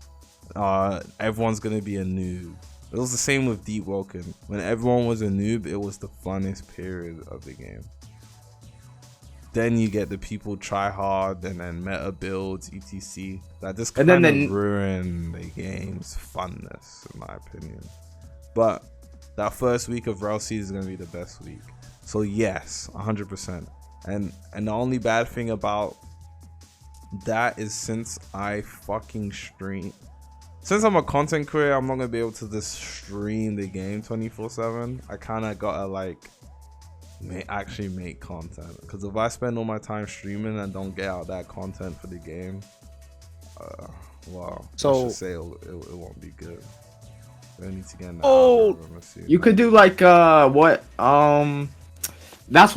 Everyone's gonna be a noob. It was the same with Deep Woken. When everyone was a noob, it was the funnest period of the game. Then you get the people try hard and then meta builds, etc. That just kind of ruin the game's funness, in my opinion. But that first week of Rell Seas is gonna be the best week. So yes, 100%. And the only bad thing about that is since I fucking stream, since I'm a content creator, I'm not gonna be able to just stream the game 24/7. I kind of gotta like actually make content, because if I spend all my time streaming and don't get out that content for the game, well, so I should say it won't be good. I need to get in the you could do like that's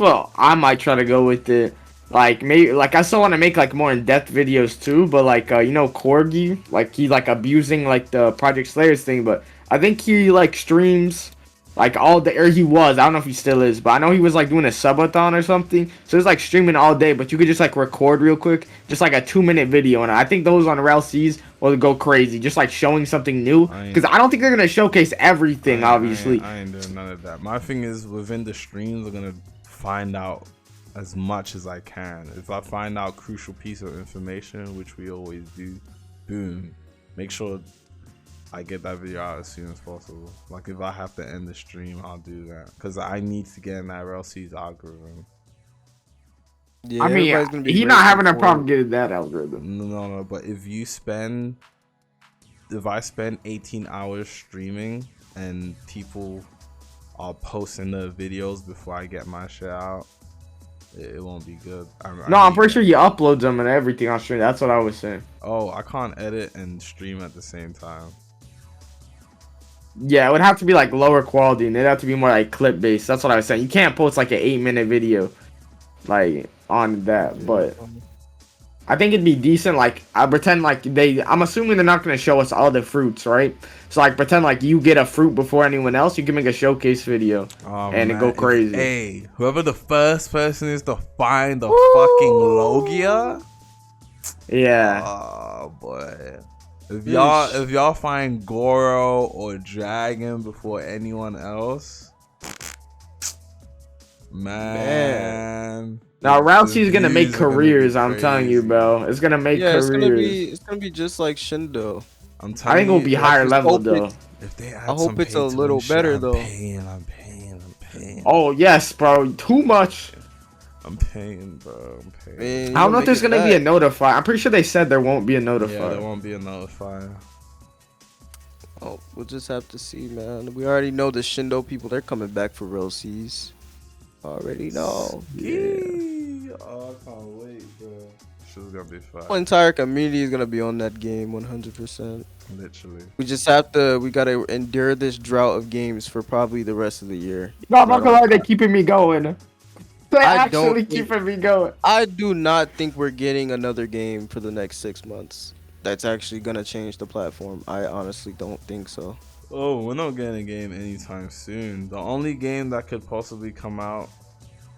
what I might try to go with it. Like maybe like I still want to make like more in-depth videos too, but like you know Corgi, like he like abusing like the Project Slayers thing, but I think he like streams like all day, or he was, I don't know if he still is, but I know he was like doing a subathon or something, so it's like streaming all day, but you could just like record real quick, just like a 2-minute video, and I think those on Rell Seas will go crazy, just like showing something new, because I don't think they're gonna showcase everything, obviously. I ain't doing none of that. My thing is within the streams, I'm gonna find out as much as I can. If I find out crucial piece of information, which we always do, boom, make sure I get that video out as soon as possible. Like if I have to end the stream, I'll do that, because I need to get in that Rell Seas algorithm. Yeah, I mean, he's not having a problem getting that algorithm. No, but if I spend 18 hours streaming and people are posting the videos before I get my shit out, it won't be good. I'm pretty sure he uploads them and everything on stream. That's what I was saying. Oh, I can't edit and stream at the same time. Yeah, it would have to be like lower quality, and it'd have to be more like clip based. That's what I was saying. You can't post like an 8-minute video like on that, but I think it'd be decent. Like I pretend like I'm assuming they're not gonna show us all the fruits, right? So like pretend like you get a fruit before anyone else. You can make a showcase video and it go crazy. Hey, whoever the first person is to find the fucking Logia. Yeah. Oh boy. If y'all find Goro or Dragon before anyone else, man. Now Rell Seas is gonna make careers. I'm telling you, bro. It's gonna make careers. It's gonna be just like Shindo. I think it'll be higher level though. If they add I hope it's a little better though. I'm paying. Oh yes, bro. Too much. I'm paying, bro. I'm paying. I don't know if there's gonna be a notifier. I'm pretty sure they said there won't be a notifier. Yeah, there won't be a notifier. Oh, we'll just have to see, man. We already know the Shindo people. They're coming back for Rell Seas. Already know. Yeah. Oh, I can't wait, bro. This is gonna be fun. The entire community is gonna be on that game, 100%. Literally. We gotta endure this drought of games for probably the rest of the year. No, I'm not gonna lie, they're keeping me going. They're actually keeping me going. I do not think we're getting another game for the next 6 months. That's actually gonna change the platform. I honestly don't think so. Oh, we're not getting a game anytime soon. The only game that could possibly come out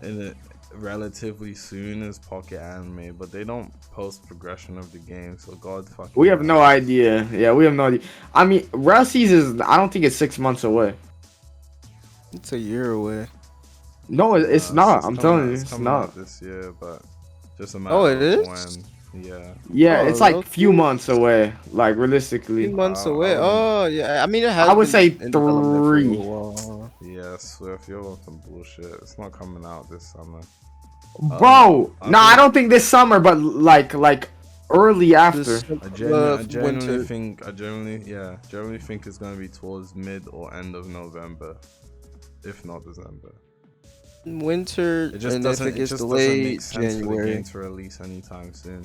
in it relatively soon is Pocket Anime, but they don't post progression of the game, so God fucking. We have no idea. Yeah, we have no idea. I mean, Rell Seas is. I don't think it's 6 months away. It's a year away. No, it's not. I'm telling you, it's not this year, but just a matter of when. Yeah. Yeah, it's like a few months away. Like realistically. Few months away. Oh yeah. I mean, it has. I would say 3. Yeah, Swift, you're on some bullshit. It's not coming out this summer. Bro, I don't think this summer, but like early after. I genuinely think it's gonna be towards mid or end of November, if not December. winter, It just and if doesn't. it It gets just doesn't make delayed, sense for the January. game to release anytime soon.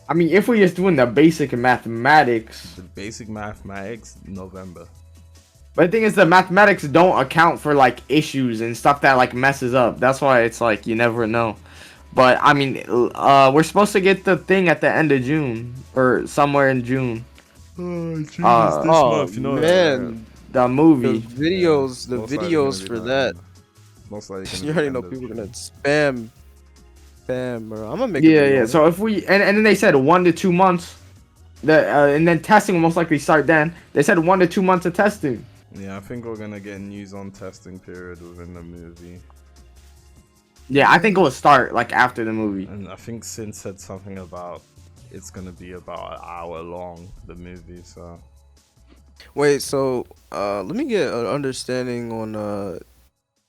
I mean, if we're just doing the basic mathematics, The basic mathematics, November. but the thing is, the mathematics don't account for like issues and stuff that like messes up. That's why it's like you never know. But I mean, we're supposed to get the thing at the end of June or somewhere in June. Oh, Jesus, Oh man, The the movie. videos, the Most likely videos gonna be for the that. end. Most likely gonna You be already end know of people June. gonna spam, bro. I'm gonna make a Yeah, video yeah. on So it. if we and then they said 1 to 2 months, and then testing will most likely start then. They said 1 to 2 months of testing. Yeah, I think we're gonna get news on testing period within the movie. Yeah, I think it will start like after the movie. And I think Sin said something about it's gonna be about an hour long, the movie. So Wait, so let me get an understanding on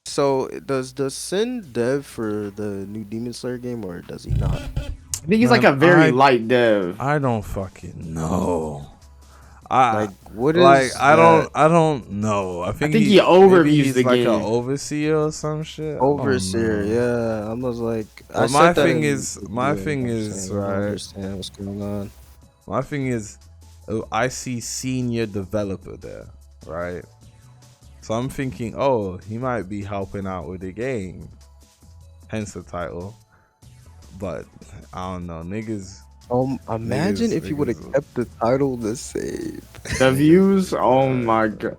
so does Sin dev for the new Demon Slayer game or does he not? I think he's like Man, a very I- light dev. I don't fucking know. I Like what is like I that don't know. I think he maybe overviews he's the like game. an overseer or some shit. I don't overseer? know. Yeah, I was like, I Well, said my that thing in is- the my video, thing you know what I'm is, saying? I don't right. understand what's going on. My thing is, I see senior developer there, right? So I'm thinking, oh, he might be helping out with the game, hence the title. But I don't know, niggas. Imagine if you would have niggas- kept the title the same. The views, oh my god.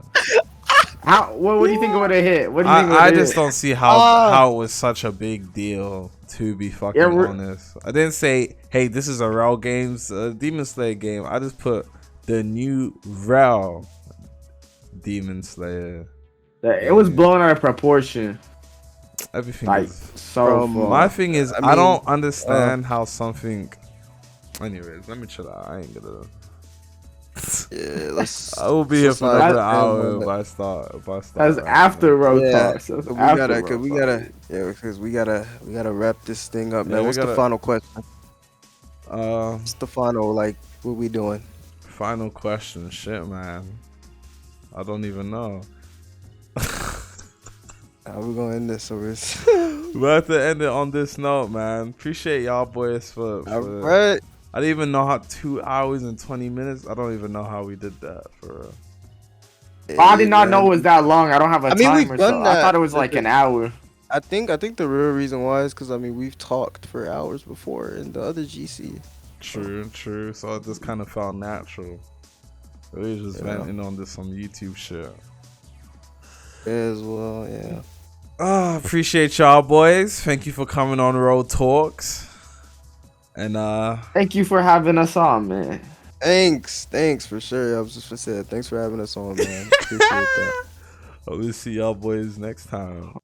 What do you think it would have hit? What do you think it I would've just hit? don't see how it was such a big deal. To be fucking Yeah, we're- honest, I didn't say, hey, this is a Rell Games Demon Slayer game. I just put the new Rell Demon Slayer. It was blown out of proportion. Everything Like is. so From, far. My thing is, I I mean, don't understand how something. Anyways, let me chill out. I ain't gonna. Yeah, let's. I will be here for let's another not- hour if I start. That's right after now. Rotalks. That's we after gotta, cause we Rotalks. gotta, yeah, because we gotta wrap this thing up, Yeah, man. we What's the gotta- final question? Uh, What's the final, like, what we doing? final question. Shit, man. I don't even know. How we gonna end this? Or is We have to end it on this note, man. Appreciate y'all boys for all right? I didn't even know how 2 hours and 20 minutes. I don't even know how we did that for real. I did not know it was that long. I don't have a I mean, we've timer. done So I that. thought it was like an hour. I think the real reason why is because I mean we've talked for hours before in the other GC. True. So it just kind of felt natural. We was just Yeah. venting on this some YouTube shit. As well, yeah. Appreciate y'all boys. Thank you for coming on Road Talks. And Thank you for having us on, man. Thanks for sure. I was just gonna say thanks for having us on, man. Appreciate that. we'll see y'all boys next time.